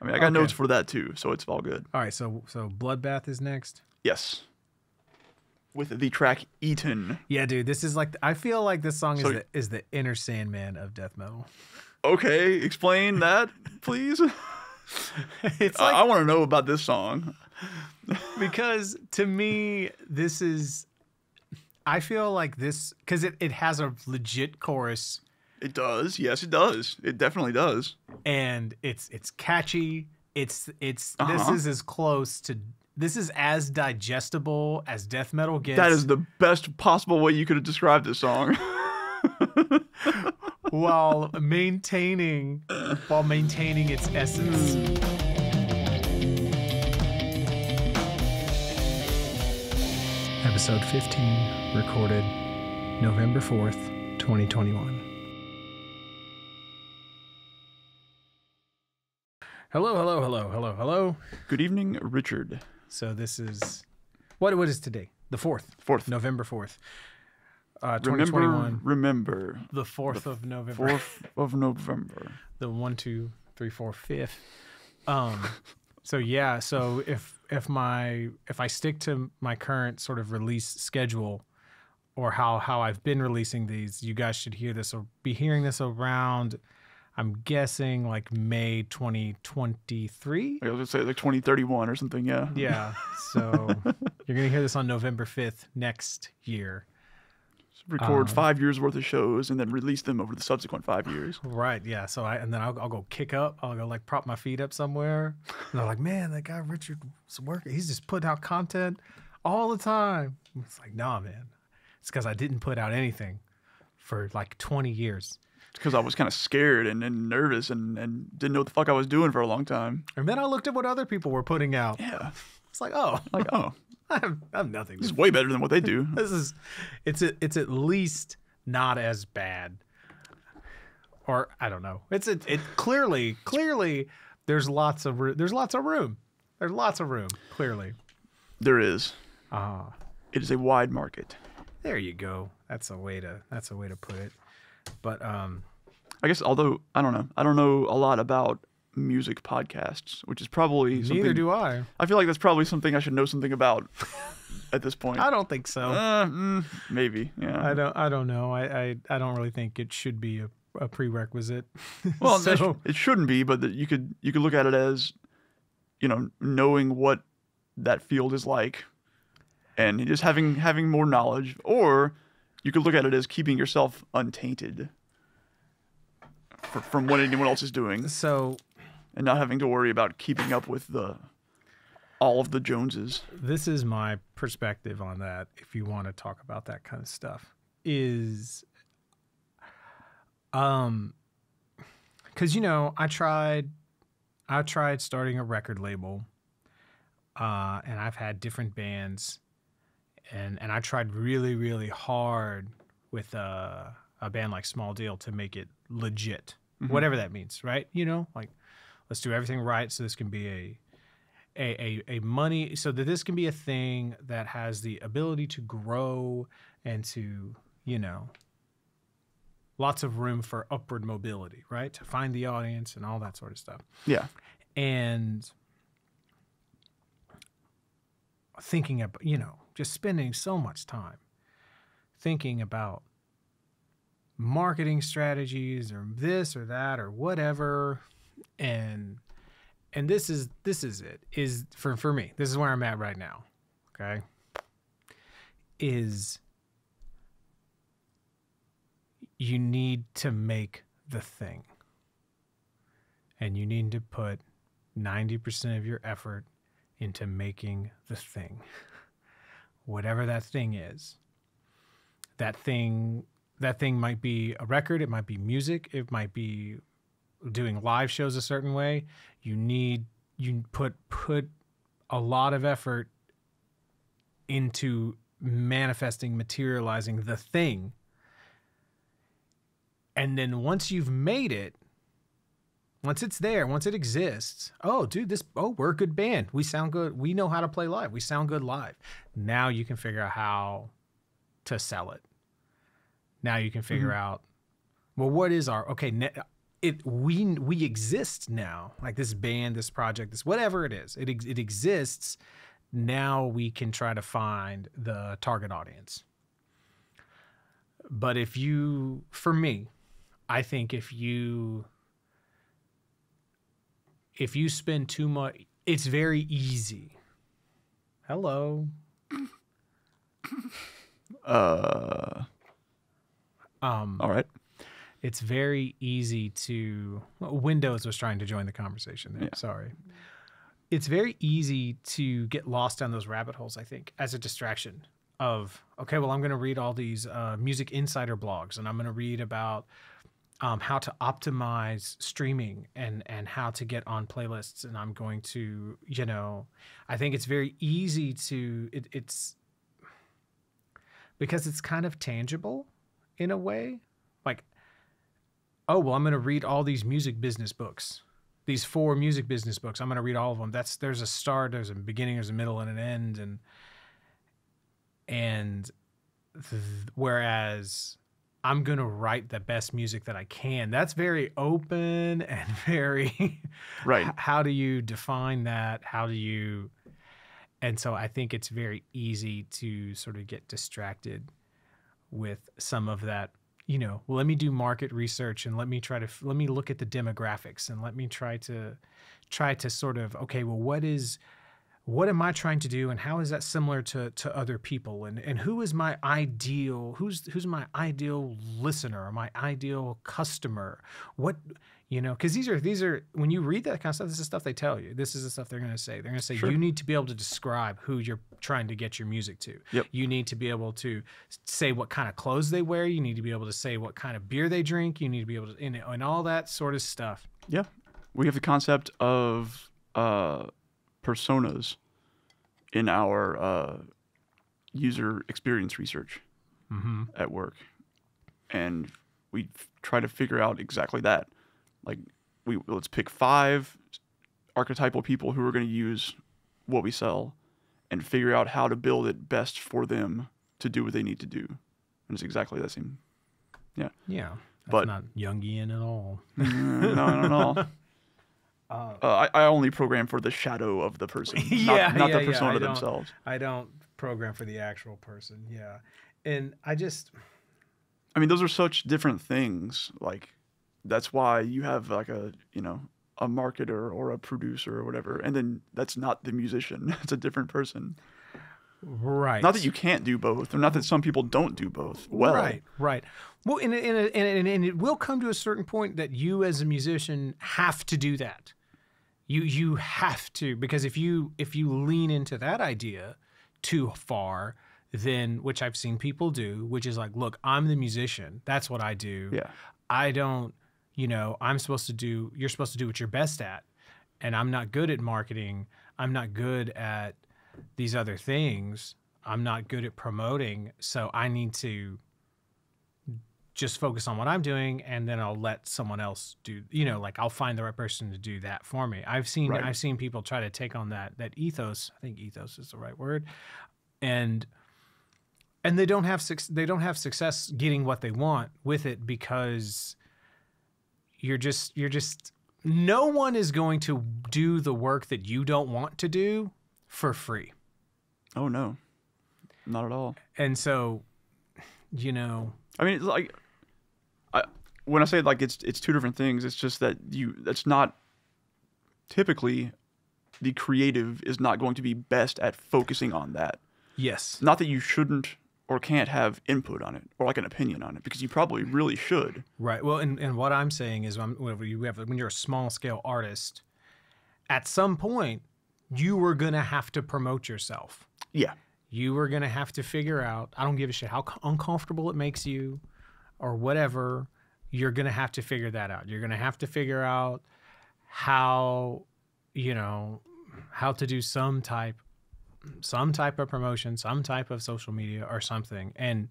I mean, I got notes for that too, so it's all good. All right, so Bloodbath is next. Yes. With the track Eaten. Yeah, dude, this is like I feel like this song is the inner Sandman of death metal. Okay, explain that, please. It's like, I want to know about this song. Because to me, this is. I feel like this because it has a legit chorus. It does. Yes, it does. It definitely does. And it's catchy. This is as close to. This is as digestible as death metal gets. That is the best possible way you could have described this song. while maintaining its essence. Episode 15, recorded November 4th, 2021. Hello. Good evening, Richard. So this is what is today? The 4th. November 4th. 2021. Remember. The 4th of November. 4th of November. The 1, 2, 3, 4, 5th. So yeah, so if I stick to my current sort of release schedule or how I've been releasing these, you guys should hear this or be hearing this around, I'm guessing like May 2023. I was gonna say like 2031 or something, yeah. Yeah. So you're gonna hear this on November 5th next year. Record 5 years worth of shows and then release them over the subsequent 5 years. Right. Yeah. So I'll go kick up. I'll go like prop my feet up somewhere. And they're like, man, that guy Richard's working. He's just putting out content all the time. It's like, nah, man. It's because I didn't put out anything for like 20 years. It's because I was kind of scared and nervous and didn't know what the fuck I was doing for a long time. And then I looked at what other people were putting out. Yeah. It's like, oh. I have nothing. This is way better than what they do. It's at least not as bad. Or I don't know. It clearly there's lots of room. There's lots of room. Clearly. There is. It is a wide market. There you go. That's a way to put it. But I guess although I don't know a lot about music podcasts, which is probably something. Neither do I. I feel like that's probably something I should know something about at this point. I don't think so. Maybe. Yeah. I don't know. I don't really think it should be a prerequisite. Well, it shouldn't be, but you could look at it as, knowing what that field is like, and just having more knowledge, or you could look at it as keeping yourself untainted from what anyone else is doing. So. And not having to worry about keeping up with all of the Joneses. This is my perspective on that, if you want to talk about that kind of stuff, is because I tried starting a record label, and I've had different bands, and I tried really, really hard with a band like Small Deal to make it legit, whatever that means, right? Like, let's do everything right so this can be a money, so that this can be a thing that has the ability to grow and to, lots of room for upward mobility, right? To find the audience and all that sort of stuff. Yeah. And thinking about, just spending so much time thinking about marketing strategies or this or that or whatever. And this is it is for me. This is where I'm at right now. Okay. Is you need to make the thing. And you need to put 90% of your effort into making the thing. Whatever that thing is. That thing might be a record, it might be music, it might be doing live shows a certain way. You put a lot of effort into manifesting, materializing the thing. And then once you've made it, once it's there, once it exists, we're a good band. We sound good. We know how to play live. We sound good live. Now you can figure out how to sell it. Now you can figure out, well, what is we exist now. Like this band, this project, this whatever it is, it exists. Now we can try to find the target audience. But for me, I think if you spend too much, it's very easy. Hello. All right. It's very easy to... Windows was trying to join the conversation there. Yeah. Sorry. It's very easy to get lost down those rabbit holes, I think, as a distraction of, okay, well, I'm going to read all these music insider blogs, and I'm going to read about how to optimize streaming and how to get on playlists. And I'm going to, I think it's very easy to... It's because it's kind of tangible in a way. Like, oh, well, I'm going to read all these music business books, these 4 music business books. I'm going to read all of them. There's a start, there's a beginning, there's a middle, and an end. Whereas I'm going to write the best music that I can. That's very open and very, right. How do you define that? And so I think it's very easy to sort of get distracted with some of that, well, let me do market research and let me look at the demographics and let me try to sort of, okay, well, what am I trying to do and how is that similar to other people? And who's my ideal listener or my ideal customer? Because these are, when you read that kind of stuff, this is stuff they tell you. This is the stuff they're going to say. They're going to say, sure, you need to be able to describe who you're trying to get your music to. Yep. You need to be able to say what kind of clothes they wear. You need to be able to say what kind of beer they drink. You need to be able to, and all that sort of stuff. Yeah. We have the concept of personas in our user experience research at work. And we try to figure out exactly that. Like, let's pick 5 archetypal people who are going to use what we sell and figure out how to build it best for them to do what they need to do. And it's exactly the same. Yeah. Yeah. That's not Jungian at all. No, not at all. I only program for the shadow of the person, not the persona themselves. I don't program for the actual person. Yeah. And those are such different things. Like, that's why you have like a marketer or a producer or whatever. And then that's not the musician. It's a different person. Right. Not that you can't do both, or not that some people don't do both well. Right. Well, and it will come to a certain point that you as a musician have to do that. You have to, because if you lean into that idea too far, then, which I've seen people do, which is like, look, I'm the musician. That's what I do. Yeah. I don't, you're supposed to do what you're best at. And I'm not good at marketing. I'm not good at these other things. I'm not good at promoting. So I need to just focus on what I'm doing, and then I'll let someone else do, like I'll find the right person to do that for me. I've seen people try to take on that ethos. I think ethos is the right word. And they don't have success getting what they want with it, because you're just no one is going to do the work that you don't want to do for free. Oh no, not at all. And so, it's like, when I say like it's 2 different things, it's just that that's not typically, the creative is not going to be best at focusing on that. Yes. Not that you shouldn't or can't have input on it or like an opinion on it, because you probably really should. Right. Well, and what I'm saying is when you're a small scale artist, at some point you were going to have to promote yourself. Yeah. You were going to have to figure out, I don't give a shit how uncomfortable it makes you or whatever, you're going to have to figure that out. You're going to have to figure out how to do some type of promotion, some type of social media or something. And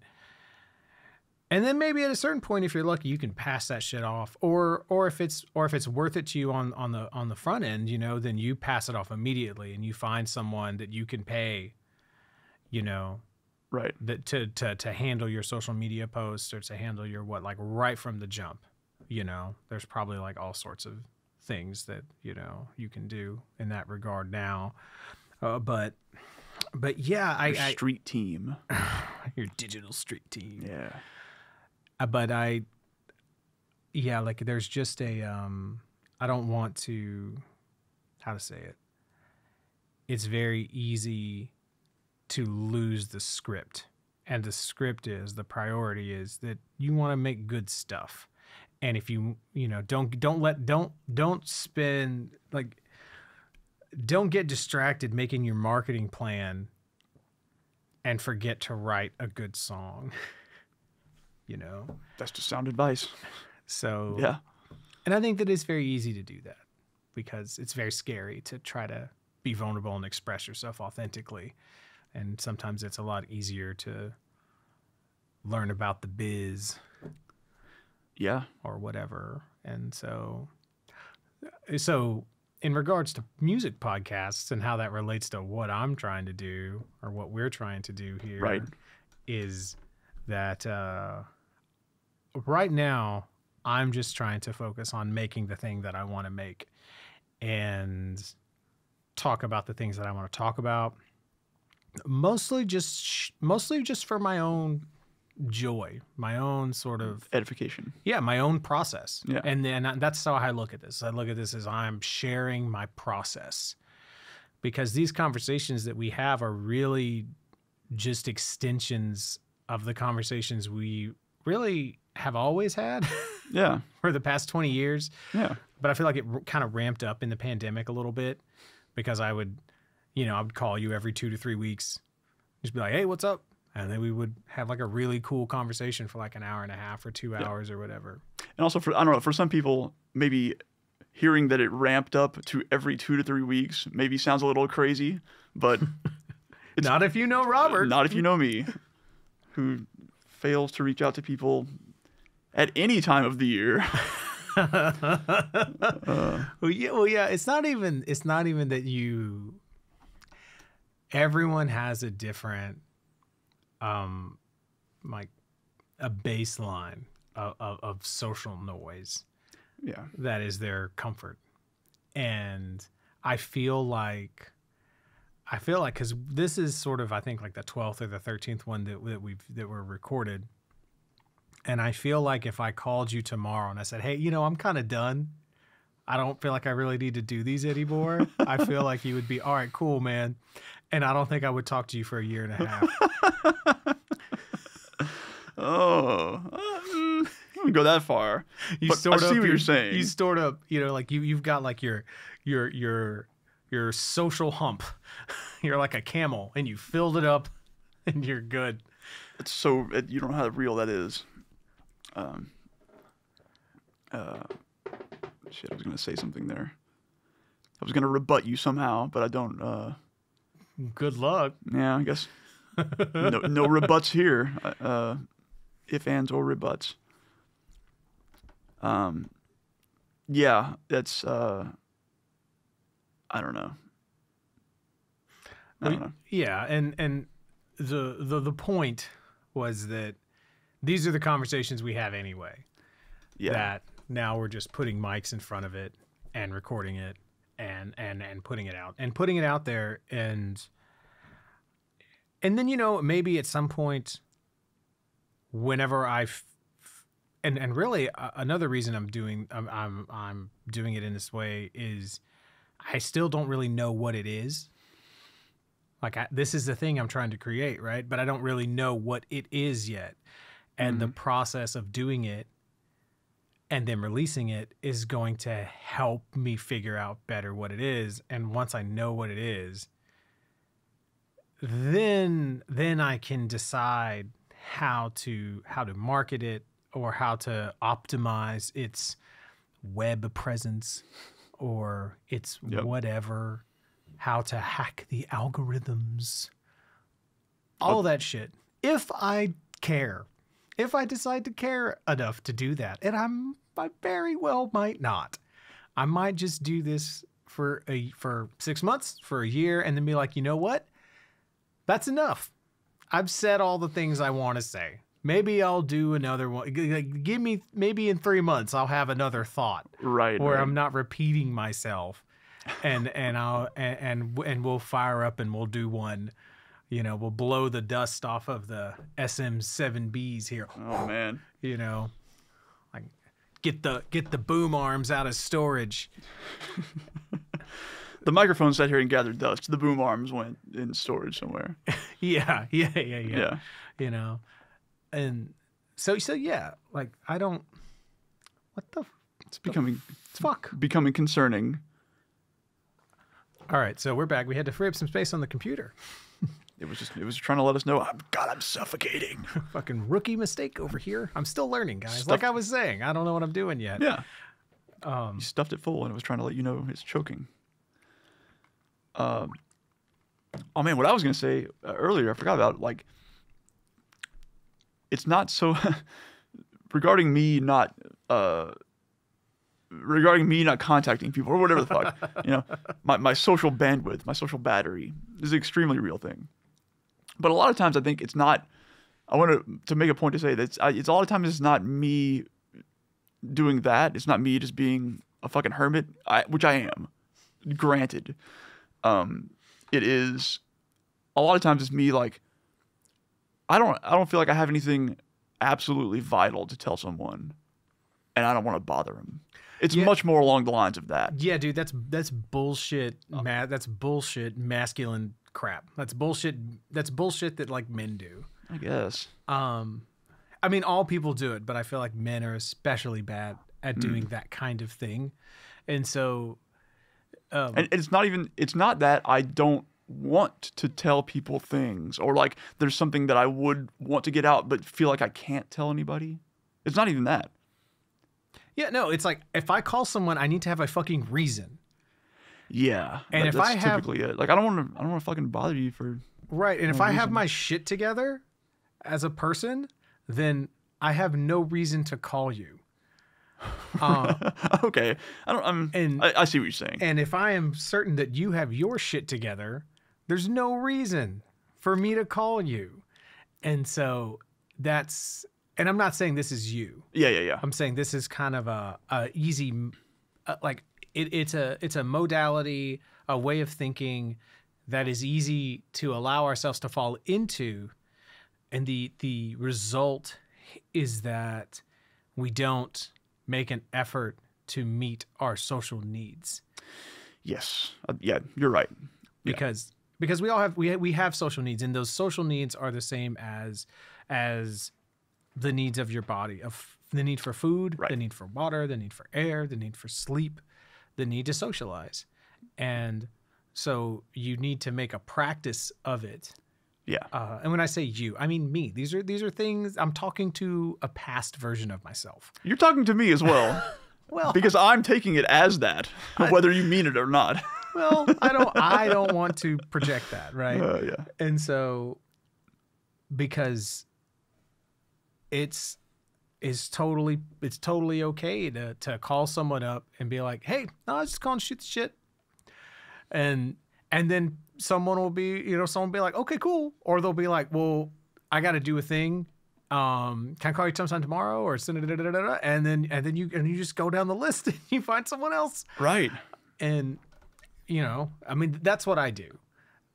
then maybe at a certain point, if you're lucky, you can pass that shit off, or if it's worth it to you on the front end, then you pass it off immediately and you find someone that you can pay, right, that to handle your social media posts or to handle your right from the jump, you know, there's probably like all sorts of things that, you know, you can do in that regard now. But yeah, Your street team. your digital street team. Yeah. But yeah, like there's just a, I don't want to, how to say it. It's very easy to lose the script. And the script is, the priority is that you want to make good stuff. And if you know, don't spend, like, don't get distracted making your marketing plan and forget to write a good song. You know? That's just sound advice. So, yeah. And I think that it's very easy to do that because it's very scary to try to be vulnerable and express yourself authentically. And sometimes it's a lot easier to learn about the biz. Yeah. Or whatever. And so in regards to music podcasts and how that relates to what I'm trying to do or what we're trying to do here, right, is that right now I'm just trying to focus on making the thing that I want to make and talk about the things that I want to talk about. Mostly just for my own joy, my own sort of edification. Yeah, my own process. Yeah. And then that's how I look at this. I look at this as I'm sharing my process. Because these conversations that we have are really just extensions of the conversations we really have always had. Yeah. For the past 20 years. Yeah. But I feel like it kind of ramped up in the pandemic a little bit because I would call you every 2 to 3 weeks. Just be like, hey, what's up? And then we would have like a really cool conversation for like an hour and a half or 2 hours or whatever. And also I don't know, for some people, maybe hearing that it ramped up to every 2 to 3 weeks maybe sounds a little crazy, but it's not if you know Robert. Not if you know me, who fails to reach out to people at any time of the year. Well, yeah. It's not even that you. Everyone has a different, like, a baseline of social noise. Yeah. That is their comfort, and I feel like because this is sort of, I think, like the 12th or the 13th one that were recorded. And I feel like if I called you tomorrow and I said, hey, I'm kind of done. I don't feel like I really need to do these anymore. I feel like you would be, all right, cool, man. And I don't think I would talk to you for a year and a half. I wouldn't go that far. I see what you're saying. You stored up, like you've got like your social hump. You're like a camel and you filled it up and you're good. You don't know how real that is. Shit, I was going to say something there. I was going to rebut you somehow, but I don't. Good luck. Yeah, I guess. No rebuts here. If, ands, or rebuts. Yeah, that's, I don't know. Yeah, and the point was that these are the conversations we have anyway. Yeah. That now we're just putting mics in front of it and recording it and putting it out and putting it out there and then maybe at some point whenever and really another reason I'm doing it in this way is I still don't really know what it is. Like this is the thing I'm trying to create, right? But I don't really know what it is yet. And the process of doing it and then releasing it is going to help me figure out better what it is. And once I know what it is, then I can decide how to market it or how to optimize its web presence or its whatever, how to hack the algorithms, all that shit. If I care. If I decide to care enough to do that, and I very well might not. I might just do this for 6 months, for a year, and then be like, you know what? That's enough. I've said all the things I want to say. maybe I'll do another one. Like, give me, maybe in 3 months I'll have another thought. Right. Where right. I'm not repeating myself. And we'll fire up and we'll do one. You know, we'll blow the dust off of the SM7Bs here. Oh man. You know, like get the boom arms out of storage. The microphone sat here and gathered dust. The boom arms went in storage somewhere. Yeah. You know, and so yeah, like I don't. What the? It's becoming fuck. Becoming concerning. All right, so we're back. We had to free up some space on the computer. It was trying to let us know. I'm suffocating. Fucking rookie mistake over here. I'm still learning, guys. Like I was saying, I don't know what I'm doing yet. Yeah. You stuffed it full, and it was trying to let you know it's choking. Oh man, what I was gonna say earlier, I forgot about. Like, it's not so regarding me not contacting people or whatever the fuck. You know, my social bandwidth, my social battery is an extremely real thing. But a lot of times I think it's not. I want to make a point to say that it's a lot of times it's not me doing that. It's not me just being a fucking hermit, which I am. Granted, it is a lot of times it's me like I don't feel like I have anything absolutely vital to tell someone, and I don't want to bother them. It's much more along the lines of that. Yeah, dude, that's bullshit. That's bullshit masculine crap. That's bullshit. That's bullshit that like men do. I guess. I mean, all people do it, but I feel like men are especially bad at doing that kind of thing, and so. And it's not that I don't want to tell people things or like there's something that I would want to get out but feel like I can't tell anybody. It's not even that. Yeah, no, it's like if I call someone, I need to have a fucking reason. Yeah, and if that's I have typically it. Like I don't want to fucking bother you for right. And no if I reason. have my shit together as a person, then I have no reason to call you. Okay, I see what you're saying. And if I am certain that you have your shit together, there's no reason for me to call you. And so that's. And I'm not saying this is you. Yeah. I'm saying this is kind of a easy, like it's a modality, a way of thinking that is easy to allow ourselves to fall into, and the result is that we don't make an effort to meet our social needs. Yes. Yeah, you're right. Because we all have we have social needs, and those social needs are the same as the needs of your body, of the need for food, right. The need for water, the need for air, the need for sleep, the need to socialize. And so you need to make a practice of it. Yeah. And when I say you, I mean me. These are things I'm talking to a past version of myself. You're talking to me as well. Well, because I'm taking it as that, whether you mean it or not. Well, I don't want to project that, right? Yeah. And so because it's totally okay to call someone up and be like, hey, no, I was just calling to shoot the shit. And then someone will be like, okay, cool. Or they'll be like, well, I got to do a thing. Can I call you sometime tomorrow? Or and then you just go down the list and you find someone else. Right. And I mean, that's what I do.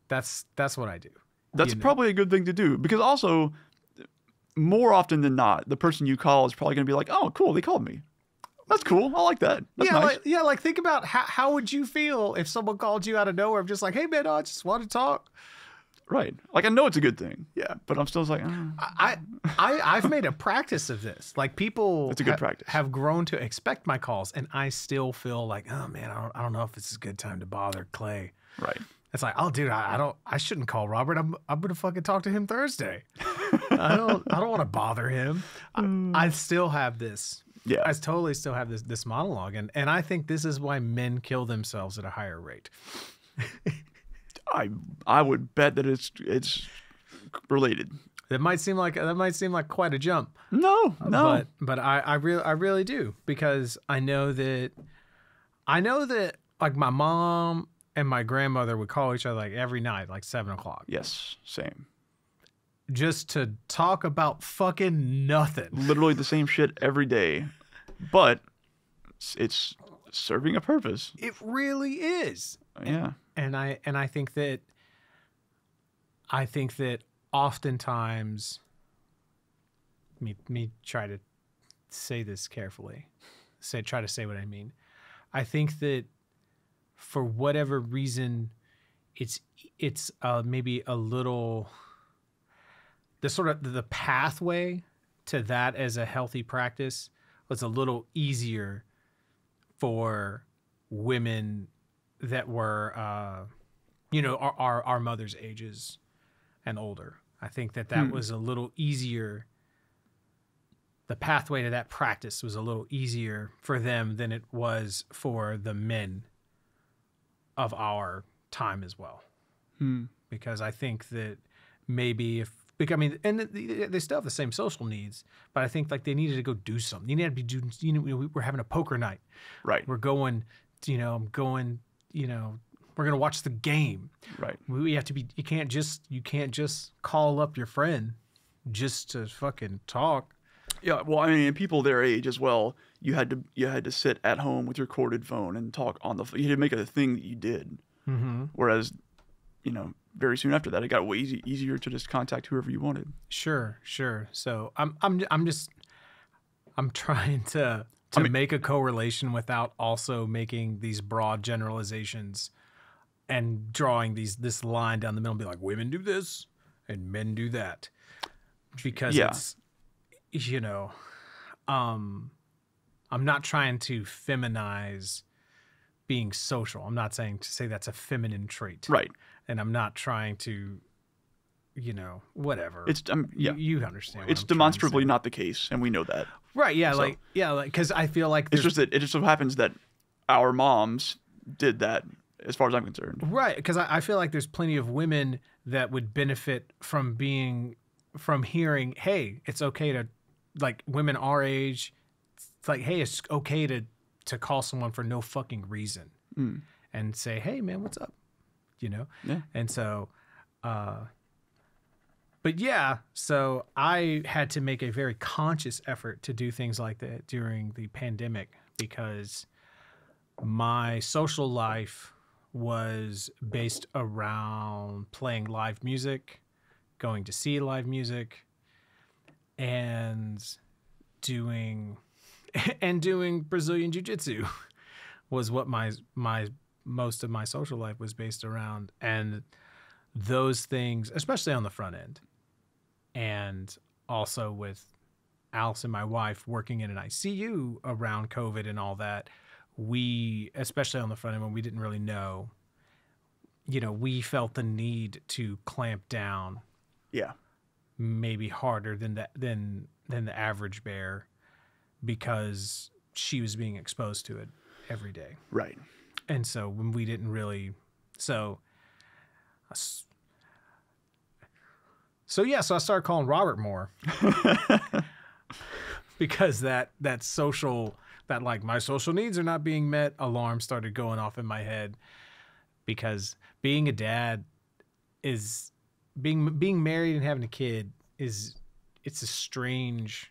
That's what I do. That's probably a good thing to do, because also more often than not, the person you call is probably going to be like, oh, cool, they called me. That's cool. I like that. That's nice. Like think about how would you feel if someone called you out of nowhere, just like, hey man, I just want to talk. Right. Like I know it's a good thing. Yeah. But I'm still like, I've made a practice of this. Like people it's a good practice. Have grown to expect my calls, and I still feel like, oh man, I don't know if this is a good time to bother Clay. Right. It's like, oh dude, I shouldn't call Robert. I'm gonna fucking talk to him Thursday. I don't want to bother him. I still have this. Yeah. I totally still have this monologue, and I think this is why men kill themselves at a higher rate. I would bet that it's related. That might seem like quite a jump. No. But I really do, because I know that like my mom and my grandmother would call each other like every night, like 7:00. Yes, same. just to talk about fucking nothing. Literally the same shit every day, but it's serving a purpose. It really is. Yeah. And I think that oftentimes, me try to say this carefully. Try to say what I mean. I think that for whatever reason, it's maybe a little, the sort of the pathway to that as a healthy practice was a little easier for women that were, our mother's ages and older. I think that was a little easier. The pathway to that practice was a little easier for them than it was for the men of our time as well. Because I think that maybe they still have the same social needs, but I think like they needed to go do something. You need to be doing, we're having a poker night. Right. We're going, we're going to watch the game. Right. We have to be, you can't just call up your friend just to fucking talk. Yeah, well, I mean, people their age as well, you had to sit at home with your corded phone and talk on the phone. You had to make it a thing that you did. Mm-hmm. Whereas, very soon after that, it got way easier to just contact whoever you wanted. Sure. So I'm trying to make a correlation without also making these broad generalizations and drawing this line down the middle and be like, women do this and men do that, because it's. I'm not trying to feminize being social. I'm not saying to say that's a feminine trait. Right. And I'm not trying to, whatever. It's, you understand. It's demonstrably not the case, and we know that. Right. Yeah. So, because I feel like it's just that it just so happens that our moms did that, as far as I'm concerned. Right. Because I feel like there's plenty of women that would benefit from hearing, hey, it's okay to, like, women our age, it's like, hey, it's okay to call someone for no fucking reason and say, hey, man, what's up? Yeah. And so, so I had to make a very conscious effort to do things like that during the pandemic, because my social life was based around playing live music, going to see live music, and doing Brazilian jiu-jitsu was what my most of my social life was based around. And those things, especially on the front end, and also with Allison, my wife, working in an ICU around COVID and all that, we, especially on the front end when we didn't really know, we felt the need to clamp down. Yeah. Maybe harder than the average bear, because she was being exposed to it every day. Right. And so when we didn't really, so I started calling Robert more because that social, that like my social needs are not being met alarm started going off in my head, because being a dad is being married and having a kid it's a strange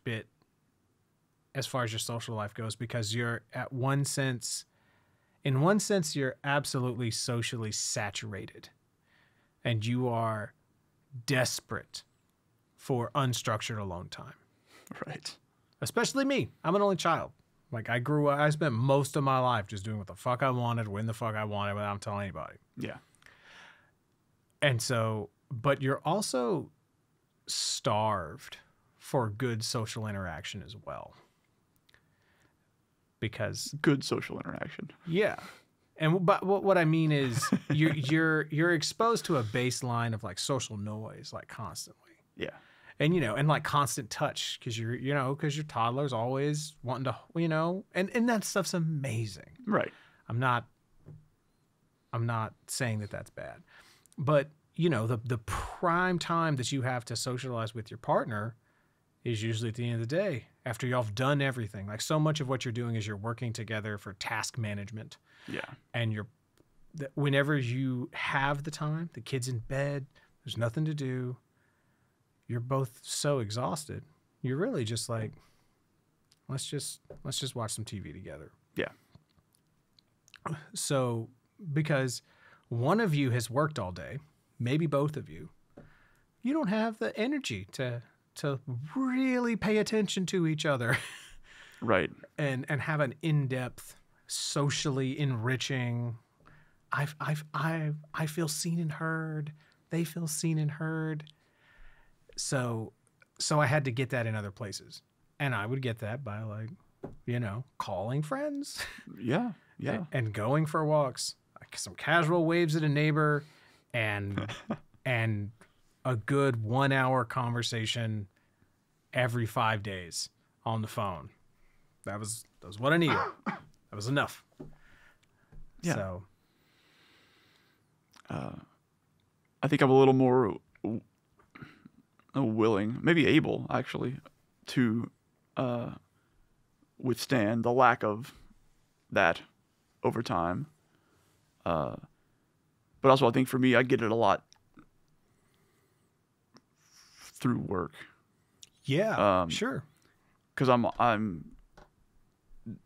bit as far as your social life goes, because you're in one sense you're absolutely socially saturated and you are desperate for unstructured alone time. Right. Especially me. I'm an only child. Like I spent most of my life just doing what the fuck I wanted, when the fuck I wanted, without telling anybody. Yeah. And so, but you're also starved for good social interaction as well. Because good social interaction. Yeah. And but what I mean is you're exposed to a baseline of like social noise like constantly. Yeah. And and like constant touch, because because your toddler's always wanting to and that stuff's amazing. Right. I'm not saying that that's bad. But, the prime time that you have to socialize with your partner is usually at the end of the day, after y'all have done everything. Like, so much of what you're doing is you're working together for task management. Yeah. And you're that whenever you have the time, the kid's in bed, there's nothing to do, you're both so exhausted. You're really just like, let's just watch some TV together. Yeah. So, because one of you has worked all day, maybe both of you, you don't have the energy to really pay attention to each other. Right. And have an in-depth, socially enriching, I feel seen and heard. They feel seen and heard. So I had to get that in other places. And I would get that by like, calling friends. Yeah. Yeah. And going for walks, like some casual waves at a neighbor, and a good 1 hour conversation every 5 days on the phone. That was what I needed. That was enough. Yeah. So I think I'm a little more willing, maybe able actually, to withstand the lack of that over time. But also I think for me, I get it a lot through work. yeah, sure. Because I'm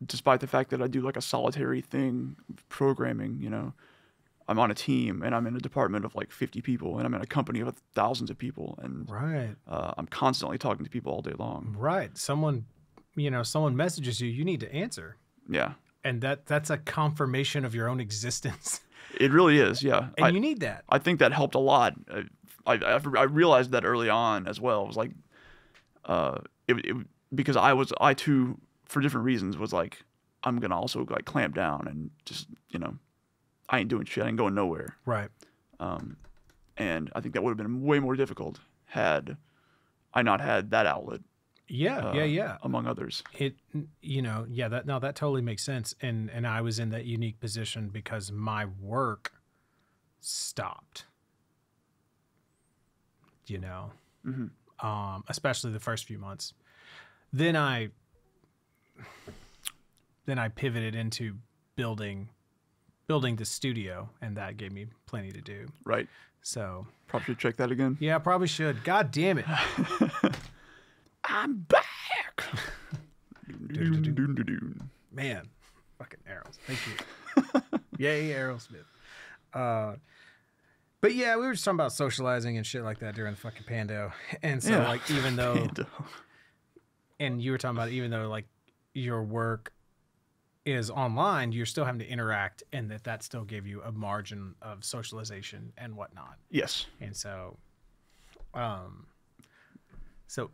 despite the fact that I do like a solitary thing, programming, I'm on a team and I'm in a department of like 50 people and I'm in a company of thousands of people, and Right. I'm constantly talking to people all day long. Right. Someone messages you, you need to answer. Yeah, And that's a confirmation of your own existence. it really is. Yeah, And you need that. I think that helped a lot. I realized that early on as well. It was like, because I too, for different reasons, was like, I'm gonna also like clamp down and just I ain't doing shit. I ain't going nowhere. Right. And I think that would have been way more difficult had I not had that outlet. Yeah. Yeah. Among others. That totally makes sense. And I was in that unique position because my work stopped. Especially the first few months. Then I pivoted into building the studio, and that gave me plenty to do. Right. So Probably should check that again. yeah, I probably should. God damn it. I'm back. Man, fucking arrows. Thank you. Yay, Aerosmith. But yeah, we were just talking about socializing and shit like that during the fucking pando. And so like, even though, and you were talking about even though like your work is online, you're still having to interact, and that still gave you a margin of socialization and whatnot. Yes. And so,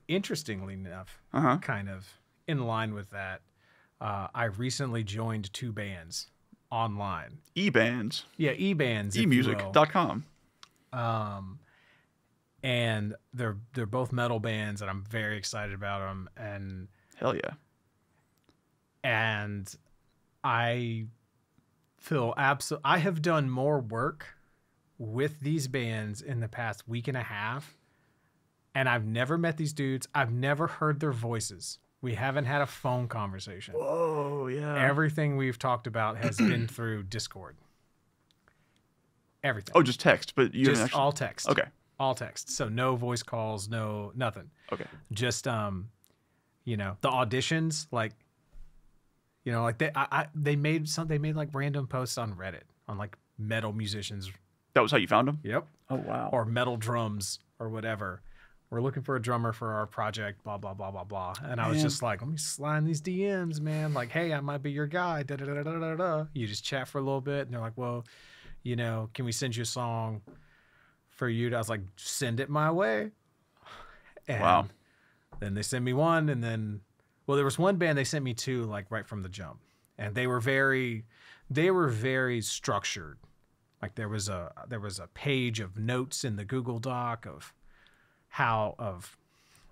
interestingly enough, kind of in line with that, I recently joined 2 bands online. E-bands. Yeah, e-bands. emusic.com. And they're both metal bands, and I'm very excited about them. And hell yeah. And I feel I have done more work with these bands in the past week and a half, and I've never met these dudes. I've never heard their voices. We haven't had a phone conversation. Whoa, yeah. Everything we've talked about has been through Discord. Everything. Oh, just text, but you just haven't actually... all text. Okay. All text. So no voice calls, no nothing. Okay. Just the auditions, like they made like random posts on Reddit on like metal musicians. That was how you found them? Yep. Oh, wow. Or metal drums or whatever. We're looking for a drummer for our project, blah, blah, blah, blah, blah. And I was just like, let me slide in these DMs, man. Like, hey, I might be your guy. Da, da, da, da, da, da. You just chat for a little bit. And they're like, well, can we send you a song for you? I was like, send it my way. And wow. Then they sent me one. And then, well, there was one band they sent me 2, like right from the jump. And they were very structured. Like there was a page of notes in the Google Doc of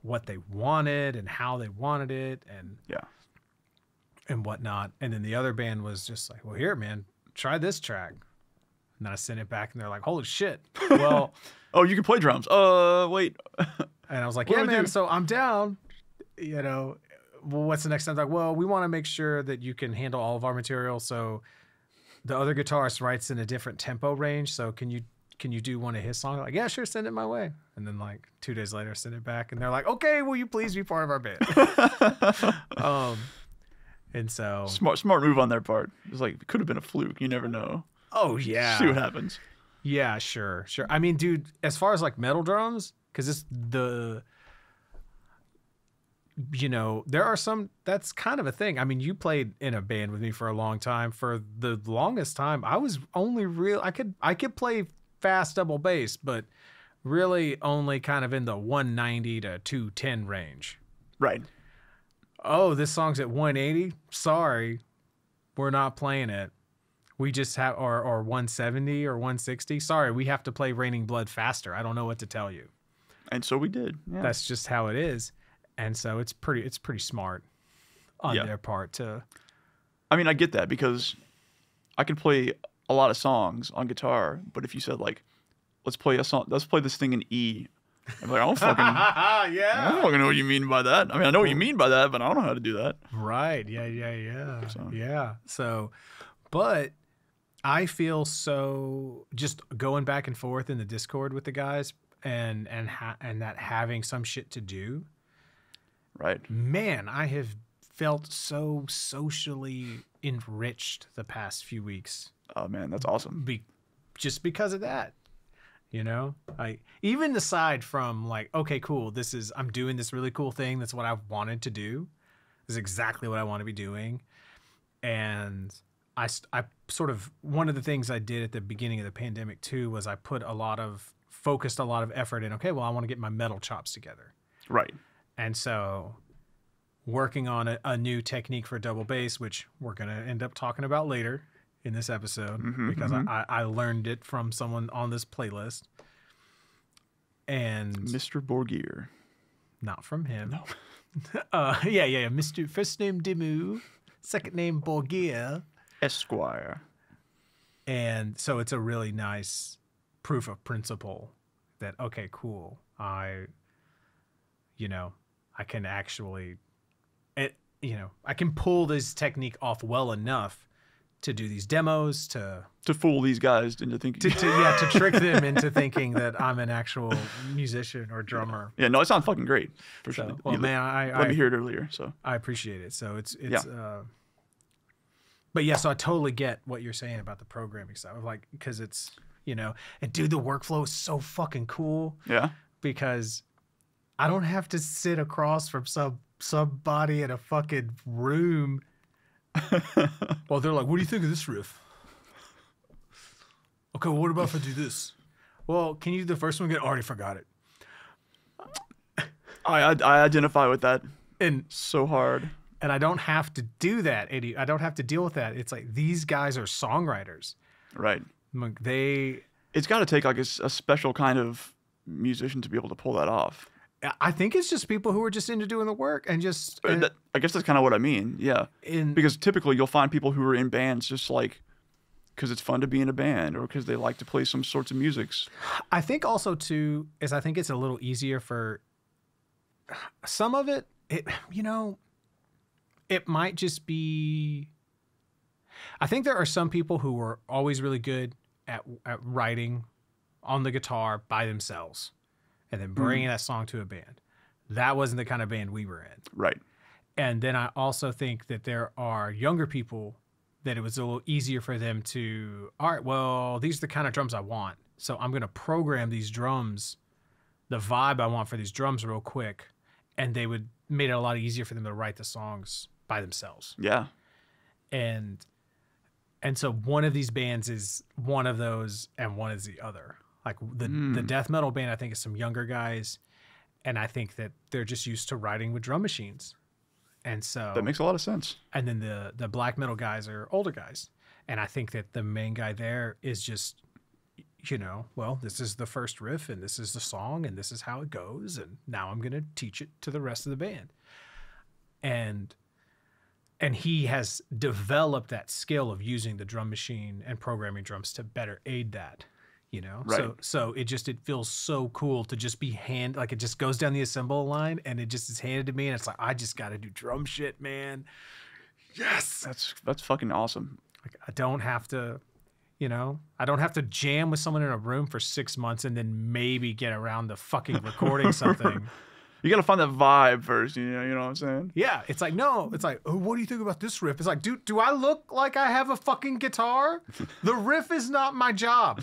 what they wanted and how they wanted it and whatnot. And then the other band was just like, well, here, man, try this track. And then I sent it back, and they're like, holy shit. Well, oh, you can play drums. Wait. And I was like, yeah, man. So I'm down. Well, what's the next time? Like, well, we want to make sure that you can handle all of our material. So the other guitarist writes in a different tempo range. So can you do one of his songs? Like, yeah, sure, send it my way. And then like 2 days later, send it back, and they're like, okay, will you please be part of our band? And so smart move on their part. It's like it could have been a fluke. You never know. Oh yeah. See what happens. Yeah, sure. I mean, dude, as far as like metal drums, because it's there are some, that's kind of a thing. I mean, you played in a band with me for a long time. For the longest time, I was only I could play fast double bass, but really only kind of in the 190 to 210 range. Right. Oh, this song's at 180. Sorry, we're not playing it. We just have, or 170 or 160. Sorry, we have to play Raining Blood faster. I don't know what to tell you. And so we did. Yeah. That's just how it is. And so it's pretty smart on their part to. I mean, I get that because I can play a lot of songs on guitar, but if you said like, let's play this thing in E, I'm like, I don't fucking know what you mean by that. I mean, I know what you mean by that, but I don't know how to do that. Right. Yeah. So, but I feel so, just going back and forth in the Discord with the guys and that having some shit to do. Right. Man, I have felt so socially enriched the past few weeks. Oh man, that's awesome. Just because of that. Even aside from like, okay, cool, I'm doing this really cool thing. That's what I wanted to do. This is exactly what I want to be doing. And I sort of, one of the things I did at the beginning of the pandemic too, was I focused a lot of effort in, okay, well, I want to get my metal chops together. Right. And so working on a new technique for double bass, which we're going to end up talking about later in this episode, because I learned it from someone on this playlist. And Mr. Borgir. Not from him. No. Yeah. Mr. First name Dimmu, second name Borgir. Esquire. And so it's a really nice proof of principle that, okay, cool. I can actually, I can pull this technique off well enough to do these demos, to fool these guys into thinking, to trick them into thinking that I'm an actual musician or drummer. Yeah, no, it sounds fucking great. For sure. Well, man, let me hear it earlier. So I appreciate it. So it's but yeah, so I totally get what you're saying about the programming stuff, like, because it's, and dude, the workflow is so fucking cool. Yeah, because I don't have to sit across from somebody in a fucking room. Well, they're like, what do you think of this riff? Okay, well, what about if I do this? Well, can you do the first one again? I already forgot it. I identify with that and so hard. And I don't have to do that, Eddie. I don't have to deal with that. It's like, these guys are songwriters. Right. It's got to take like a special kind of musician to be able to pull that off. I think it's just people who are just into doing the work and just. I guess that's kind of what I mean. Yeah. Because typically you'll find people who are in bands just like because it's fun to be in a band or because they like to play some sorts of musics. I think also too is I think it's a little easier for some of it. It might just be. I think there are some people who were always really good at writing on the guitar by themselves. And then bringing that song to a band. That wasn't the kind of band we were in. Right. And then I also think that there are younger people that it was a little easier for them to, all right, well, these are the kind of drums I want. So I'm going to program these drums, the vibe I want for these drums real quick. And they made it a lot easier for them to write the songs by themselves. Yeah. And so one of these bands is one of those and one is the other. Like the death metal band, I think, is some younger guys, and I think that they're just used to writing with drum machines, and so that makes a lot of sense. And then the black metal guys are older guys, and I think that the main guy there is just, well, this is the first riff, and this is the song, and this is how it goes, and now I'm gonna teach it to the rest of the band, and he has developed that skill of using the drum machine and programming drums to better aid that. Right. So it feels so cool to just be it just goes down the assemble line and it just is handed to me and it's like, I just got to do drum shit, man. Yes. That's fucking awesome. Like I don't have to, I don't have to jam with someone in a room for 6 months and then maybe get around to fucking recording something. You gotta find that vibe first, you know what I'm saying? Yeah, it's like, no, it's like, oh, what do you think about this riff? It's like, dude, do I look like I have a fucking guitar? The riff is not my job.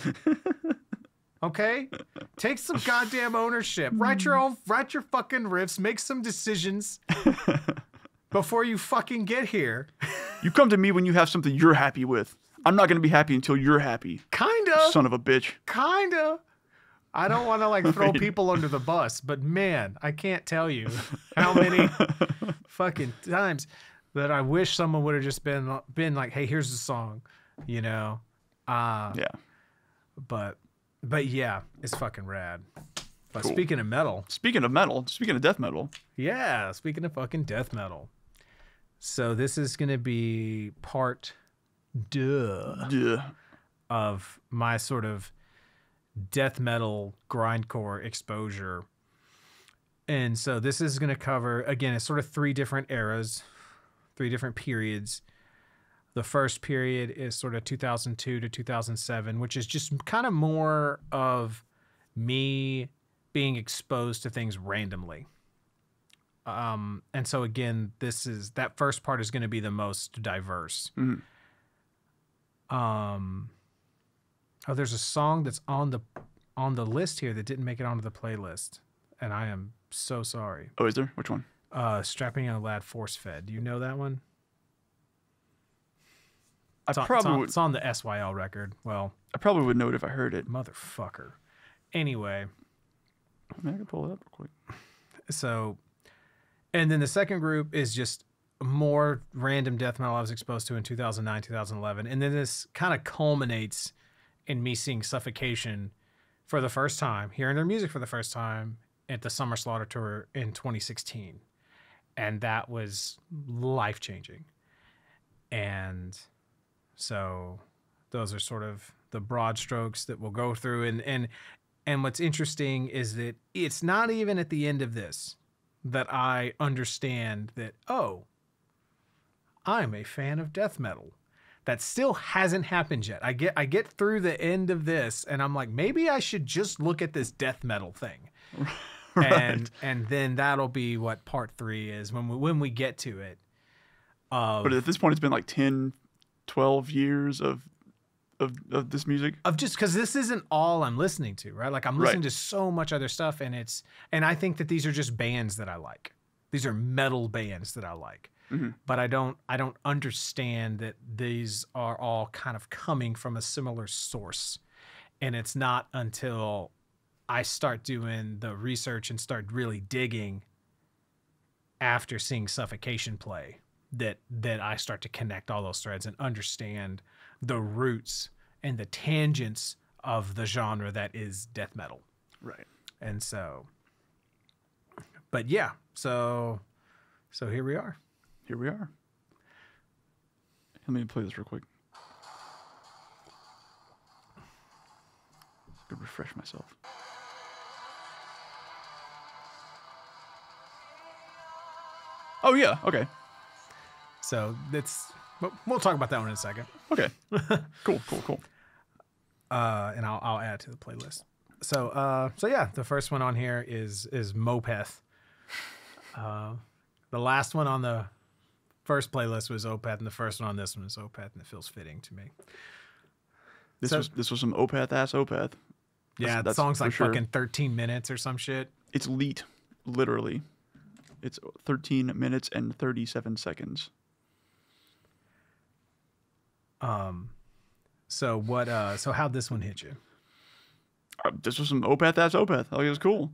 Okay? Take some goddamn ownership. Write your fucking riffs, make some decisions before you fucking get here. You come to me when you have something you're happy with. I'm not gonna be happy until you're happy. Kinda. Son of a bitch. Kinda. I don't want to like throw people under the bus, but man, I can't tell you how many fucking times that I wish someone would have just been like, "Hey, here's the song," Yeah. But yeah, it's fucking rad. But Cool. speaking of death metal. yeah, speaking of fucking death metal. So this is gonna be part Yeah. of my sort of death metal grindcore exposure. And so this is going to cover, again, it's sort of 3 different eras, 3 different periods. The first period is sort of 2002 to 2007, which is just kind of more of me being exposed to things randomly. And so again, that first part is going to be the most diverse. Mhm. Oh, there's a song that's on the list here that didn't make it onto the playlist, and I am so sorry. Oh, is there? Which one? Strapping Young Lad Force Fed. Do you know that one? It's on the SYL record. Well, I probably would know it if I heard it. motherfucker. Anyway, I mean, I can pull it up real quick. so, and then the second group is just more random death metal I was exposed to in 2009, 2011. And then this kind of culminates in me seeing Suffocation for the first time, hearing their music for the first time at the Summer Slaughter Tour in 2016. And that was life-changing. And so those are sort of the broad strokes that we'll go through. And what's interesting is that it's not even at the end of this that I understand that, oh, I'm a fan of death metal. That still hasn't happened yet. I get through the end of this and I'm like, maybe I should just look at this death metal thing. Right. And then that'll be what part 3 is when we get to it. But at this point, it's been like 10, 12 years of this music. Of just because this isn't all I'm listening to, right? Like I'm listening to so much other stuff, and I think that these are just bands that I like. These are metal bands that I like. Mm-hmm. But I don't understand that these are all kind of coming from a similar source. And it's not until I start doing the research and start really digging after seeing Suffocation play that I start to connect all those threads and understand the roots and the tangents of the genre that is death metal. Right. And so, but yeah, so here we are. Here we are. Let me play this real quick. I could refresh myself. Oh yeah, okay. So we'll talk about that one in a second. Okay. Cool. And I'll add to the playlist. So yeah, the first one on here is Opeth. The last one on the first playlist was Opeth, and the first one on this one is Opeth, and it feels fitting to me. This was some Opeth ass Opeth. Yeah, the song's like fucking 13 minutes or some shit. It's leet, literally. It's 13 minutes and 37 seconds. So how'd this one hit you? This was some Opeth ass Opeth. Like, it was cool.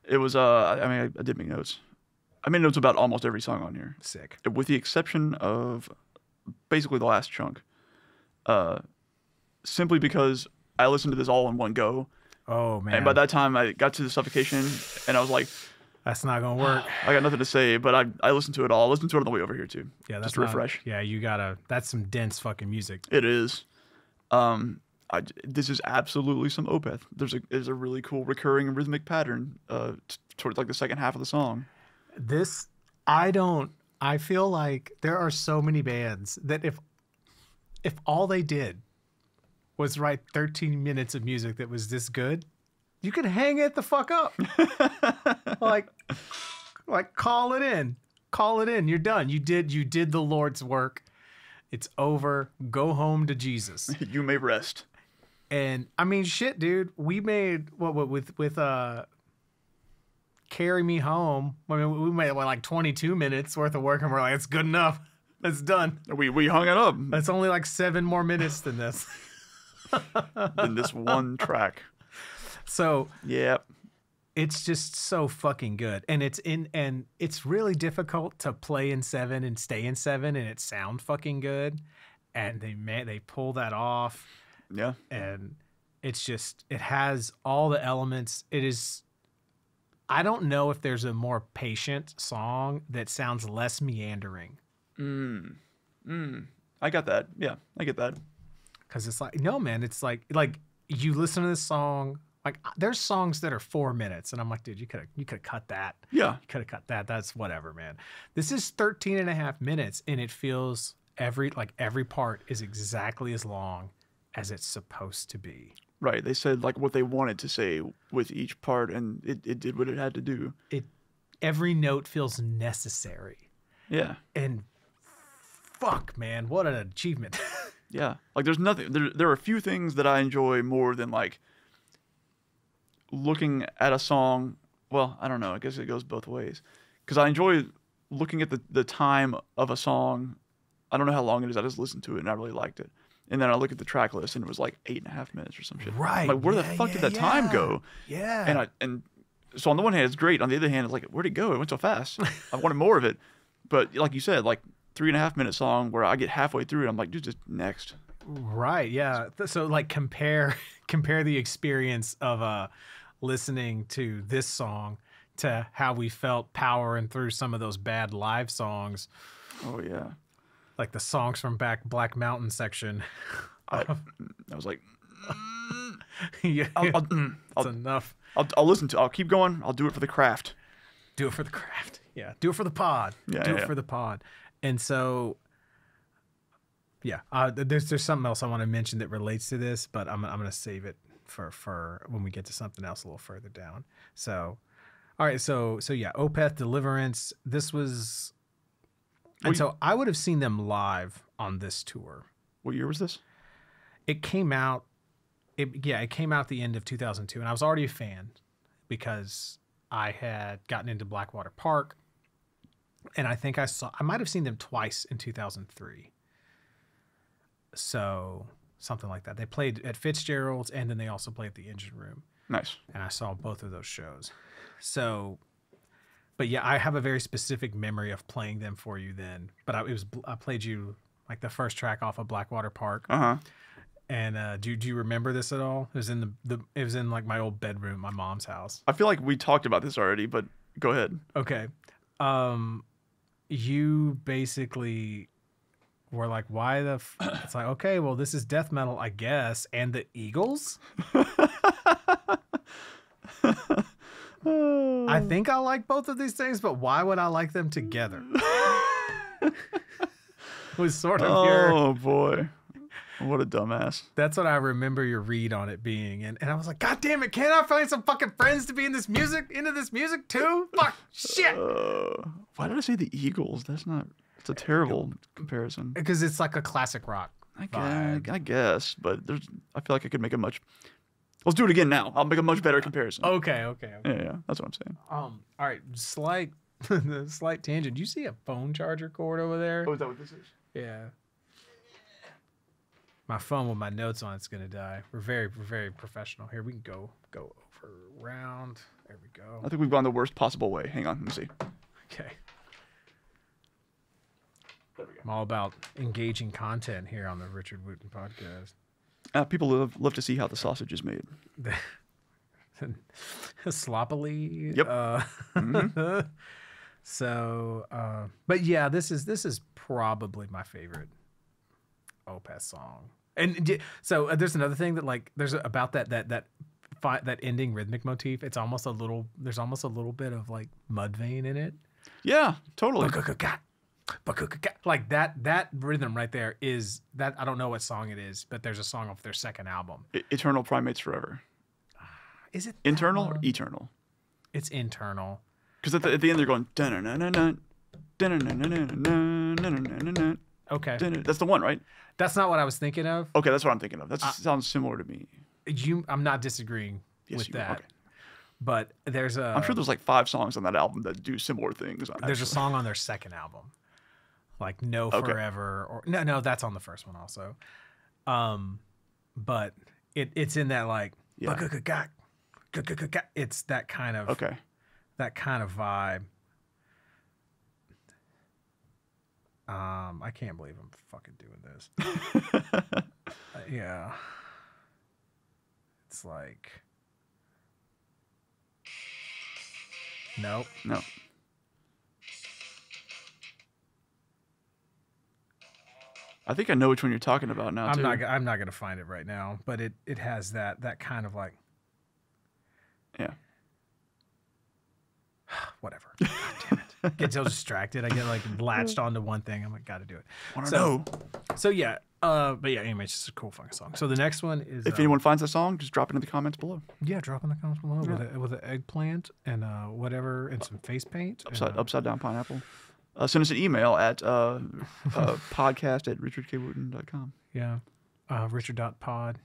It was I did make notes. I made notes about almost every song on here. Sick. With the exception of basically the last chunk. Simply because I listened to this all in one go. Oh man. And by that time I got to the Suffocation and I was like, that's not gonna work. I got nothing to say, but I listened to it all. I listened to it on the way over here too. Yeah, that's just to refresh. Yeah, that's some dense fucking music. It is. This is absolutely some Opeth. There's a really cool recurring rhythmic pattern towards like the second half of the song. I feel like there are so many bands that if all they did was write 13 minutes of music that was this good, you could hang it the fuck up. like call it in. Call it in. You're done. You did the Lord's work. It's over. Go home to Jesus. You may rest. And I mean, shit, dude. We made what with Carry Me Home. I mean, we made like 22 minutes worth of work, and we're like, it's good enough. It's done. We hung it up. That's only like 7 more minutes than this. Than this one track. So yeah, it's just so fucking good, and it's really difficult to play in 7 and stay in 7 and it sound fucking good, and they pull that off. Yeah, and it's just, it has all the elements. It is. I don't know if there's a more patient song that sounds less meandering. I got that. Yeah, I get that. Because it's like, no, man, it's like you listen to this song, like there's songs that are 4 minutes, and I'm like, dude, you could have cut that. Yeah. You could have cut that. That's whatever, man. This is 13 and a half minutes, and it feels every part is exactly as long as it's supposed to be. Right. They said like what they wanted to say with each part, and it did what it had to do. Every note feels necessary. Yeah. And fuck, man, what an achievement. Yeah. Like there's nothing, there are a few things that I enjoy more than like looking at a song. Well, I don't know. I guess it goes both ways. Because I enjoy looking at the time of a song. I don't know how long it is. I just listened to it and I really liked it. And then I look at the track list and it was like 8.5 minutes or some shit. Right. I'm like, where the fuck did that time go? Yeah. And so on the one hand, it's great. On the other hand, it's like, where'd it go? It went so fast. I wanted more of it. But like you said, like 3.5 minute song where I get halfway through it, I'm like, dude, just next. Right. Yeah. So like compare the experience of listening to this song to how we felt powering through some of those bad live songs. Oh yeah. Like the songs from Black Mountain section. I was like, yeah, I'll enough. I'll listen to. I'll keep going. I'll do it for the craft. Do it for the craft. Yeah. Do it for the pod. Yeah. Do it for the pod. And so, yeah, there's something else I want to mention that relates to this, but I'm gonna save it for when we get to something else a little further down. So, all right. So yeah, Opeth Deliverance. This was, and so I would have seen them live on this tour. What year was this? It came out. It came out at the end of 2002, and I was already a fan because I had gotten into Blackwater Park, and I think I might have seen them twice in 2003. So something like that. They played at Fitzgerald's, and then they also played at the Engine Room. Nice. And I saw both of those shows. So, but yeah, I have a very specific memory of playing them for you then. But I played you like the first track off of Blackwater Park. Uh-huh. And do you remember this at all? It was in it was in like my old bedroom, at my mom's house. I feel like we talked about this already, but go ahead. Okay. You basically were like, why the it's like, okay, well, this is death metal, I guess. And the Eagles? I think I like both of these things, but why would I like them together? Was sort of Oh boy. What a dumbass. That's what I remember your read on it being. And I was like, God damn it, can't I find some fucking friends to be into this music too? Fuck, shit. Why did I say the Eagles? It's a terrible comparison. Because it's like a classic rock. I guess, but I feel like I could make let's do it again now. I'll make a much better comparison. Okay. Yeah, that's what I'm saying. All right, slight tangent. Do you see a phone charger cord over there? Oh, is that what this is? Yeah. My phone with my notes on it's gonna die. We're very professional here. We can go over around. There we go. I think we've gone the worst possible way. Hang on, let me see. Okay. There we go. I'm all about engaging content here on the Richard Wooten podcast. People love to see how the sausage is made. Sloppily. Yep. Mm-hmm. So, but yeah, this is probably my favorite Opeth song. And so there's another thing that like there's about that ending rhythmic motif. There's almost a little bit of like Mudvayne in it. Yeah, totally. Like that rhythm right there is that. I don't know what song it is, but there's a song off their second album. Eternal Primates Forever. Is it internal or eternal? It's internal. Because at the end they're going. Okay. That's the one, right? That's not what I was thinking of. Okay, that's what I'm thinking of. That sounds similar to me. I'm not disagreeing with that. Okay. But there's a. I'm sure there's like 5 songs on that album that do similar things. There's a song on their second album, like No Forever, or no, that's on the first one also. But it's in that like. Yeah. It's that kind of. Okay. That kind of vibe. I can't believe I'm fucking doing this. Yeah. It's like. Nope. No. I think I know which one you're talking about now. I'm not gonna find it right now, but it has that kind of like. Yeah. Whatever. God damn it. Get so distracted. I get like latched onto one thing. I'm like, gotta do it. Wanna know. So yeah. But yeah, anyway, it's just a cool fucking song. So the next one is. If anyone finds that song, just drop it in the comments below. Yeah, drop in the comments below with an eggplant and whatever and some face paint. Upside down pineapple. Send us an email at podcast@richardkwooten.com. Yeah. Richard.pod.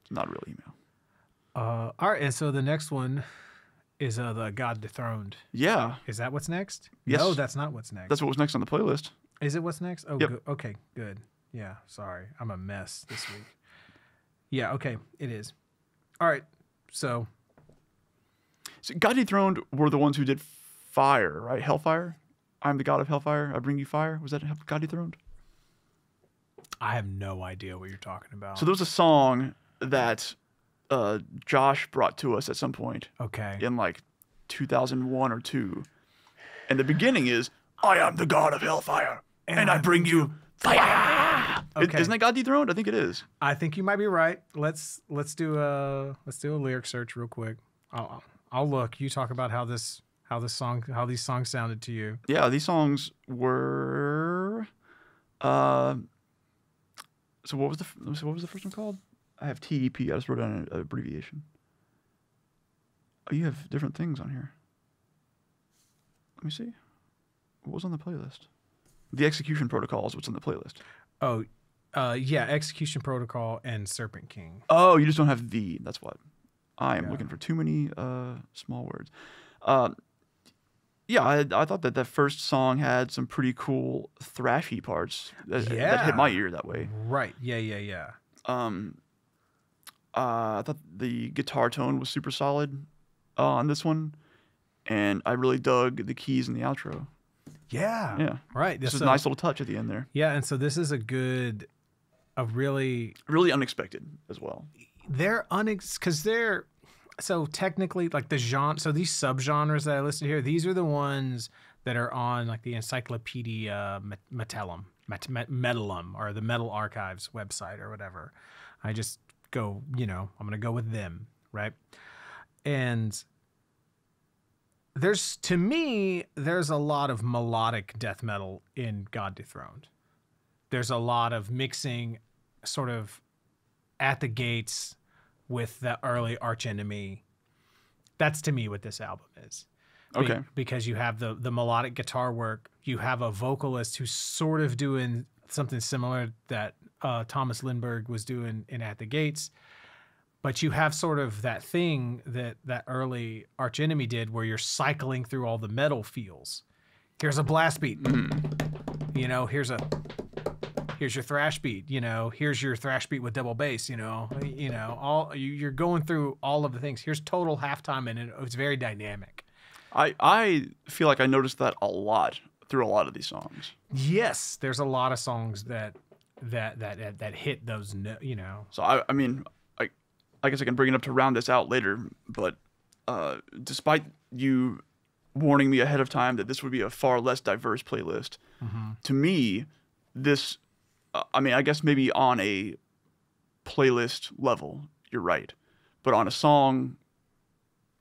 It's not a real email. All right, and so the next one is the God Dethroned. Yeah. Is that what's next? Yes. No, that's not what's next. That's what was next on the playlist. Is it what's next? Oh, yep. Good. Okay, good. Yeah, sorry. I'm a mess this week. Yeah, okay, it is. All right, so God Dethroned were the ones who did Fire, right? Hellfire? I'm the God of Hellfire. I bring you fire. Was that God Dethroned? I have no idea what you're talking about. So there was a song that Josh brought to us at some point. Okay. In like 2001 or 2. And the beginning is, I am the God of Hellfire, and I bring you fire. Okay. Isn't that God Dethroned? I think it is. I think you might be right. Let's do a lyric search real quick. I'll look. You talk about how these songs sounded to you. Yeah, these songs were. So what was the first one called? I have TEP. I just wrote down an abbreviation. Oh, you have different things on here. Let me see. What was on the playlist? The Execution Protocol is what's on the playlist. Oh, yeah, Execution Protocol and Serpent King. Oh, you just don't have the. That's what. I am looking for too many small words. Yeah, I thought that first song had some pretty cool thrashy parts that hit my ear that way. Right. Yeah. I thought the guitar tone was super solid on this one, and I really dug the keys in the outro. Yeah. Right. This is a nice little touch at the end there. Yeah, and so this is a really unexpected as well. So technically, like the genre, so these subgenres that I listed here, these are the ones that are on like the Encyclopedia Metallum, or the Metal Archives website or whatever. I just go, I'm going to go with them, right? And there's a lot of melodic death metal in God Dethroned. There's a lot of mixing sort of at the gates with the early archenemy. That's to me what this album is. Okay. Because you have the melodic guitar work, you have a vocalist who's sort of doing something similar that Thomas Lindbergh was doing in At the Gates, but you have sort of that thing that early archenemy did where you're cycling through all the metal feels. Here's a blast beat. Here's your thrash beat, here's your thrash beat with double bass, you're going through all of the things. Here's total halftime, and it's very dynamic. I feel like I noticed that a lot through a lot of these songs. Yes, there's a lot of songs that hit those, So I guess I can bring it up to round this out later, but despite you warning me ahead of time that this would be a far less diverse playlist, to me, this, I guess maybe on a playlist level, you're right. But on a song,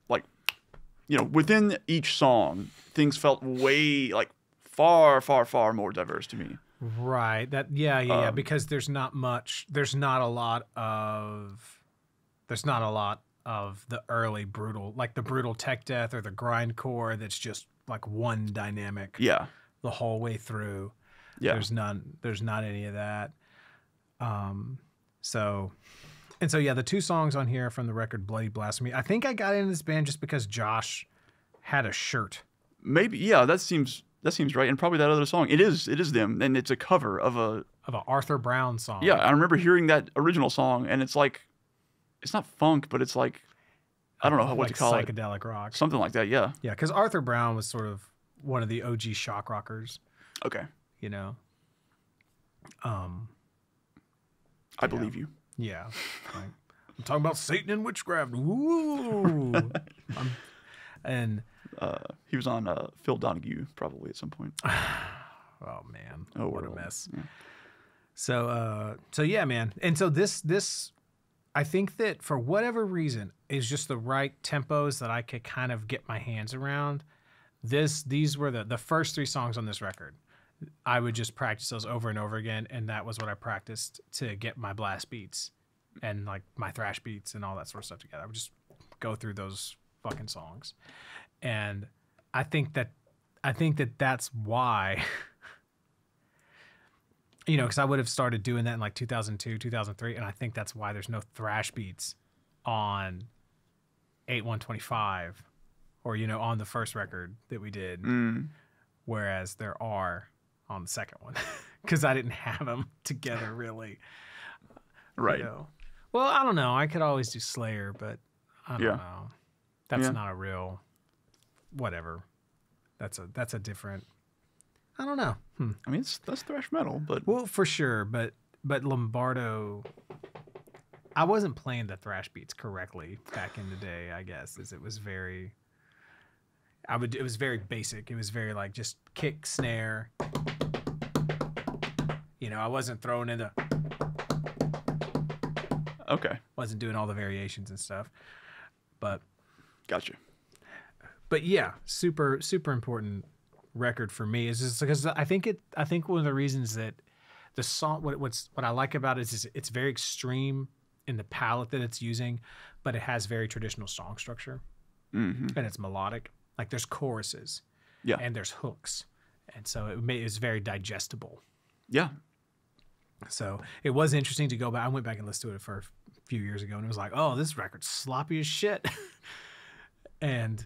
like, within each song, things felt way, like, far, far, far more diverse to me. Right. That yeah. Because there's not a lot of the early brutal, like the brutal tech death or the grindcore that's just like one dynamic Yeah. the whole way through. Yeah. There's not any of that. So yeah, the two songs on here from the record Bloody Blasphemy. I think I got into this band just because Josh had a shirt. Maybe, yeah, that seems right. And probably that other song. It is them, and it's a cover of an Arthur Brown song. Yeah, I remember hearing that original song, and it's like, it's not funk, but it's like, I don't know what to call it. Psychedelic rock. Something like that, yeah. Yeah, because Arthur Brown was sort of one of the OG shock rockers. Okay. You know? I believe you. Yeah. Like, I'm talking about Satan and witchcraft. Ooh. He was on Phil Donahue probably at some point. Oh, man. Oh, what a mess. Yeah. So yeah, man. And so this, I think that for whatever reason is just the right tempos that I could kind of get my hands around. These were the first three songs on this record. I would just practice those over and over again, and that was what I practiced to get my blast beats and like my thrash beats and all that sort of stuff together. I would just go through those fucking songs. And I think that that's why you know, because I would have started doing that in like 2002, 2003, and I think that's why there's no thrash beats on 8125 or, you know, on the first record that we did, whereas there are on the second one because I didn't have them together really. Right. You know? Well, I don't know. I could always do Slayer, but I don't know. That's not a real whatever. That's a different. I don't know. I mean, that's thrash metal, but well, for sure. But Lombardo, I wasn't playing the thrash beats correctly back in the day. I guess it was very. It was very basic. It was very like just kick, snare. You know, I wasn't throwing in the. Okay. Wasn't doing all the variations and stuff, but. Gotcha. But yeah, super important record for me is just because I think one of the reasons that the song what I like about it is it's very extreme in the palette that it's using, but it has very traditional song structure, and it's melodic. Like there's choruses, and there's hooks, and so it's very digestible. Yeah. So it was interesting to go back. I went back and listened to it for a few years ago, and it was like, oh, this record's sloppy as shit, and.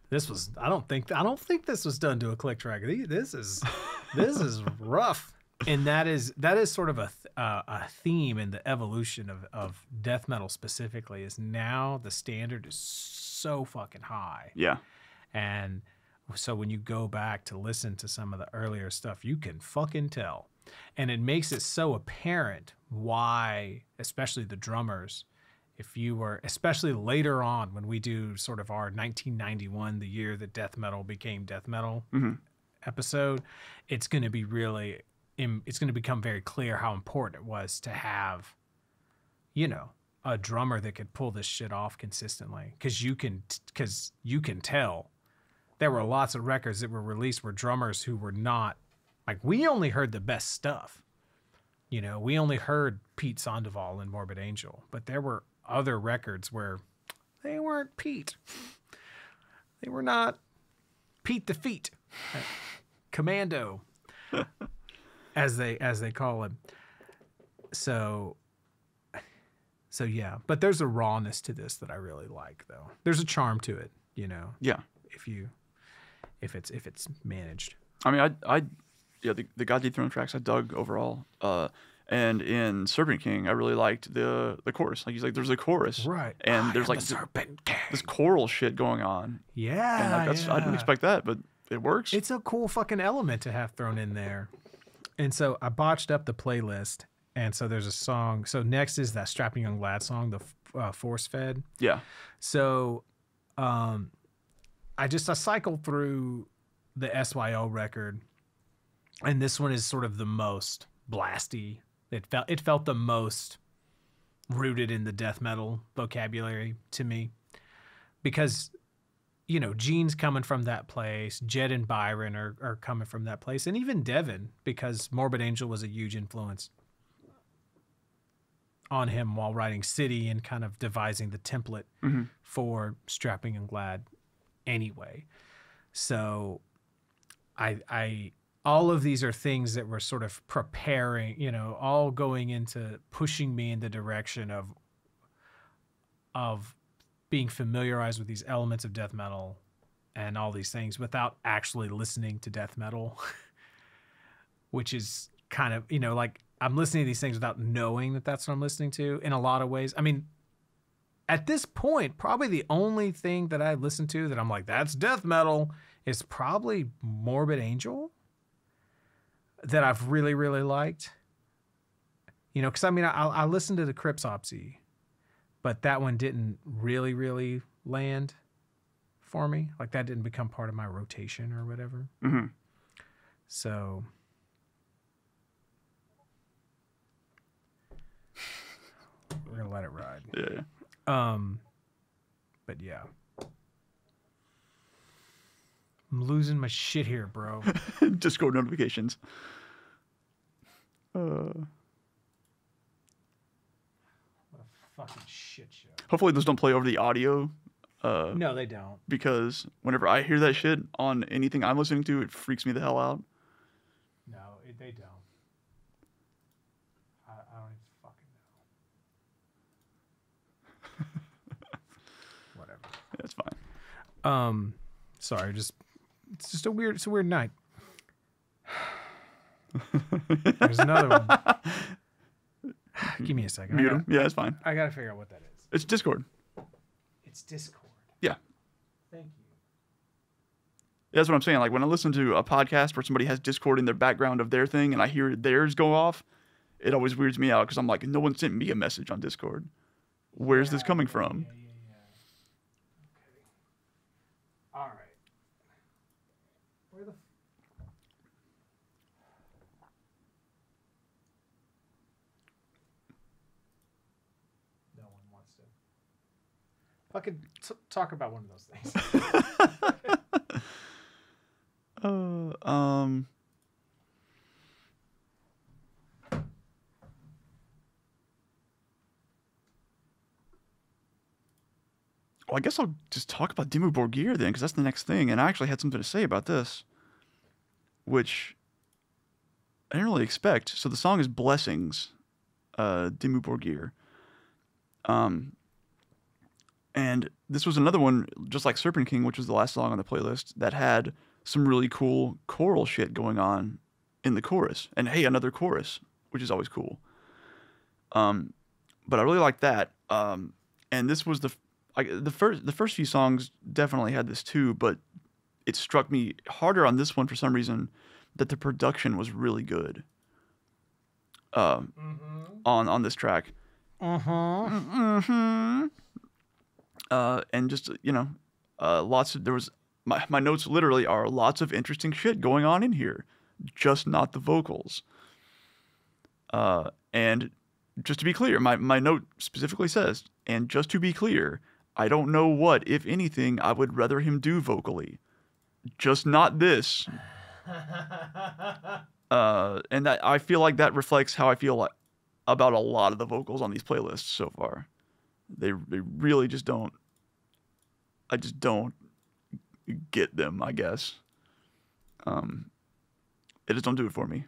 This was I don't think this was done to a click track. This is rough, and that is sort of a theme in the evolution of death metal specifically. Is now the standard is so fucking high. Yeah, and so when you go back to listen to some of the earlier stuff, you can fucking tell, and it makes it so apparent why, especially the drummers. If you were, especially later on when we do sort of our 1991, the year that death metal became death metal episode, it's going to become very clear how important it was to have, you know, a drummer that could pull this shit off consistently. Because you can tell there were lots of records that were released where drummers who were not, like, we only heard the best stuff. You know, we only heard Pete Sandoval and Morbid Angel, but there were other records where they weren't Pete. They were not Pete the Feet, Commando, as they call him. So yeah, but there's a rawness to this that I really like, though. There's a charm to it, you know. Yeah. If it's managed. I mean, the God Dethroned tracks I dug overall. And in Serpent King, I really liked the chorus. Like he's like, there's a chorus, right? And there's like this choral shit going on. Yeah, and like I didn't expect that, but it works. It's a cool fucking element to have thrown in there. And so I botched up the playlist, and so there's a song. So next is that Strapping Young Lad song, the Force Fed. Yeah. So, I cycled through the SYO record, and this one is sort of the most blasty. It felt the most rooted in the death metal vocabulary to me, because you know, Gene's coming from that place. Jed and Byron are coming from that place. And even Devin, because Morbid Angel was a huge influence on him while writing City and kind of devising the template for Strapping and Glad anyway. So I all of these are things that were sort of preparing, you know, all going into pushing me in the direction of being familiarized with these elements of death metal and all these things without actually listening to death metal, which is kind of, you know, like I'm listening to these things without knowing that that's what I'm listening to in a lot of ways. I mean, at this point, probably the only thing that I listen to that I'm like, that's death metal is probably Morbid Angel that I've really, really liked. You know, because I mean, I listened to the Cryptopsy, but that one didn't really, really land for me. Like that didn't become part of my rotation or whatever. So we're gonna let it ride. Yeah. But yeah, I'm losing my shit here, bro. Discord notifications. What a fucking shit show. Hopefully those don't play over the audio. No, they don't. Because whenever I hear that shit on anything I'm listening to, it freaks me the hell out. No, they don't. I don't even fucking know. Whatever. Yeah, it's fine. Sorry, it's just a weird night. There's another one. Give me a second. Mute him. Yeah, it's fine. I gotta figure out what that is. It's Discord. It's Discord. Yeah. Thank you. That's what I'm saying. Like when I listen to a podcast where somebody has Discord in their background of their thing and I hear theirs go off, it always weirds me out because I'm like, no one sent me a message on Discord. Where's this coming from? Yeah. Okay. All right. Where the... No one wants to. Fucking talk about one of those things. Well, I guess I'll just talk about Dimmu Borgir then, because that's the next thing. And I actually had something to say about this, which I didn't really expect. So the song is Blessings, Dimmu Borgir. And this was another one, just like Serpent King, which was the last song on the playlist, that had some really cool choral shit going on in the chorus. And hey, another chorus, which is always cool. But I really like that. And this was the first few songs definitely had this too, but it struck me harder on this one for some reason that the production was really good. On this track. And just, you know, my notes literally are lots of interesting shit going on in here, just not the vocals. And just to be clear, my note specifically says, and just to be clear, I don't know what, if anything, I would rather him do vocally. Just not this. And that I feel like that reflects how I feel about a lot of the vocals on these playlists so far. They really just don't. I just don't get them, I guess. They just don't do it for me.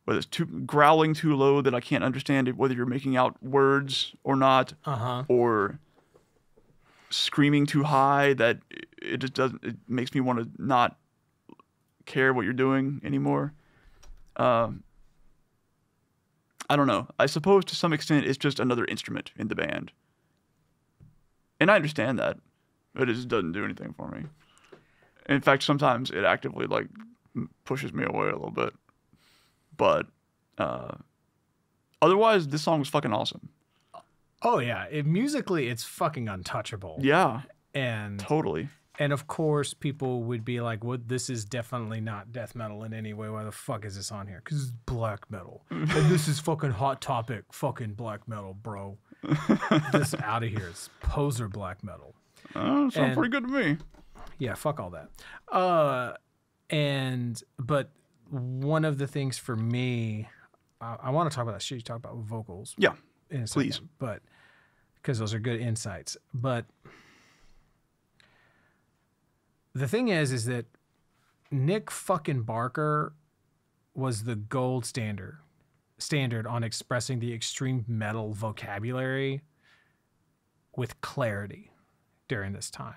Whether it's growling too low that I can't understand it, whether you're making out words or not, or screaming too high that it just doesn't. It makes me want to not care what you're doing anymore. I don't know. I suppose to some extent it's just another instrument in the band. And I understand that, but it just doesn't do anything for me. In fact, sometimes it actively like pushes me away a little bit. But otherwise, this song was fucking awesome. Oh yeah, musically it's fucking untouchable. Yeah, and totally. And of course, people would be like, "Well, this is definitely not death metal in any way. Why the fuck is this on here? Because it's black metal. And this is fucking Hot Topic, fucking black metal, bro. This out of here. It's poser black metal." Sounds pretty good to me. Yeah, fuck all that. But one of the things for me, I want to talk about that shit you talk about with vocals. Yeah, in a please. second, but because those are good insights. But the thing is that Nick fucking Barker was the gold standard on expressing the extreme metal vocabulary with clarity during this time.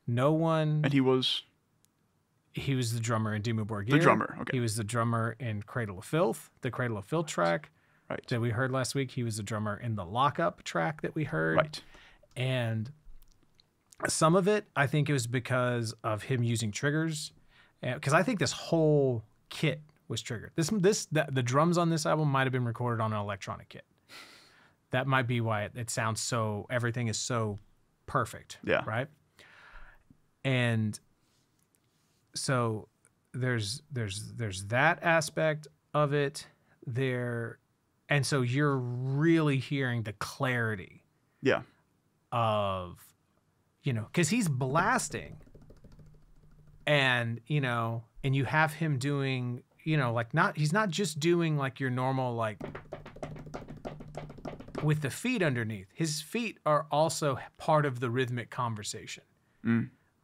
No one... And he was the drummer in Dimmu Borgir. the drummer, okay. He was the drummer in Cradle of Filth, the Cradle of Filth track that we heard last week. He was the drummer in the Lockup track that we heard. Right. And some of it, I think it was because of him using triggers. Because I think this whole kit was triggered. The drums on this album might have been recorded on an electronic kit. That might be why it sounds so, everything is so perfect. Yeah. Right? And so there's that aspect of it there. And so you're really hearing the clarity. Yeah. Of, because he's blasting. And, and you have him doing, he's not just doing like your normal, like, with the feet underneath. His feet are also part of the rhythmic conversation.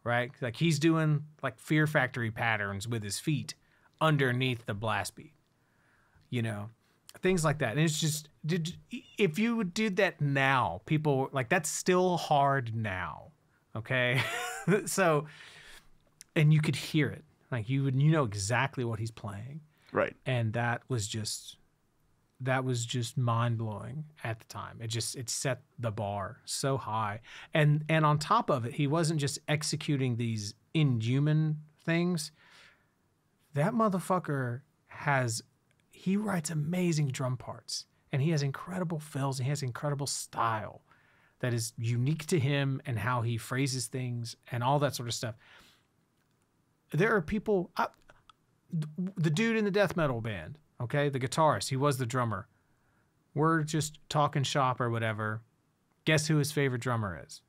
Right? Like he's doing like Fear Factory patterns with his feet underneath the blast beat. Things like that. And it's just, if you did that now, people like, that's still hard now. Okay. So, and you could hear it. Like you know exactly what he's playing. Right. And that was just mind blowing at the time. It set the bar so high. And on top of it, he wasn't just executing these inhuman things. That motherfucker he writes amazing drum parts, and he has incredible fills, and he has incredible style that is unique to him and how he phrases things and all that sort of stuff. There are people, the dude in the death metal band, okay, the guitarist, he was the drummer. We're just talking shop or whatever. Guess who his favorite drummer is?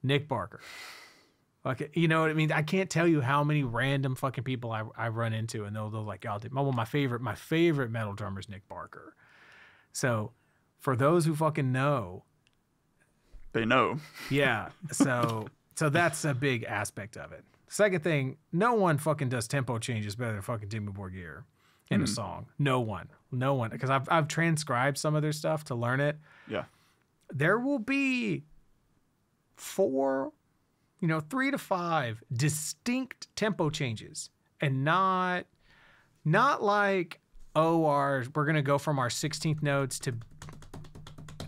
Nick Barker. Okay, you know what I mean? I can't tell you how many random fucking people I run into, and they'll like, oh, my favorite metal drummer is Nick Barker. So, for those who fucking know, they know. Yeah. So that's a big aspect of it. Second thing, no one fucking does tempo changes better than fucking Dimmu Borgir in a song. No one. Because I've transcribed some of their stuff to learn it. Yeah. There will be 3 to 5 distinct tempo changes, and not like, we're going to go from our 16th notes to,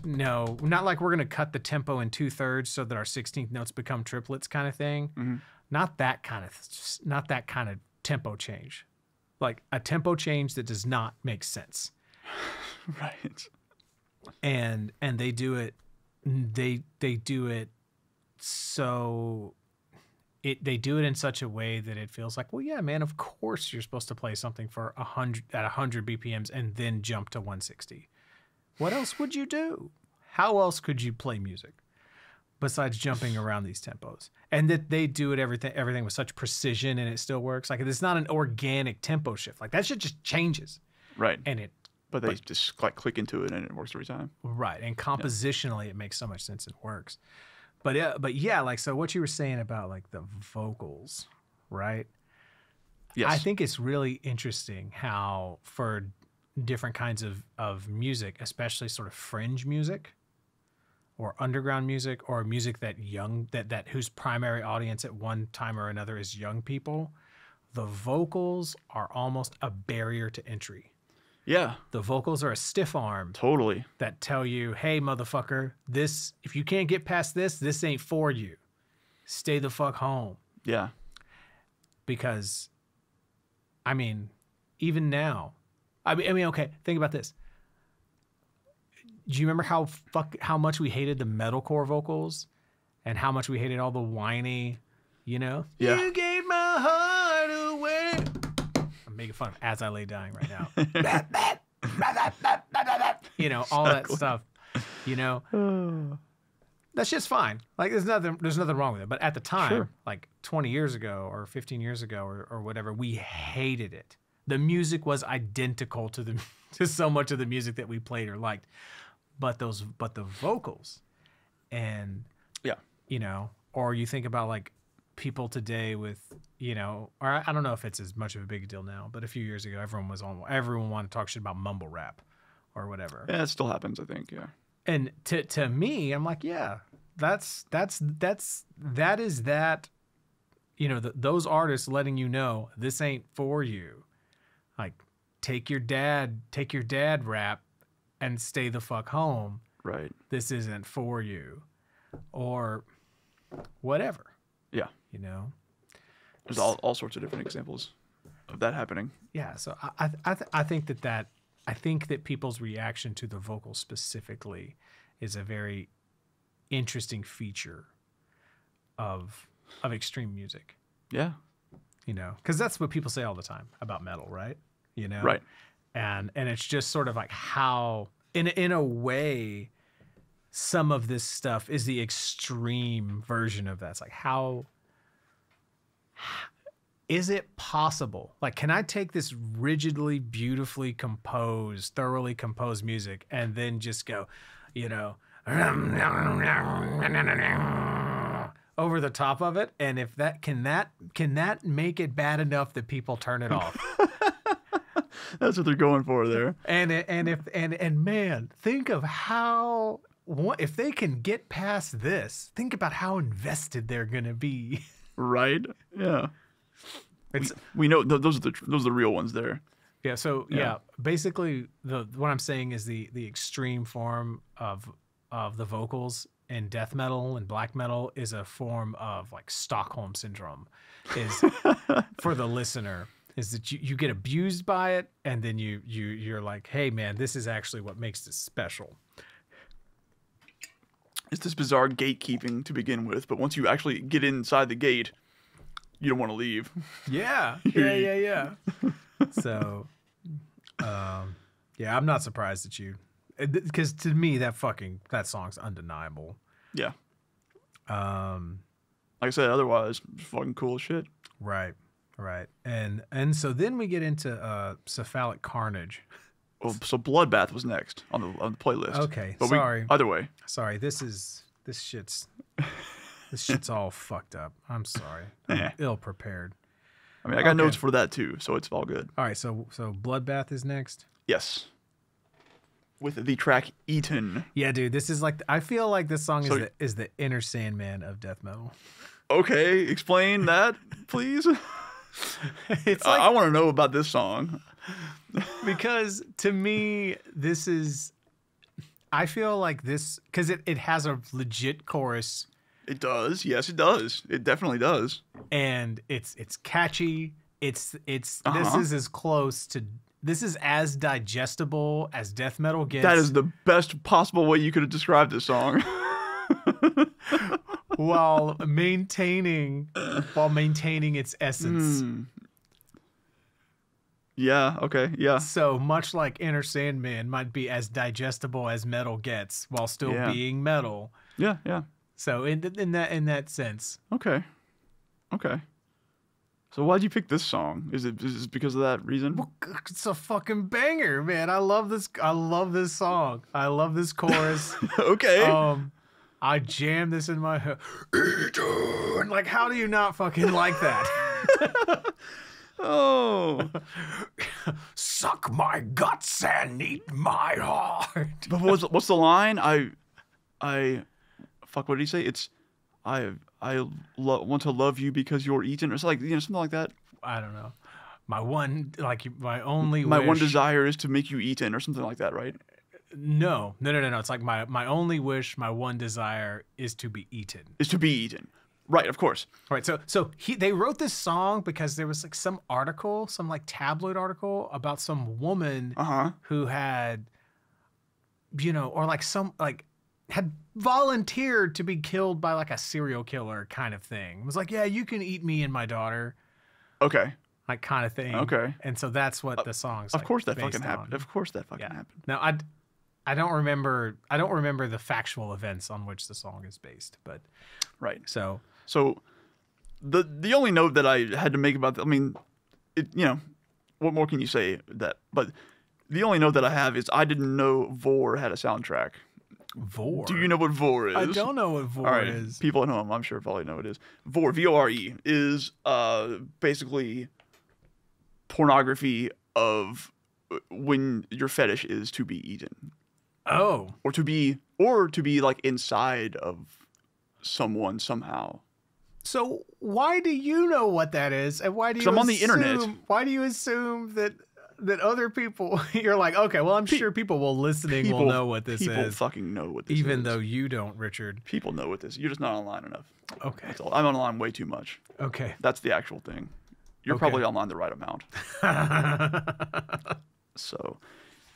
no, not like we're going to cut the tempo in 2/3 so that our 16th notes become triplets kind of thing. Mm-hmm. Not that kind of tempo change. Like a tempo change that does not make sense. Right. And they do it, they do it so they do it in such a way that it feels like, well, yeah, man, of course you're supposed to play something for 100 BPMs and then jump to 160. What else would you do? How else could you play music besides jumping around these tempos? And that they do it everything with such precision, and it still works. Like it's not an organic tempo shift. Like that shit just changes. Right. But they just like click into it and it works every time. Right. And compositionally, it makes so much sense and works. But yeah, like, so what you were saying about like the vocals, right? Yes. I think it's really interesting how for different kinds of music, especially sort of fringe music or underground music or music that whose primary audience at one time or another is young people, the vocals are almost a barrier to entry. Yeah. The vocals are a stiff arm. Totally. That tell you, hey, motherfucker, if you can't get past this ain't for you. Stay the fuck home. Yeah. Because, I mean, even now, I mean, okay, think about this. Do you remember how much we hated the metalcore vocals and how much we hated all the whiny, Yeah. You gave my heart away. I'm making fun of As I Lay Dying right now. All that stuff, That shit's fine. Like there's nothing wrong with it. But at the time, Sure. like 20 years ago or 15 years ago or whatever, we hated it. The music was identical to to so much of the music that we played or liked. But the vocals and Yeah. you know, or you think about like people today with, you know, or I don't know if it's as much of a big deal now, but a few years ago everyone wanted to talk shit about mumble rap or whatever. Yeah, it still happens, I think. Yeah. And to me, I'm like, yeah, that is that, you know, those artists letting you know this ain't for you. Like take your dad rap and stay the fuck home. Right. This isn't for you, or whatever. Yeah. You know, There's all sorts of different examples of that happening. yeah. So I think that people's reaction to the vocals specifically is a very interesting feature of extreme music. Yeah. You know, because that's what people say all the time about metal, right? You know, Right. And it's just sort of like how, in a way, some of this stuff is the extreme version of that. It's like how is it possible? Like, can I take this rigidly, beautifully composed, thoroughly composed music and then just go, you know, over the top of it? And if that can that make it bad enough that people turn it off? That's what they're going for there. And man, think of how if they can get past this. Think about how invested they're gonna be. Right? Yeah. It's We know those are the real ones there. yeah. So Yeah. yeah, basically what I'm saying is the extreme form of the vocals in death metal and black metal is a form of like Stockholm syndrome. Is for the listener. Is that you get abused by it, and then you're like, hey man, this is actually what makes this special. It's this bizarre gatekeeping to begin with, but once you actually get inside the gate, you don't want to leave. Yeah. So, yeah, I'm not surprised at you, because to me that song's undeniable. Yeah. Um, Like I said, otherwise, it's fucking cool as shit. right. And so then we get into cephalic carnage. Oh, so Bloodbath was next on the playlist. Okay, But sorry. Either way. Sorry, this shit's all fucked up. I'm sorry. I'm ill prepared. I mean, I got Okay. notes for that too, so it's all good. All right, so Bloodbath is next. Yes. With the track Eaten. Yeah, dude, this is like I feel like this song So- is the inner Sandman of death metal. Okay, explain that, please. It's like I want to know about this song. because to me I feel like this because it has a legit chorus It does. Yes, it does. It definitely does. and it's catchy. It's this Uh-huh. is as digestible as death metal gets. That is the best possible way you could have described this song. while maintaining its essence. Yeah, okay, yeah. So much like Inner Sandman might be as digestible as metal gets while still Yeah. being metal. Yeah, yeah. So in that sense, Okay. Okay. So why'd you pick this song? Is it because of that reason? it's a fucking banger, man. I love this song. I love this chorus. Okay. I jam this in my head. Like, how do you not fucking like that? Oh. Suck my guts and eat my heart. But what's the line? Fuck, what did he say? It's want to love you because you're eaten, or something like that. I don't know. My only My wish, one desire is to make you eaten, or something like that, right? No. It's like my only wish, my one desire is to be eaten. Is to be eaten. Right, of course. Right. So they wrote this song because there was like some like tabloid article about some woman who had, or like had volunteered to be killed by like a serial killer kind of thing. It was like, yeah, you can eat me and my daughter. Okay. Like kind of thing. Okay. And so that's what the song's Of like course that based fucking happened. on. Of course that fucking happened. Now I don't remember the factual events on which the song is based, but Right. so So the only note that I had to make about I mean, what more can you say that? But the only note that I have is I didn't know Vor had a soundtrack. Vor. Do you know what Vor is? I don't know what Vor All right, is. people at home, I'm sure probably know what it is. Vor, VORE, is basically pornography of when your fetish is to be eaten, Oh, or to be like inside of someone somehow. so why do you know what that is, and why do you? 'Cause I'm on the internet. Why do you assume that other people? You're like, okay, well, I'm sure people listening will know what this People is, fucking know what this is. even though you don't, Richard. People know what this is. You're just not online enough. Okay. That's all. I'm online way too much. Okay. That's the actual thing. You're Okay. probably online the right amount. So,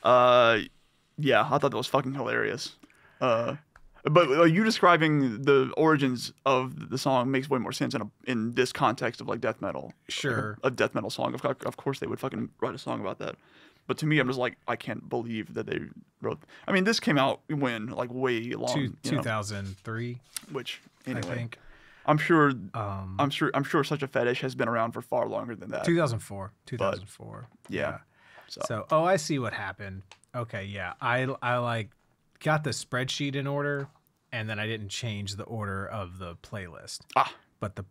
yeah, I thought that was fucking hilarious. But you describing the origins of the song makes way more sense in this context of like death metal. Sure. Like a death metal song. Of course they would fucking write a song about that. But to me, I'm just like, I can't believe that they wrote. I mean, this came out when, like, way long. 2003. Which anyway, I think. I'm sure such a fetish has been around for far longer than that. 2004. 2004. Yeah. So, oh, I see what happened. Okay, yeah. I like got the spreadsheet in order, and then I didn't change the order of the playlist. But the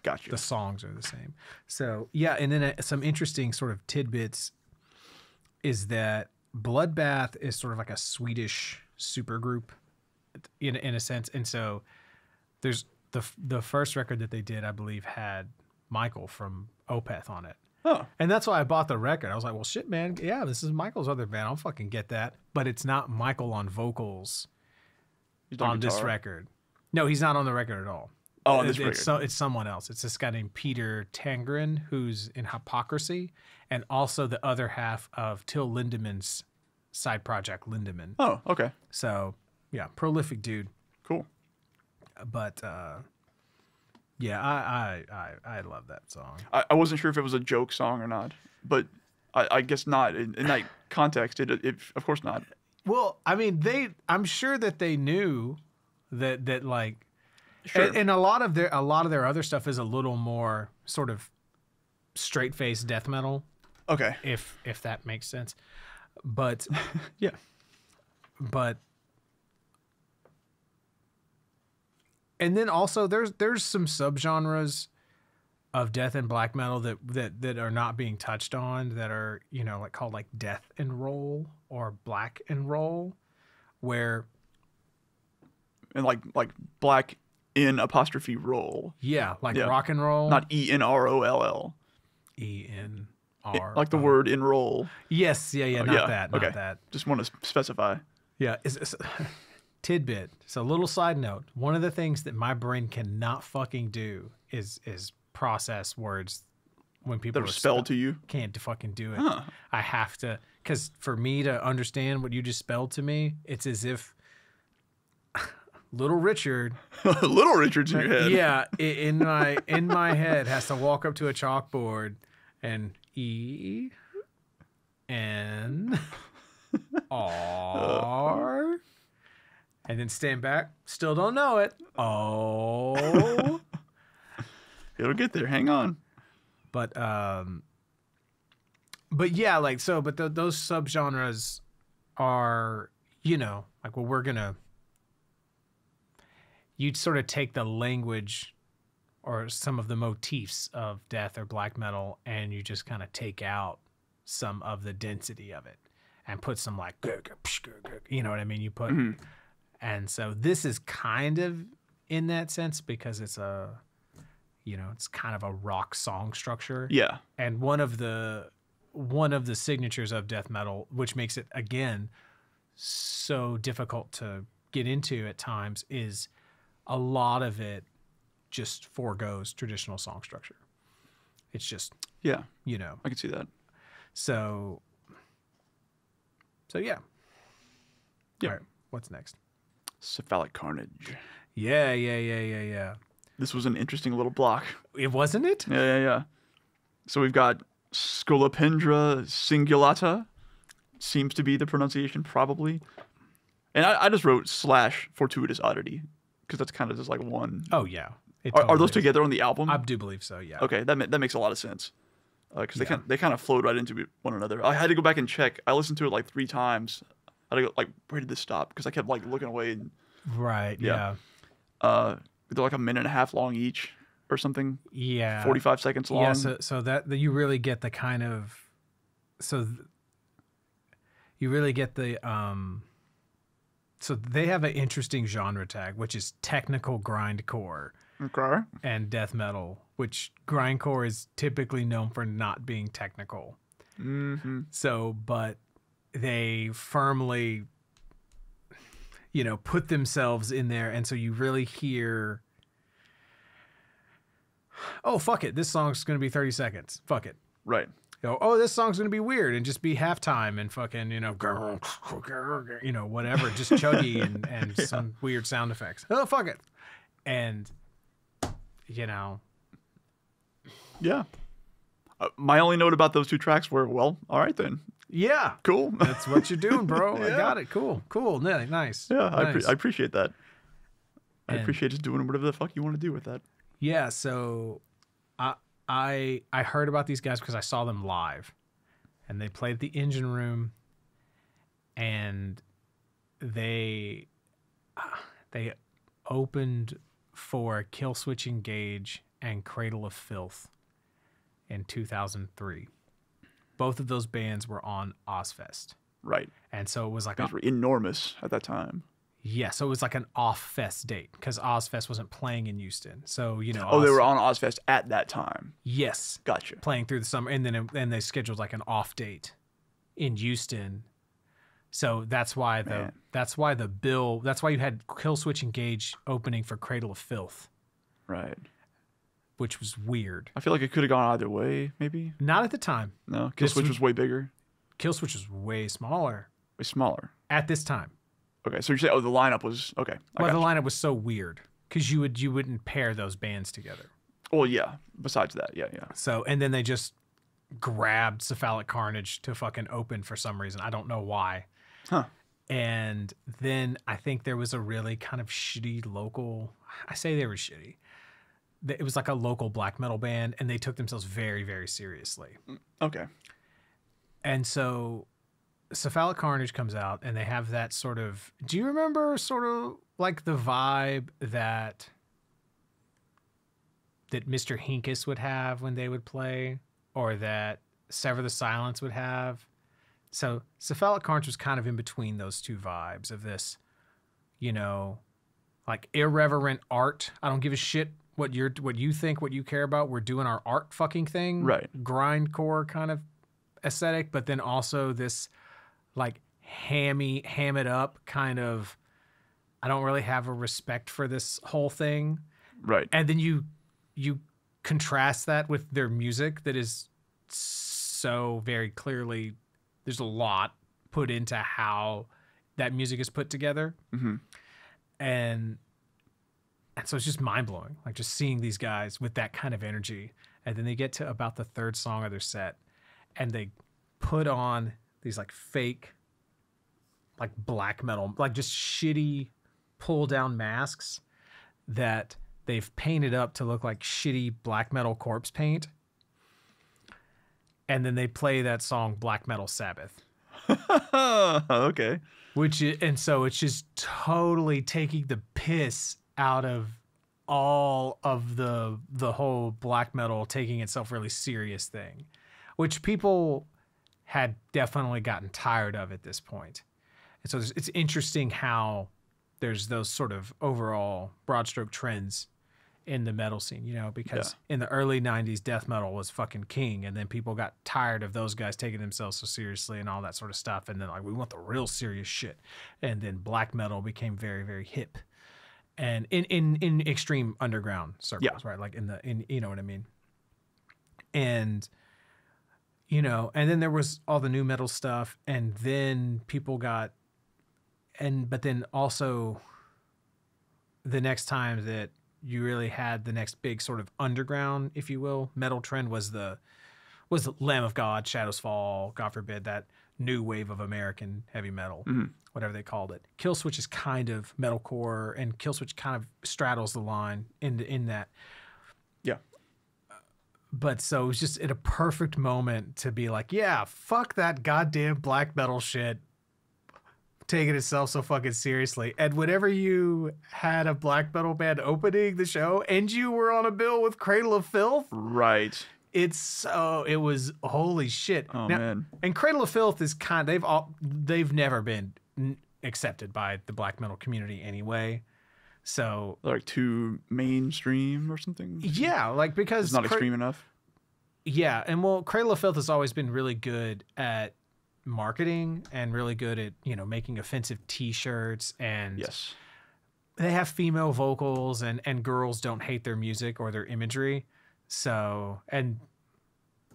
Got you. the songs are the same. So, yeah, and then some interesting sort of tidbits is that Bloodbath is sort of like a Swedish supergroup in a sense. And so there's the first record that they did, I believe, had Michael from Opeth on it. Oh. And that's why I bought the record. I was like, well, shit, man. Yeah, this is Michael's other band. I'll fucking get that. But it's not Michael on vocals on this record. No, he's not on the record at all. Oh, on this record. It's someone else. It's this guy named Peter Tangren, who's in Hypocrisy, and also the other half of Till Lindemann's side project, Lindemann. Oh, okay. So, yeah, prolific dude. Cool. But, yeah, I love that song. I wasn't sure if it was a joke song or not, but I guess not. In that context, it of course not. Well, I mean, I'm sure that they knew that like, Sure. and a lot of their other stuff is a little more sort of straight faced death metal, Okay. if that makes sense. But Yeah. but and then also there's some subgenres of death and black metal that are not being touched on, that are, like called like death and roll or black and roll, where And like black in apostrophe roll. like Yeah. rock and roll, Not ENROLL. ENR, Like the word enroll. Yes, yeah, not that. Just want to specify. Yeah, it's tidbit. So a little side note. One of the things that my brain cannot fucking do is process words when people That are spelled to you. Can't fucking do it. Huh. I have to, because for me to understand what you just spelled to me, it's as if Little Richard, Little Richard's in your head. yeah, in my head has to walk up to a chalkboard and E N R and then stand back. Still don't know it. Oh. It'll get there. Hang on. But yeah, like, so, but those subgenres are, like, well, you'd sort of take the language or some of the motifs of death or black metal, and you just kind of take out some of the density of it and put some like, you know what I mean? You put, and so this is kind of in that sense because it's it's kind of a rock song structure. Yeah. And one of the signatures of death metal, which makes it, again, so difficult to get into at times, is a lot of it just forgoes traditional song structure. It's just, Yeah. I can see that. So yeah. Yeah. All right, what's next? Cephalic Carnage. Yeah. This was an interesting little block. It wasn't it? Yeah. So we've got Scolopendra cingulata. seems to be the pronunciation, probably. And I just wrote / fortuitous oddity because that's kind of just like one. Oh yeah. Are those together on the album? I do believe so. Yeah. Okay, that makes a lot of sense. Because they kind of flowed right into one another. I had to go back and check. I listened to it like 3 times. I had to go like, where did this stop? Because I kept like looking away. And, right. Yeah. they're like a minute and a half long each or something. Yeah. 45 seconds long. Yeah. So that you really get the kind of you really get the so they have an interesting genre tag, which is technical grindcore. Okay. And death metal, which grindcore is typically known for not being technical. Mm-hmm. So, but they firmly, put themselves in there. And so you really hear, oh, fuck it. This song's going to be 30 seconds. Fuck it. Right. Oh, this song's going to be weird and just be halftime and fucking, whatever, just chuggy and some weird sound effects. Oh, fuck it. And, Yeah. My only note about those 2 tracks were, well, all right then. Yeah. Cool. That's what you're doing, bro. Yeah. I got it. Cool. Nice. Yeah, nice. I appreciate that. I appreciate just doing whatever the fuck you want to do with that. Yeah, so I heard about these guys because I saw them live. And they played at the Engine Room, and they opened for Killswitch Engage and Cradle of Filth in 2003. Both of those bands were on Ozfest. Right. And so it was like These were enormous at that time. Yeah, so it was like an off-fest date because Ozfest wasn't playing in Houston. So, they were on Ozfest at that time. Yes. Gotcha. Playing through the summer. And then they scheduled like an off date in Houston. So that's why you had Killswitch Engage opening for Cradle of Filth. Right. Which was weird. I feel like it could have gone either way, maybe. Not at the time. No, Killswitch was way bigger. Killswitch was way smaller. Way smaller. At this time. Okay, so you're saying, the lineup was okay. Well, the lineup was so weird because you wouldn't pair those bands together. Well, yeah. Besides that, yeah. So, and then they just grabbed Cephalic Carnage to fucking open for some reason. I don't know why. Huh. And then I think there was a really kind of shitty local. I say they were shitty. It was like a local black metal band, and they took themselves very, very seriously. Okay. And so Cephalic Carnage comes out, and they have that sort of. Do you remember sort of like the vibe that Mr. Hinkus would have when they would play, or that Sever the Silence would have? So Cephalic Carnage was kind of in between those two vibes of this, like irreverent art. I don't give a shit what you think, what you care about. We're doing our art fucking thing. Right. Grindcore kind of aesthetic, but then also this like ham it up kind of, I don't really have a respect for this whole thing. Right. And then you contrast that with their music that is so very clearly, there's a lot put into how that music is put together. Mm-hmm. And so it's just mind-blowing, like just seeing these guys with that kind of energy. And then they get to about the 3rd song of their set, and they put on these like fake, like black metal, like just shitty pull-down masks that they've painted up to look like shitty black metal corpse paint. And then they play that song Black Metal Sabbath. Okay. And so it's just totally taking the piss out of all of the whole black metal taking itself really serious thing, which people had definitely gotten tired of at this point. And so it's interesting how there's those sort of overall broad stroke trends in the metal scene, because in the early 90s, death metal was fucking king. And then people got tired of those guys taking themselves so seriously and all that sort of stuff. And then like, we want the real serious shit. And then black metal became very, very hip. And in extreme underground circles, right? Like in you know what I mean? And, and then there was all the new metal stuff. And then people but then also the next time that you really had the next big sort of underground, if you will, metal trend was the Lamb of God, Shadows Fall, God forbid, that new wave of American heavy metal, whatever they called it. Killswitch is kind of metalcore, and Killswitch kind of straddles the line in that. Yeah. But so it was just at a perfect moment to be like, yeah, fuck that goddamn black metal shit, taking itself so fucking seriously. And whenever you had a black metal band opening the show and you were on a bill with Cradle of Filth, Right. it was holy shit. Oh, Now, man. and Cradle of Filth is they've never been accepted by the black metal community anyway. So They're like too mainstream or something. yeah, like because It's not extreme enough. Yeah, and well, Cradle of Filth has always been really good at marketing and really good at, you know, making offensive T-shirts, and Yes. they have female vocals, and girls don't hate their music or their imagery. So you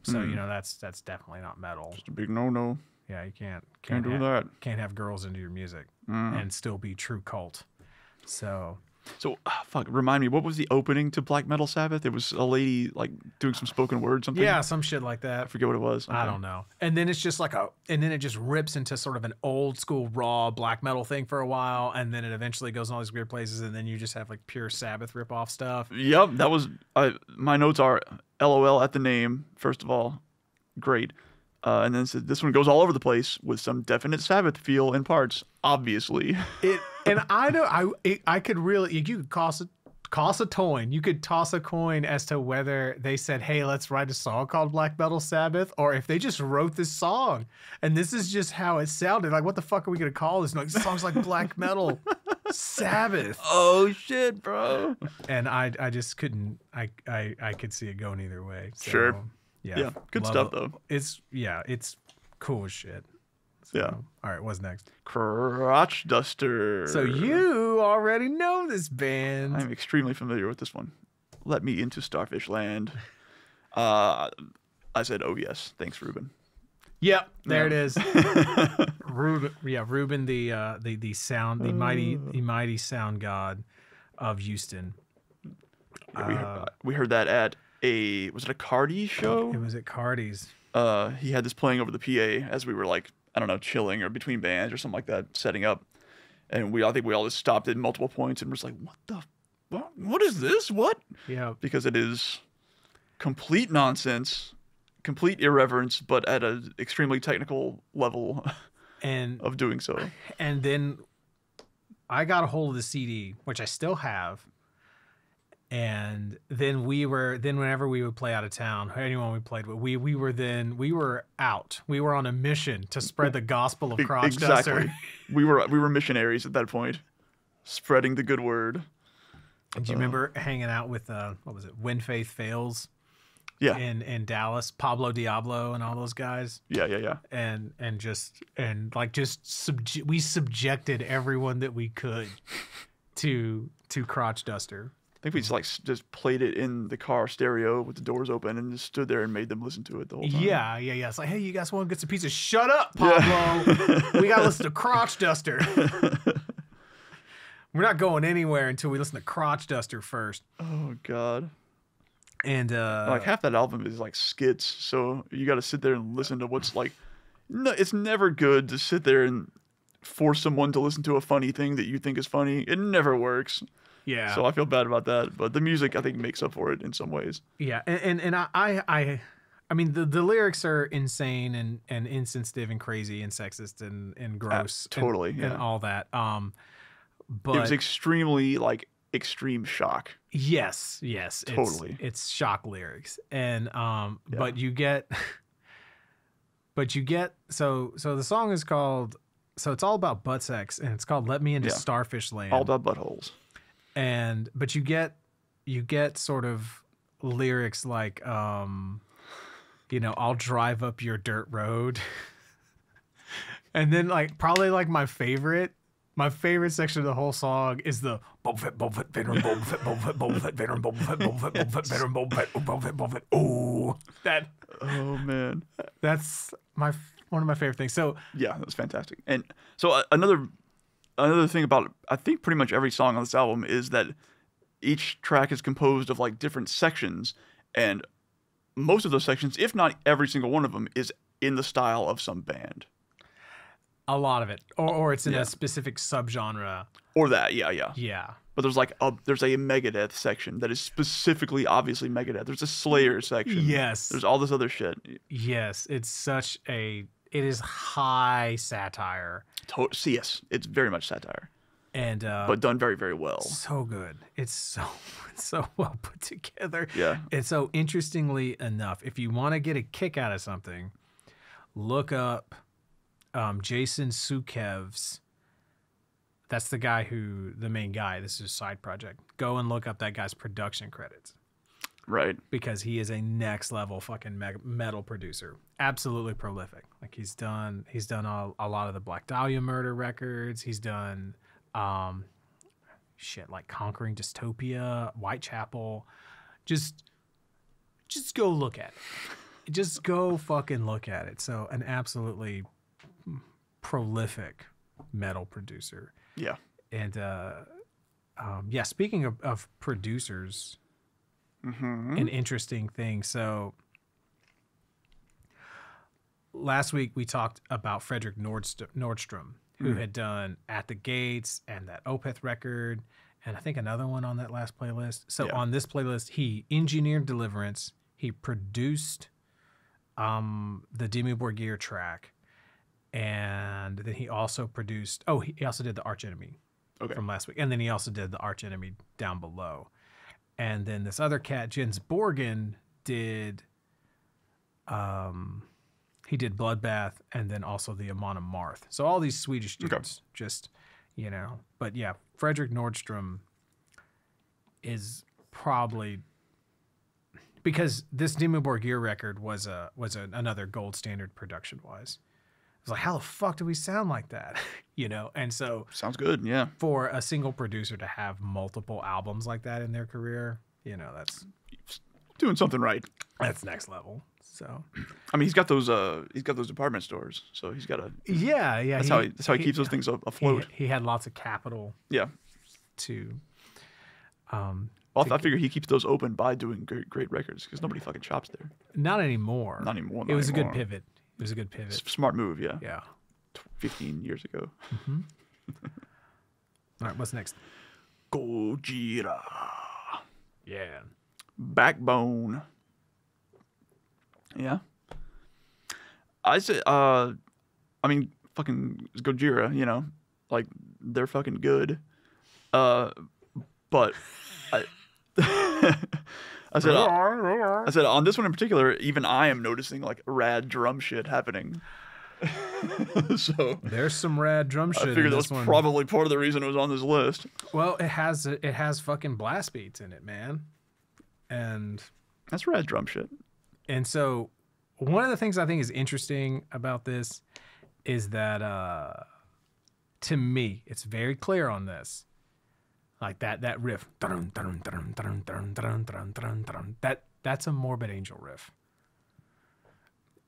know, that's definitely not metal. It's a big no-no. Yeah, you can't do that. Can't have girls into your music and still be true cult. So fuck, remind me, what was the opening to Black Metal Sabbath? It was a lady like doing some spoken word, something. yeah, some shit like that. I forget what it was. I don't know. And then it's just like and then it just rips into sort of an old school raw black metal thing for a while, and then it eventually goes in all these weird places, and then you just have like pure Sabbath rip off stuff. Yep, that was. My notes are LOL at the name. First of all, great. And then this one goes all over the place with some definite Sabbath feel in parts. Obviously, And I know I could really, you could toss a coin. You could toss a coin as to whether they said, "Hey, let's write a song called Black Metal Sabbath," or if they just wrote this song and this is just how it sounded. Like, what the fuck are we gonna call this? Like, this song's like Black Metal Sabbath. Oh shit, bro. And I just couldn't. I could see it going either way. So, Sure. Yeah. Good Love stuff it. though. It's cool as shit. So, Yeah. All right. What's next? Crotchduster. So you already know this band. I'm extremely familiar with this one. Let me into Starfish Land. I said, oh yes, thanks, Ruben. Yep, there it is. Ruben, the sound, the mighty sound god of Houston. Yeah, we heard that at was it a Cardi show? It was at Cardi's. He had this playing over the PA as we were like, I don't know, chilling or between bands or something like that, setting up. And I think we all just stopped at multiple points and was like, what is this? What? Yeah. Because it is complete nonsense, complete irreverence, but at an extremely technical level of doing so. And then I got a hold of the CD, which I still have. And then whenever we would play out of town, anyone we played with, we were out. We were on a mission to spread the gospel of crotchduster. Exactly. We were missionaries at that point, spreading the good word. Do you remember hanging out with what was it? When Faith Fails? Yeah. In Dallas, Pablo Diablo and all those guys. Yeah. We subjected everyone that we could to crotchduster. I think we just played it in the car stereo with the doors open and just stood there and made them listen to it the whole time. Yeah. It's like, hey, you guys want to get some pizza? Shut up, Pablo. Yeah. We got to listen to Crotchduster. We're not going anywhere until we listen to Crotchduster first. Oh, God. And like half that album is like skits, so you got to sit there and listen to what's like. No, it's never good to sit there and force someone to listen to a funny thing that you think is funny. It never works. Yeah. So I feel bad about that, but the music I think makes up for it in some ways. Yeah, and I mean the lyrics are insane and insensitive and crazy and sexist and gross. Totally. And all that. But it was extremely like extreme shock. Yes. Totally. It's shock lyrics. And but you get so the song is called, so it's all about butt sex, and it's called Let Me Into Starfish Land. All about buttholes. But you get sort of lyrics like I'll drive up your dirt road. And then like probably like my favorite section of the whole song is the that. Oh man, that's one of my favorite things. So yeah, that was fantastic. And so another thing about I think pretty much every song on this album is that each track is composed of like different sections, and most of those sections, if not every single one of them, is in the style of some band. A lot of it, or it's in a specific subgenre. Or that, yeah. Yeah. But there's like there's a Megadeth section that is specifically, obviously Megadeth. There's a Slayer section. Yes. There's all this other shit. Yes, it is high satire. Yes, it's very much satire, and but done very, very well. So good. It's so well put together. Yeah. And so interestingly enough, if you want to get a kick out of something, look up Jason Sukev's. That's the main guy. This is a side project. Go and look up that guy's production credits. Right. Because he is a next level fucking metal producer. Absolutely prolific. Like he's done a lot of the Black Dahlia murder records. He's done shit like Conquering Dystopia, Whitechapel. Just go look at it. Just go fucking look at it. So an absolutely prolific metal producer. Yeah. And speaking of producers, an interesting thing. So last week we talked about Frederick Nordstrom, who had done At the Gates and that Opeth record, and I think another one on that last playlist. So on this playlist, he engineered Deliverance. He produced the Dimmu Borgir track, and then he also produced. Oh, he also did the Arch Enemy from last week, and then he also did the Arch Enemy Down Below. And then this other cat, Jens Borgen, did he did Bloodbath and then also the Amon Amarth. So all these Swedish dudes, just, you know. But yeah, Frederick Nordstrom is probably, because this Dimmu Borgir record was another gold standard production wise. It's like, how the fuck do we sound like that? You know? And so sounds good, yeah. For a single producer to have multiple albums like that in their career, you know, that's doing something right. That's next level. So I mean, he's got those department stores, so he's got a That's how he keeps those things afloat. He had lots of capital. Yeah. To I figure he keeps those open by doing great records because nobody fucking shops there. Not anymore. Not anymore. It was a good pivot. It was a good pivot. Smart move, yeah. Yeah. 15 years ago. Mm-hmm. All right, what's next? Gojira. Yeah. Backbone. Yeah. I say, I mean, fucking Gojira, you know, like they're fucking good. But I said on this one in particular, even I am noticing like rad drum shit happening. So there's some rad drum shit. I figured that was probably part of the reason it was on this list. Well, it has fucking blast beats in it, man, and that's rad drum shit. And so one of the things I think is interesting about this is that to me, it's very clear on this. Like that riff, that's a Morbid Angel riff.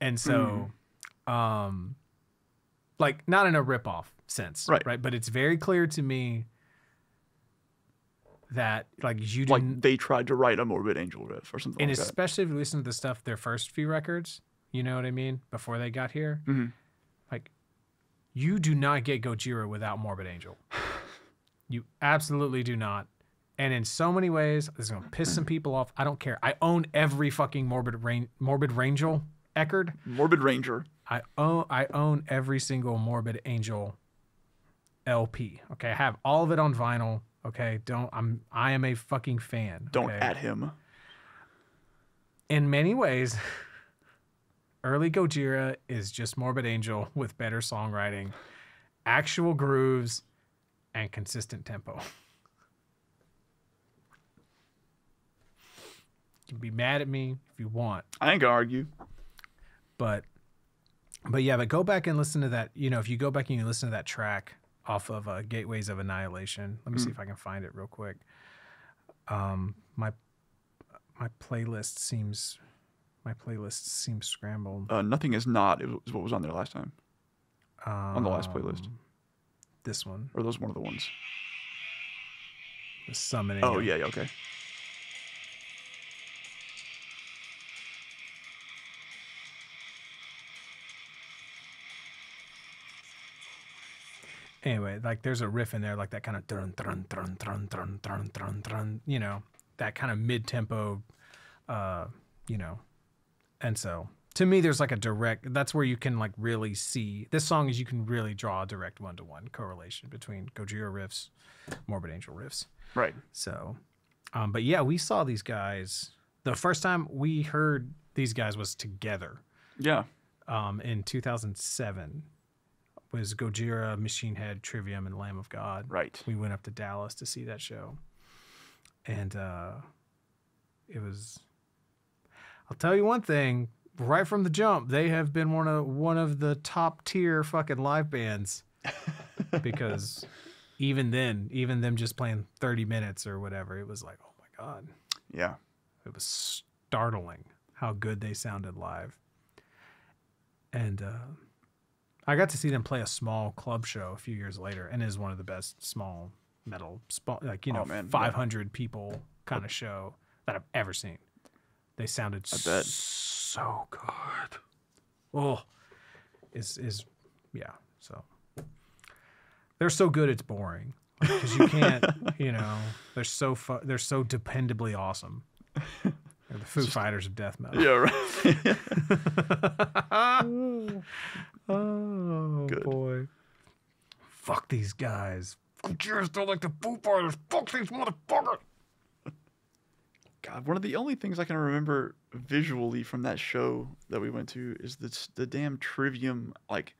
And so, like not in a rip-off sense, right? But it's very clear to me that like you didn't, like they tried to write a Morbid Angel riff or something. And like especially if you listen to the stuff, their first few records, you know what I mean, before they got here, like you do not get Gojira without Morbid Angel. You absolutely do not. And in so many ways, this is going to piss some people off. I don't care. I own every fucking Morbid Rangel Eckerd. Morbid Ranger. I own every single Morbid Angel LP. Okay, I have all of it on vinyl. Okay, I am a fucking fan. Don't at him. In many ways, early Gojira is just Morbid Angel with better songwriting, actual grooves, and consistent tempo. You can be mad at me if you want. I ain't gonna argue. But go back and listen to that. You know, if you go back and you listen to that track off of Gateways of Annihilation. Let me see if I can find it real quick. My playlist seems scrambled. Nothing is not. It was what was on there last time. On the last playlist. This one. Or those one of the ones. The Summoning. Oh, yeah, okay. anyway, like there's a riff in there, like that kind of dun dun dun dun dun dun dun dun, you know, that kind of mid-tempo, you know, and so to me, there's like a direct. That's where you can like really see this song is you can really draw a direct one-to-one correlation between Gojira riffs, Morbid Angel riffs. Right. So, but yeah, we saw these guys. The first time we heard these guys was together. Yeah. In 2007 was Gojira, Machine Head, Trivium, and Lamb of God. Right. We went up to Dallas to see that show. And it was, I'll tell you one thing, right from the jump, they have been one of the top tier fucking live bands. Because even then, even them just playing 30 minutes or whatever, it was like, oh my God. Yeah. It was startling how good they sounded live. And I got to see them play a small club show a few years later, and it is one of the best small metal, like, you know, 500 people kind of show that I've ever seen. They sounded so good. Oh, yeah. So they're so good it's boring because you can't, you know, they're so dependably awesome. They're the Foo Fighters of death metal. Yeah, right. Oh, good. Boy. Fuck these guys. Gojira's still like the Foo Fighters. Fuck these motherfuckers. God, one of the only things I can remember visually from that show that we went to is the damn Trivium like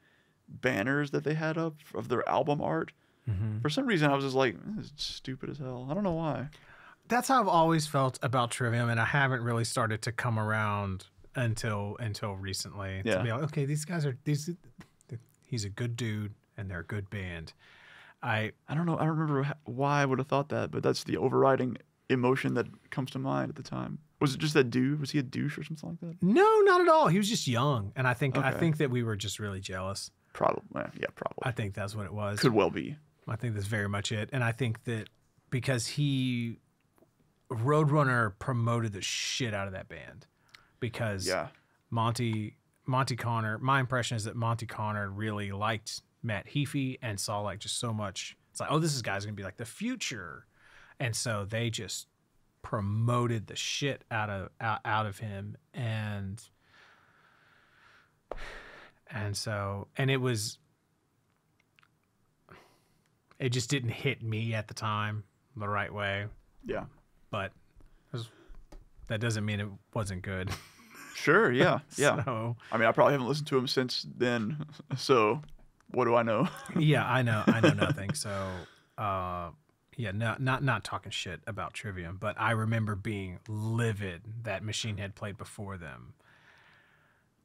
banners that they had up of their album art. Mm-hmm. For some reason, I was just like, this is stupid as hell. I don't know why. That's how I've always felt about Trivium, and I haven't really started to come around until recently. Yeah. To be like, okay, he's a good dude, and they're a good band. I don't know. I don't remember why I would have thought that, but that's the overriding emotion that comes to mind at the time. Was it just that dude? Was he a douche or something like that? No, not at all. He was just young, and I think that we were just really jealous. Probably. Yeah, probably. I think that's what it was. Could well be. I think that's very much it, and I think that because Roadrunner promoted the shit out of that band, because Monty Connor. My impression is that Monty Connor really liked Matt Heafy and saw like just so much. It's like, oh, this guy's gonna be like the future, and so they just promoted the shit out of him, and it just didn't hit me at the time the right way. Yeah. But that doesn't mean it wasn't good. Sure, yeah, yeah. So, I mean, I probably haven't listened to him since then, so what do I know? Yeah, I know nothing. So, yeah, not talking shit about Trivium, but I remember being livid that Machine Head played before them.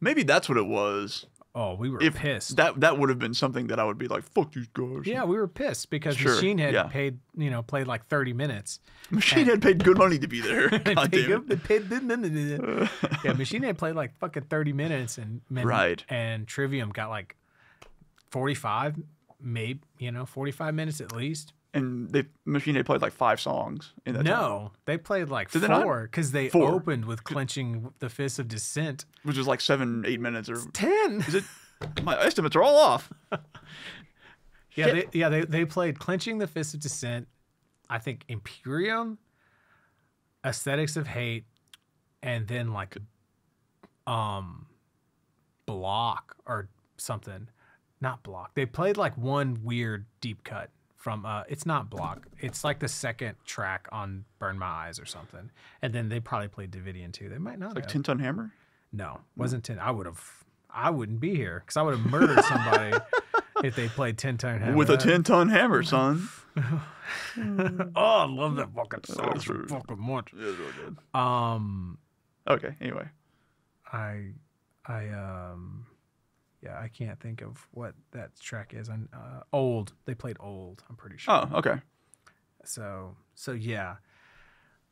Maybe that's what it was. Oh, we were pissed. That would have been something that I would be like, fuck these guys. Yeah, we were pissed because Machine Head played like 30 minutes. Machine Head paid good money to be there. God damn it. Yeah, Machine Head played like fucking 30 minutes and Trivium got like 45, maybe, 45 minutes at least. And Machine Head played like 5 songs in that time. No, they played like 4 because they opened with Clenching the Fist of Dissent. Which is like 7-8 minutes or... It's 10. Is it? My estimates are all off. They played Clenching the Fist of Dissent, I think Imperium, Aesthetics of Hate, and then like Block or something. Not Block. They played like one weird deep cut from it's not Block. It's like the second track on Burn My Eyes or something. And then they probably played Davidian too. They might not have. Like 10 Ton Hammer? No, wasn't 10. I wouldn't be here because I would have murdered somebody if they played 10 Ton Hammer. With a 10-ton hammer, son. Oh, I love that fucking song so fucking much. Yeah, it's really good. Okay, anyway. I can't think of what that track is. Old. They played Old, I'm pretty sure. Oh, okay. So yeah.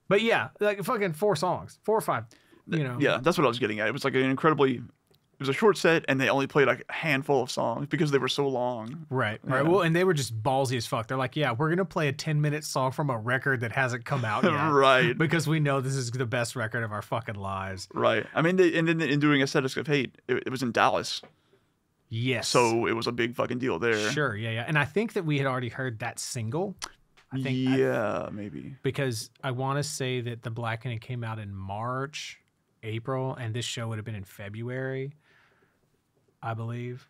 But yeah, like fucking 4 songs. 4 or 5, Yeah, that's what I was getting at. It was like it was a short set, and they only played like a handful of songs because they were so long. Right. Yeah. Well, and they were just ballsy as fuck. They're like, yeah, we're going to play a 10-minute song from a record that hasn't come out yet. Right. Because we know this is the best record of our fucking lives. Right. I mean, and then in doing Aesthetics of Hate, it was in Dallas. Yes. So it was a big fucking deal there. Sure. Yeah. And I think that we had already heard that single. I think. Yeah, maybe. Because I want to say that The Blackening came out in March, April, and this show would have been in February, I believe.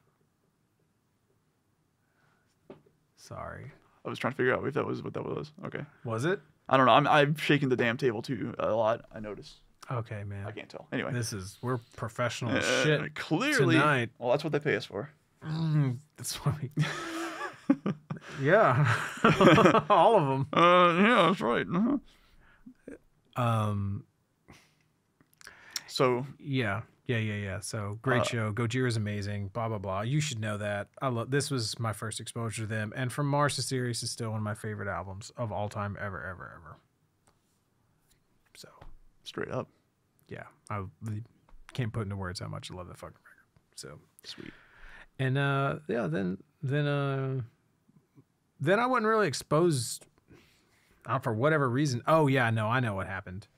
Sorry. I was trying to figure out if that was what that was. Okay. Was it? I don't know. I'm shaking the damn table too a lot. I noticed. Okay, man. I can't tell. Anyway. We're professional as shit clearly. tonight. Well, that's what they pay us for. That's what we... Yeah. All of them. Yeah, that's right. So yeah. So great show. Gojira is amazing. Blah blah blah. You should know that. This was my first exposure to them, and From Mars to Sirius is still one of my favorite albums of all time, ever. So straight up. Yeah, I can't put into words how much I love that fucking record. So sweet. And yeah, then I wasn't really exposed for whatever reason. Oh yeah, no, I know what happened.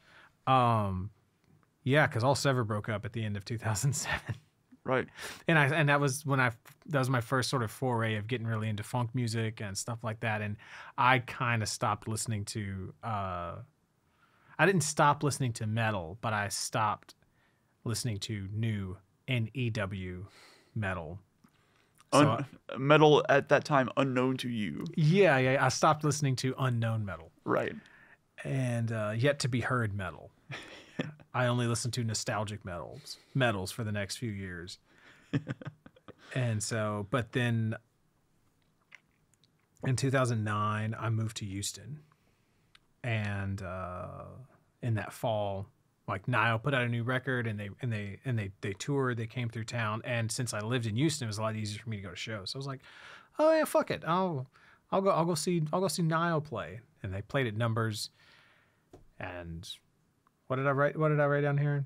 Yeah, because All Sever broke up at the end of 2007. Right. And that was my first sort of foray of getting really into funk music and stuff like that. And I kind of stopped listening to I didn't stop listening to metal, but I stopped listening to new NEW metal. Metal at that time unknown to you. Yeah. I stopped listening to unknown metal. Right. And yet to be heard metal. I only listened to nostalgic metals for the next few years. And so, but then in 2009, I moved to Houston. And in that fall, like Nile put out a new record, and they toured. They came through town, and since I lived in Houston, it was a lot easier for me to go to shows. So I was like, oh yeah, fuck it, I'll go see Nile play. And they played at Numbers. And what did I write down here?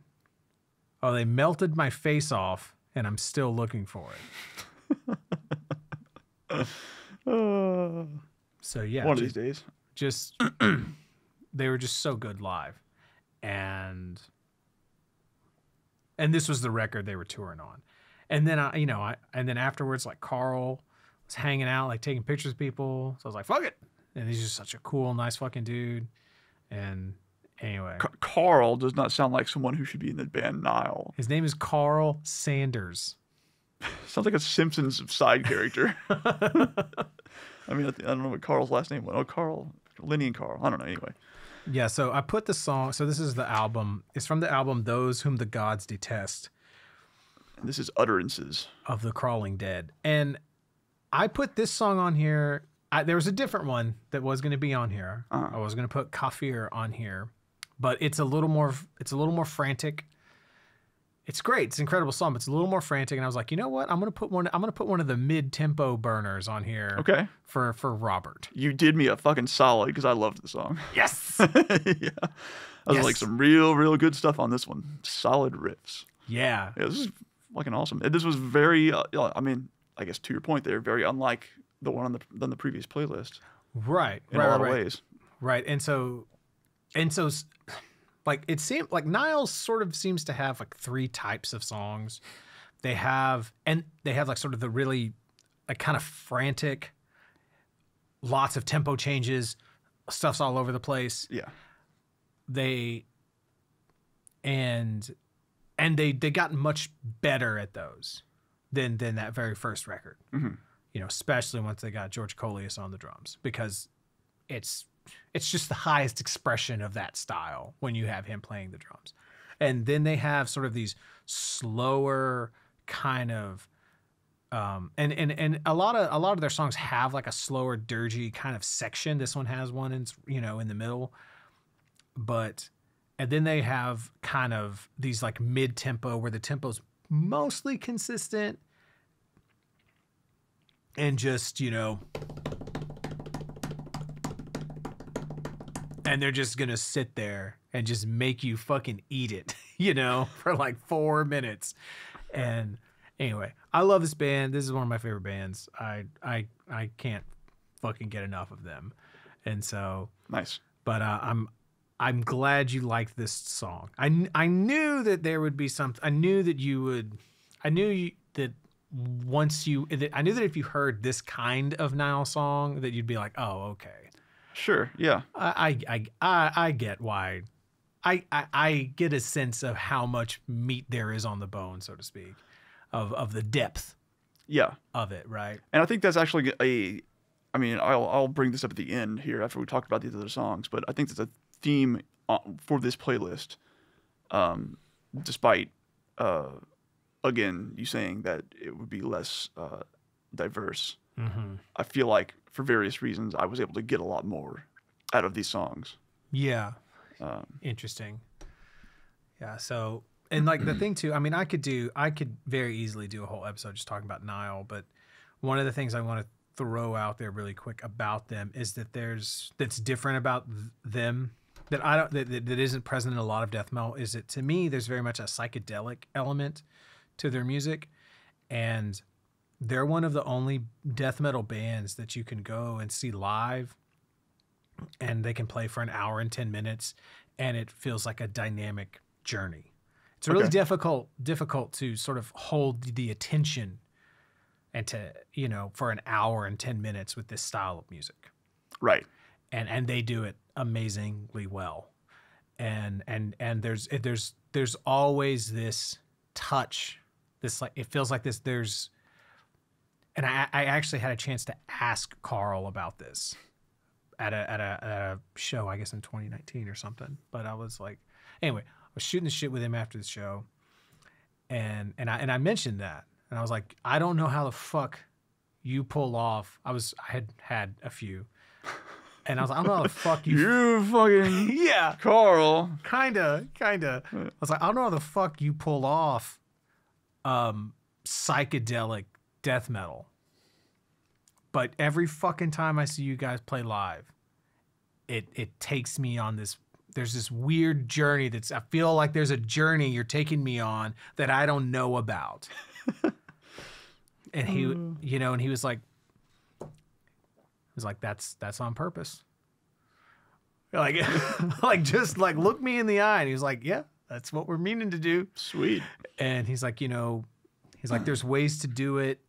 Oh, they melted my face off, and I'm still looking for it. So yeah, one of these days. Just they were just so good live, and this was the record they were touring on. And then and then afterwards, like Carl was hanging out, like taking pictures of people. So I was like, fuck it. And he's just such a cool, nice fucking dude. And anyway, Carl does not sound like someone who should be in the band Nile. His name is Carl Sanders. Sounds like a Simpsons side character. I mean, I don't know what Carl's last name was. Oh, Carl, Lenny and Carl. I don't know. Anyway. Yeah, so I put the song. So this is the album. It's from the album "Those Whom the Gods Detest." And this is Utterances of the Crawling Dead, and I put this song on here. There was a different one that was going to be on here. I was going to put Kafir on here, but it's a little more frantic. It's great. It's an incredible song, but it's a little more frantic. And I was like, you know what? I'm going to put one of the mid-tempo burners on here. Okay. For Robert. You did me a fucking solid because I loved the song. Yes. Yeah. I was like some real good stuff on this one. Solid riffs. Yeah. This is fucking awesome. This was very, I mean, I guess to your point there, very unlike the one on the previous playlist. Right. In a lot of ways. Right. And so like it seemed like Niles sort of seems to have like three types of songs. They have like sort of the really like kind of frantic, lots of tempo changes, stuff's all over the place. Yeah. They got much better at those than that very first record. Mm-hmm. You know, especially once they got George Coleus on the drums, because it's just the highest expression of that style when you have him playing the drums. And then they have sort of these slower kind of and a lot of their songs have like a slower, dirgy kind of section. This one has one in the middle. And then they have kind of these like mid-tempo where the tempo's mostly consistent and just, and they're just going to sit there and just make you fucking eat it, for like 4 minutes. And anyway, I love this band. This is one of my favorite bands. I can't fucking get enough of them. And so nice. But I'm glad you liked this song. I knew that there would be something. I knew that I knew that if you heard this kind of Nile song, that you'd be like, oh, okay. Sure. Yeah. I get why. I get a sense of how much meat there is on the bone, so to speak, of the depth. Yeah. Of it, right? And I think that's actually I mean, I'll bring this up at the end here after we talk about these other songs, but I think that's a theme for this playlist. Despite, again, you saying that it would be less diverse. Mm-hmm. I feel like for various reasons, I was able to get a lot more out of these songs. Yeah. Interesting. Yeah. So, and like the thing too, I mean, I could very easily do a whole episode just talking about Nile, but one of the things I want to throw out there really quick about them is that that's different about them that isn't present in a lot of death metal is that to me, there's very much a psychedelic element to their music. And they're one of the only death metal bands that you can go and see live and they can play for an hour and 10 minutes and it feels like a dynamic journey. It's really difficult to sort of hold the attention and to, for an hour and 10 minutes with this style of music. Right. And they do it amazingly well. And there's always this touch, this like, it feels like this, and I actually had a chance to ask Carl about this at a show, I guess in 2019 or something. But I was like, anyway, I was shooting the shit with him after the show. And I mentioned that. And I was like, I don't know how the fuck you pull off. I had a few. And I was like, I don't know how the fuck you fucking yeah, Carl. Kinda. I was like, I don't know how the fuck you pull off psychedelic death metal. But every fucking time I see you guys play live, it takes me on this. There's this weird journey I feel like there's a journey you're taking me on that I don't know about. And he, and he was like, that's on purpose. Like, just like look me in the eye. And he was like, yeah, that's what we're meaning to do. Sweet. And he's like, there's ways to do it.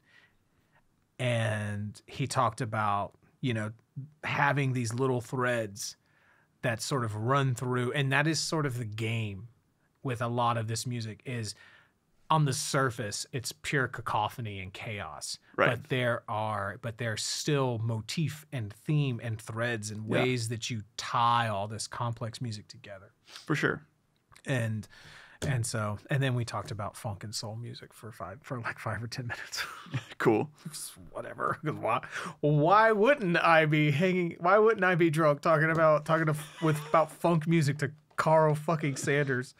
And he talked about, having these little threads that sort of run through. And that is sort of the game with a lot of this music is on the surface, it's pure cacophony and chaos. Right. But there's still motif and theme and threads and ways that you tie all this complex music together. For sure. And then we talked about funk and soul music for like 5 or 10 minutes. Cool. Whatever. Why wouldn't I be drunk talking about funk music to Carl fucking Sanders?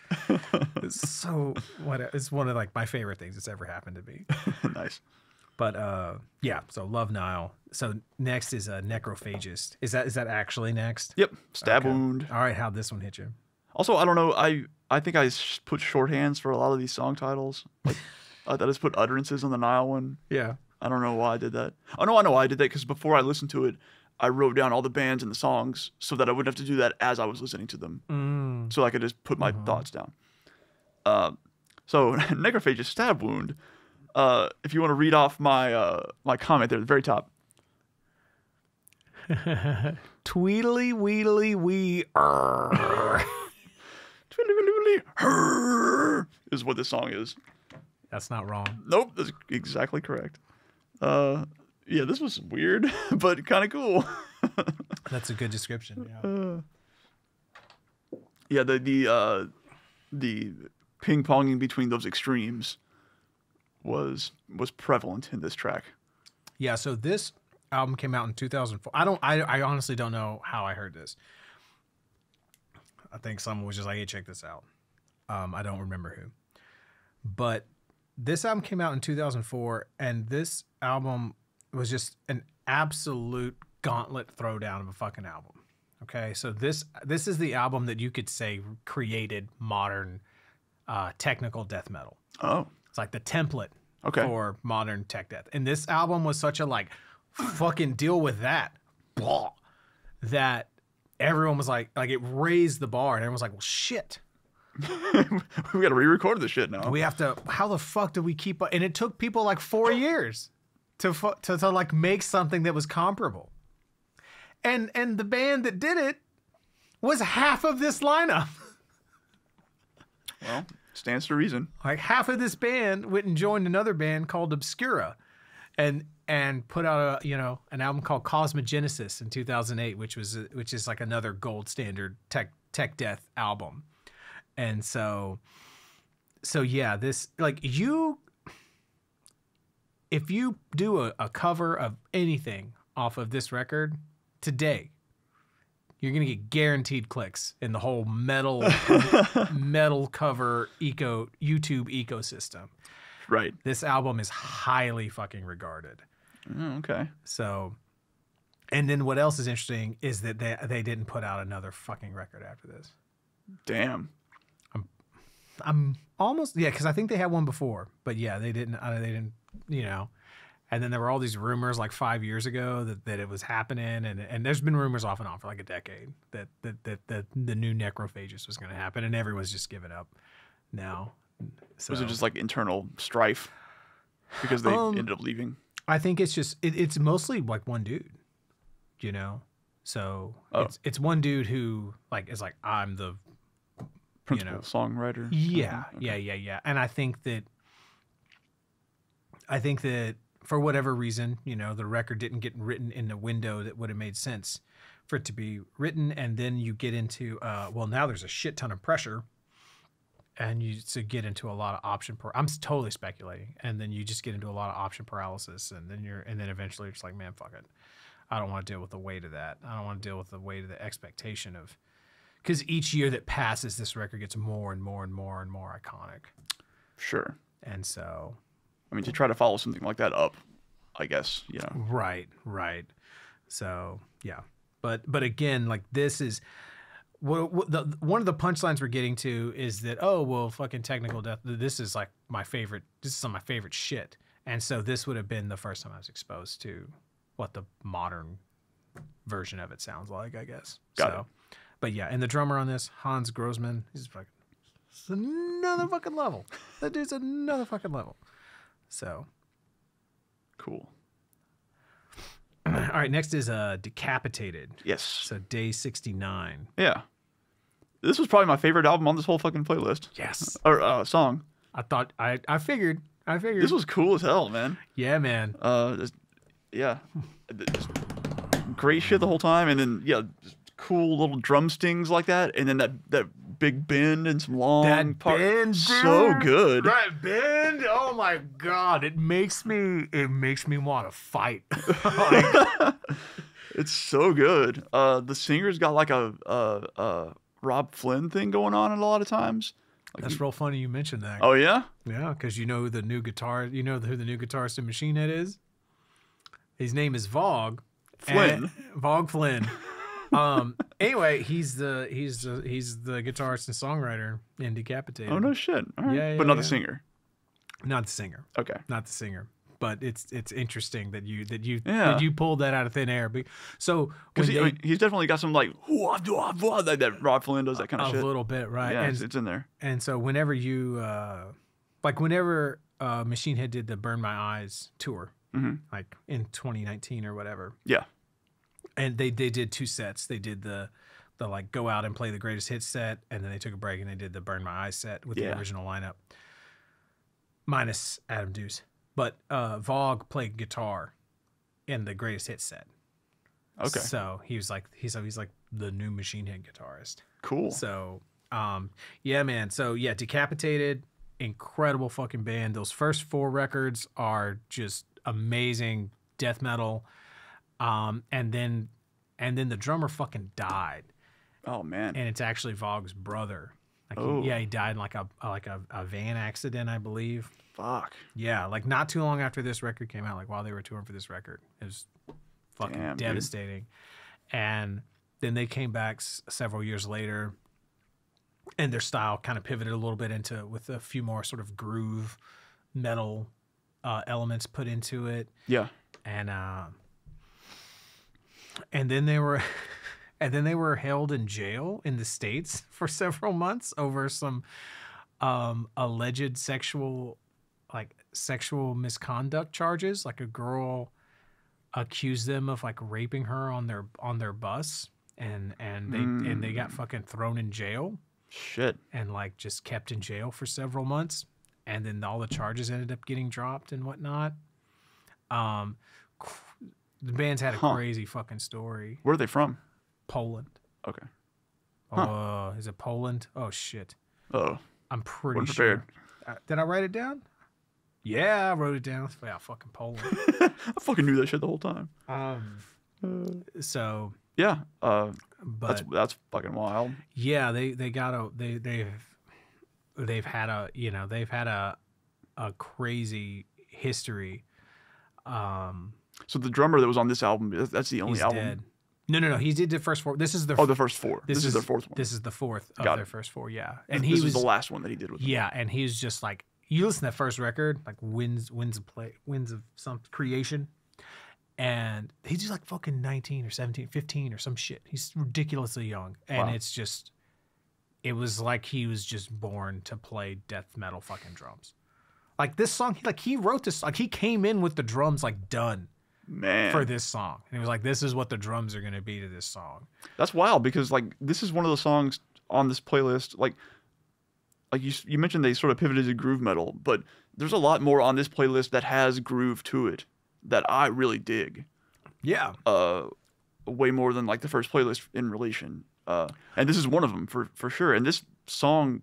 It's one of like my favorite things that's ever happened to me. Nice. But so love Nile. So next is a necrophagist. Is that actually next? Yep. Stab wound. All right, how'd this one hit you? Also, I don't know. I think I put shorthands for a lot of these song titles. Like, I just put utterances on the Nile one. Yeah. I don't know why I did that. Oh, no, I know why I did that because before I listened to it, I wrote down all the bands and the songs so that I wouldn't have to do that as I was listening to them. So I could just put my thoughts down. So, necrophagist stab wound. If you want to read off my my comment there at the very top. Tweedly weedly wee. Is what this song is. That's not wrong. Nope, that's exactly correct. Yeah, this was weird, but kind of cool. That's a good description. Yeah. The ping ponging between those extremes was prevalent in this track. Yeah. So this album came out in 2004. I honestly don't know how I heard this. I think someone was just like, hey, check this out. I don't remember who. But this album came out in 2004, and this album was just an absolute gauntlet throwdown of a fucking album. Okay, so this is the album that you could say created modern technical death metal. Oh. It's like the template for modern tech death. And this album was such a like, fucking deal with that. Blah. That everyone was like it raised the bar, and everyone was like, well, shit. We got to re-record this shit now. We have to. How the fuck do we keep up? And it took people like 4 years to like make something that was comparable. And the band that did it was half of this lineup. Well, stands to reason. Like half of this band went and joined another band called Obscura, and put out an album called Cosmogenesis in 2008, which is like another gold standard tech death album. And so yeah, this like if you do a cover of anything off of this record today, you're gonna get guaranteed clicks in the whole metal cover YouTube ecosystem. Right. This album is highly fucking regarded. Oh, okay. So, and then what else is interesting is that they didn't put out another fucking record after this. Damn. I'm almost, yeah, because I think they had one before, but yeah, they didn't, and then there were all these rumors like 5 years ago that it was happening, and there's been rumors off and on for like a decade that the new necrophagist was going to happen, and everyone's just given up now. So, was it just like internal strife because they ended up leaving? I think it's just it's mostly like one dude, so it's one dude who like is like, I'm the principal songwriter. Yeah, Okay. yeah. And I think that for whatever reason, the record didn't get written in the window that would have made sense for it to be written. And then you get into, now there's a shit ton of pressure, and you get into a lot of option I'm totally speculating. And then you just get into a lot of option paralysis, and then eventually you're just like, man, fuck it. I don't want to deal with the weight of that. I don't want to deal with the weight of the expectation of, because each year that passes, this record gets more and more and more and more iconic. Sure. And so, I mean, to try to follow something like that up, I guess, Right. So, yeah. But again, like, this is one of the punchlines we're getting to is that, oh, well, fucking Technical Death, this is like my favorite. This is some of my favorite shit. And so this would have been the first time I was exposed to what the modern version of it sounds like, I guess. Got it. But yeah, and the drummer on this, Hans Grossman, he's it's another fucking level. That dude's another fucking level. So cool. All right, next is Decapitated. Yes. So day 69. Yeah. This was probably my favorite album on this whole fucking playlist. Yes. Or song. I figured. This was cool as hell, man. Yeah, man. Just great shit the whole time, and then just cool little drum stings like that, and then that big bend and some long parts. Bend, so good. That bend, oh my god, it makes me want to fight. It's so good. The singer's got like a Rob Flynn thing going on a lot of times. Like, that's real funny you mentioned that. Oh yeah? Yeah, because you know who the new guitarist in Machine Head is? His name is Vogue Flynn. Vogue Flynn. Anyway, he's the guitarist and songwriter in Decapitated. Oh no shit. All right. Yeah, but not the singer. Not the singer. Okay. Not the singer. But it's interesting that you pulled that out of thin air. So because he's definitely got some like that Rob Flynn does, that kind of shit. A little bit, right? Yeah, it's in there. And so whenever you whenever Machine Head did the Burn My Eyes tour, like in 2019 or whatever. Yeah. And they did two sets. They did the like go out and play the greatest hits set, and then they took a break and they did the Burn My Eyes set with the original lineup, minus Adam Deuce. But Vogue played guitar in the greatest hits set. Okay. So he's like the new Machine Head guitarist. Cool. So yeah, man. So yeah, Decapitated, incredible fucking band. Those first 4 records are just amazing death metal. And then the drummer fucking died. Oh man. And it's actually Vogue's brother. Oh. He died in like a van accident, I believe. Fuck. Yeah, like not too long after this record came out, like while they were touring for this record. It was fucking devastating. Dude. And then they came back several years later, and their style kind of pivoted a little bit with a few more sort of groove metal elements put into it. Yeah. And then they were and then they were held in jail in the States for several months over some alleged sexual misconduct charges. Like a girl accused them of like raping her on their bus, and they got fucking thrown in jail. Shit. And like just kept in jail for several months, and then all the charges ended up getting dropped and whatnot. The band's had a crazy fucking story. Where are they from? Poland. Okay. Is it Poland? Oh shit. Oh. I'm pretty Unprepared. sure. Did I write it down? Yeah, I wrote it down. Yeah, fucking Poland. I fucking knew that shit the whole time. So yeah, but that's fucking wild. Yeah, they've had a crazy history. So the drummer that was on this album, that's the only He's album. dead. No. He did the first four. This is the the first four. This is their fourth one. This is the fourth of their first four. Yeah, and this was the last one that he did with them. Yeah, and he was just like, you listen to that first record, like winds of some creation, and he's just like fucking 19 or 17, 15 or some shit. He's ridiculously young, and it's just, it was like he was just born to play death metal fucking drums. Like this song, he wrote this, like he came in with the drums like done. Man. For this song. And he was like, this is what the drums are going to be to this song. That's wild, because like this is one of the songs on this playlist, like you mentioned they sort of pivoted to groove metal, but there's a lot more on this playlist that has groove to it that I really dig. Yeah. Way more than like the first playlist in relation. And this is one of them for sure. And this song,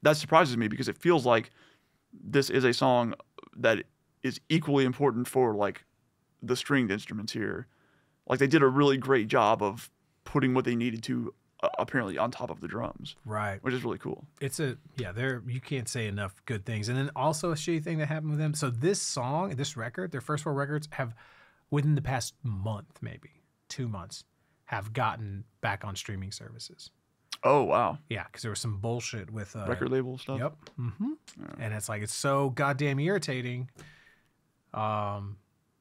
that surprises me because it feels like this is a song that is equally important for like the stringed instruments here. Like they did a really great job of putting what they needed to apparently on top of the drums. Right. Which is really cool. You can't say enough good things. And then also a shitty thing that happened with them. So this song, this record, their first four records have, within the past month, maybe 2 months, have gotten back on streaming services. Oh, wow. Yeah, because there was some bullshit with record label stuff. Yep. Mm-hmm. Yeah. And it's like, it's so goddamn irritating.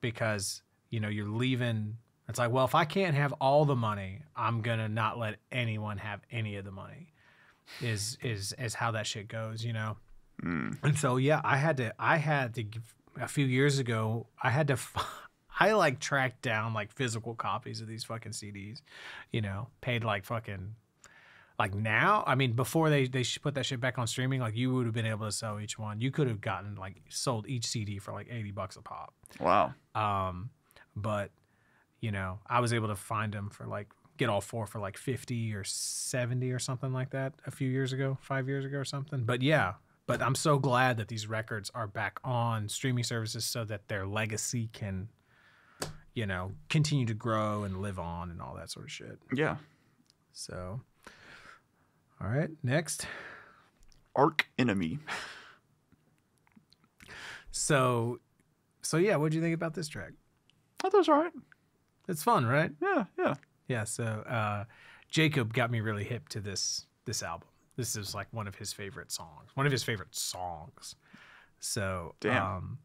Because, you're leaving. It's like, well, if I can't have all the money, I'm going to not let anyone have any of the money is how that shit goes, And so, yeah, I had to a few years ago, I like tracked down like physical copies of these fucking CDs, paid like fucking, like now, I mean, before they put that shit back on streaming, like you would have been able to sell each one. You could have sold each CD for like $80 a pop. Wow. But I was able to find them for like, get all four for like 50 or 70 or something like that a few years ago, 5 years ago or something. But yeah, I'm so glad that these records are back on streaming services so that their legacy can, continue to grow and live on and all that sort of shit. Yeah. So, all right, next. Arch Enemy. So yeah, what'd you think about this track? I thought it was all right. It's fun, right? Yeah. So Jacob got me really hip to this album. This is like one of his favorite songs. So damn.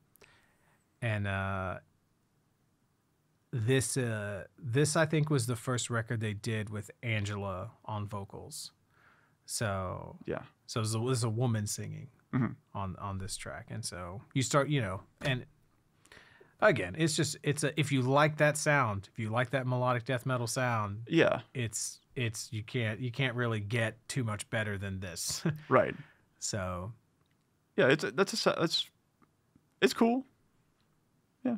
This I think was the first record they did with Angela on vocals. So yeah. So it was a woman singing on this track, and so you start, and again, if you like that sound, if you like that melodic death metal sound, yeah, it's you can't really get too much better than this. Right. So yeah, it's cool. Yeah.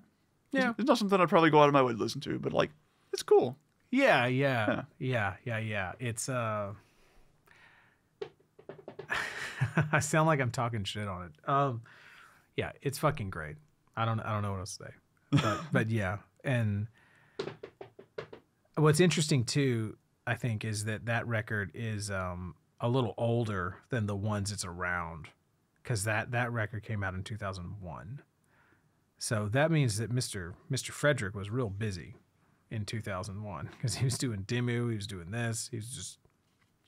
Yeah. It's not something I'd probably go out of my way to listen to, but like it's cool. Yeah. It's I sound like I'm talking shit on it. Yeah, it's fucking great. I don't know what else to say. But yeah. And what's interesting too, I think, is that record is a little older than the ones it's around, because that record came out in 2001. So that means that Mr. Frederick was real busy in 2001, because he was doing Dimmu, he was doing this, he was just,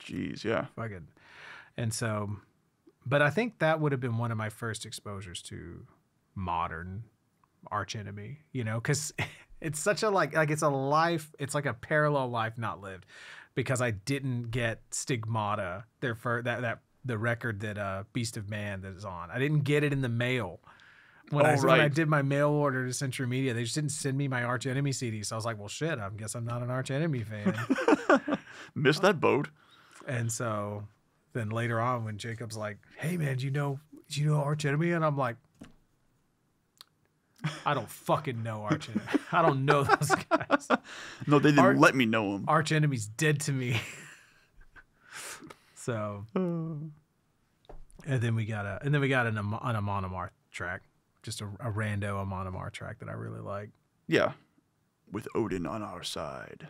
jeez, yeah, fucking. And so, but I think that would have been one of my first exposures to modern Arch Enemy, because It's such a like it's a life. It's like a parallel life not lived, because I didn't get Stigmata, the record that Beast of Man that is on. I didn't get it in the mail. When I did my mail order to Century Media, they just didn't send me my Arch Enemy CD. So I was like, well, shit, I guess I'm not an Arch Enemy fan. Missed that boat. And so then later on, when Jacob's like, hey, man, do you know Arch Enemy? And I'm like, I don't fucking know Arch Enemy. I don't know those guys. No, they didn't let me know them. Arch Enemy's dead to me. So, and then we got an Amon Amarth track. Just a rando Amon Amarth track that I really like. Yeah. With Odin on our side.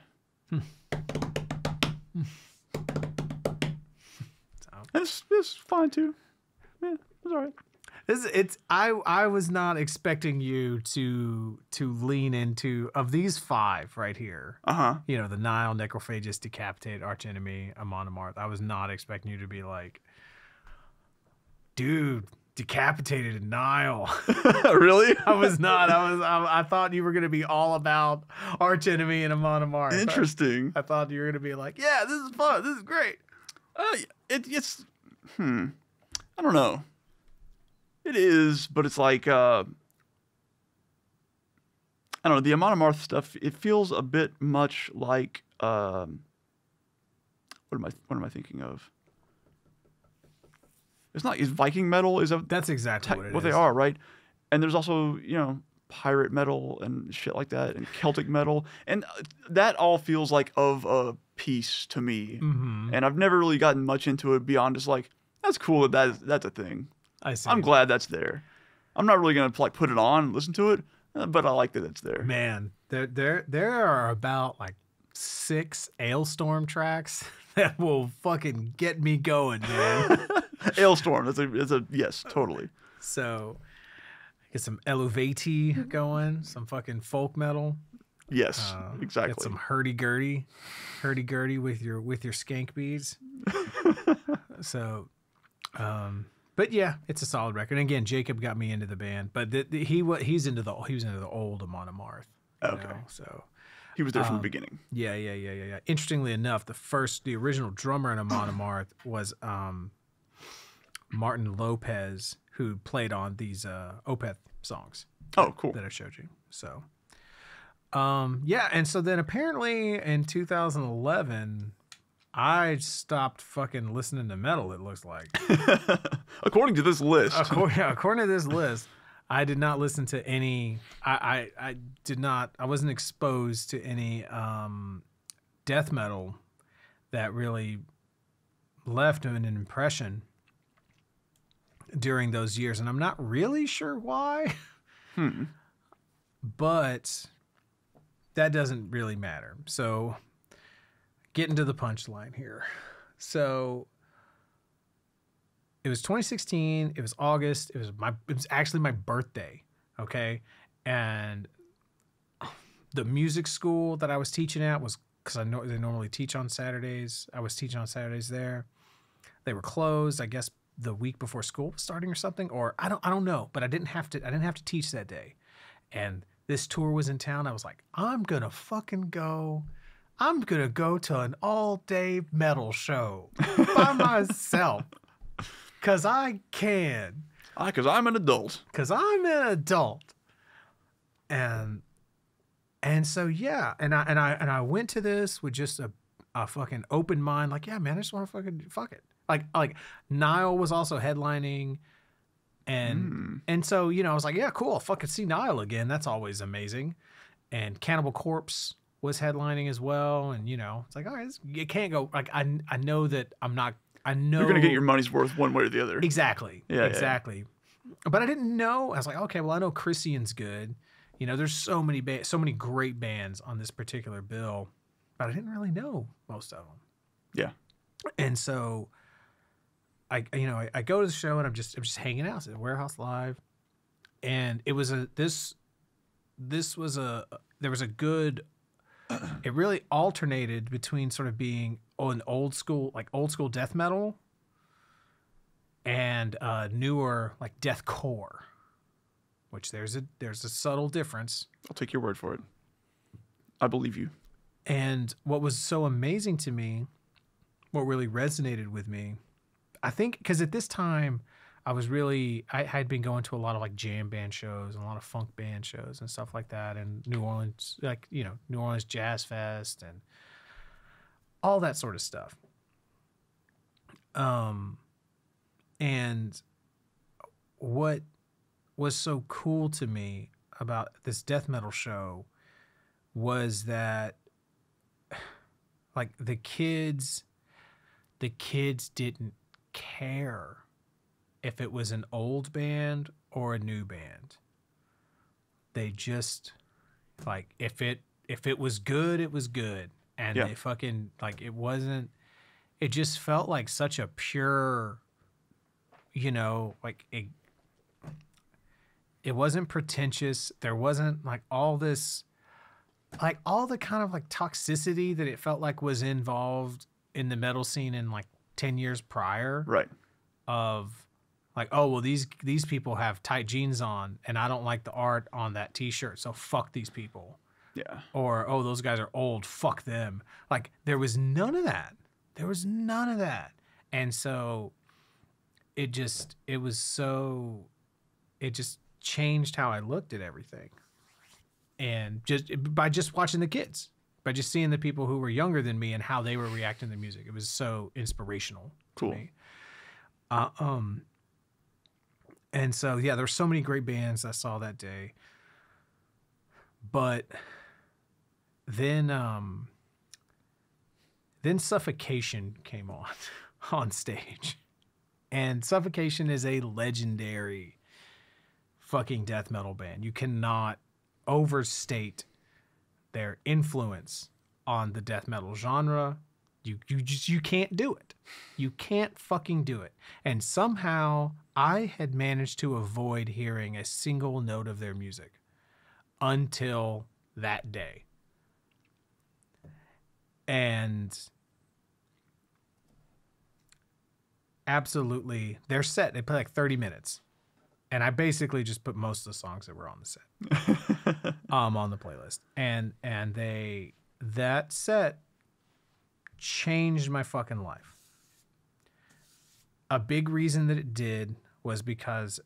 It's fine too. Yeah, it's all right. I was not expecting you to lean into, of these 5 right here. You know, the Nile, necrophagist, decapitated, Arch Enemy, Amon Amarth. I was not expecting you to be like, dude, decapitated in Nile. Really? I was not. I thought you were gonna be all about Arch Enemy and Amon Amarth. Interesting. I thought you were gonna be like, yeah, this is fun. This is great. It's I don't know. It is, but it's like I don't know, the Amon Amarth stuff, it feels a bit much like what am I thinking of? Is Viking metal, that's exactly what it is. What they are, right? And there's also, you know, pirate metal and shit like that, and Celtic metal, and that all feels like of a piece to me. And I've never really gotten much into it beyond just like, that's cool that's a thing. I see. I'm glad that's there. I'm not really gonna like put it on and listen to it, but I like that it's there. Man, there are about like 6 Ailstorm tracks that will fucking get me going, man. Ailstorm, that's a yes, totally. So get some Eluvati going, some fucking folk metal. Yes, exactly. Get some hurdy-gurdy with your skank beads. So, but yeah, it's a solid record. And again, Jacob got me into the band, but he was into the old Amon Amarth. Okay. So he was there from the beginning. Yeah. Interestingly enough, the original drummer in Amon Amarth was Martin Lopez, who played on these Opeth songs. Oh, cool. That I showed you. So, yeah, and so then apparently in 2011, I stopped fucking listening to metal, it looks like. According to this list. According to this list, I did not listen to any, I wasn't exposed to any death metal that really left an impression during those years, and I'm not really sure why. But that doesn't really matter. So, getting to the punchline here. So, it was 2016. It was August. It was actually my birthday. Okay, and the music school that I was teaching at was, because I know they normally teach on Saturdays. I was teaching on Saturdays there. They were closed, I guess, the week before school was starting or something, or I don't know, but I didn't have to teach that day. And this tour was in town. I was like, I'm going to go to an all-day metal show by myself. Cause I can. Cause I'm an adult. And so yeah, and I went to this with just a fucking open mind, like, yeah, man, I just want to fucking fuck it. Like Nile was also headlining, and so, you know, I was like, yeah, cool, I'll fucking see Nile again. That's always amazing. And Cannibal Corpse was headlining as well, and you know, it's like, all right, it can't go. Like I know that I'm not. I know you're gonna get your money's worth one way or the other. Exactly. Yeah, exactly. Yeah. But I didn't know. I was like, okay, well, I know Christian's good. You know, there's so many great bands on this particular bill, but I didn't really know most of them. Yeah. And so I go to the show, and I'm just hanging out at Warehouse Live, and it was there was a good, it really alternated between sort of being an old school death metal and newer like deathcore, which there's a subtle difference. I'll take your word for it. I believe you. And what was so amazing to me, what really resonated with me, I think, because at this time, I had been going to a lot of like jam band shows and a lot of funk band shows and stuff like that, and New Orleans, like, you know, New Orleans Jazz Fest and all that sort of stuff. And what was so cool to me about this death metal show was that, like, the kids didn't care if it was an old band or a new band. They just, like, if it was good, it was good. And Yeah. they fucking, like, it just felt like such a pure, you know, like, it wasn't pretentious. There wasn't like all this, like all the kind of like toxicity that it felt like was involved in the metal scene in like 10 years prior. Right. Of like, oh, well, these people have tight jeans on and I don't like the art on that t-shirt, so fuck these people. Yeah. Or, oh, those guys are old, fuck them. Like, there was none of that. And so it just changed how I looked at everything. And just by just watching the kids, by just seeing the people who were younger than me and how they were reacting to the music, it was so inspirational to me. And so, yeah, there were so many great bands I saw that day. But then Suffocation came on stage. And Suffocation is a legendary fucking death metal band. You cannot overstate their influence on the death metal genre. You can't do it. You can't fucking do it. And somehow I had managed to avoid hearing a single note of their music until that day. And absolutely, their set, they play like 30 minutes. And I basically just put most of the songs that were on the set on the playlist. And that set changed my fucking life. A big reason that it did was because,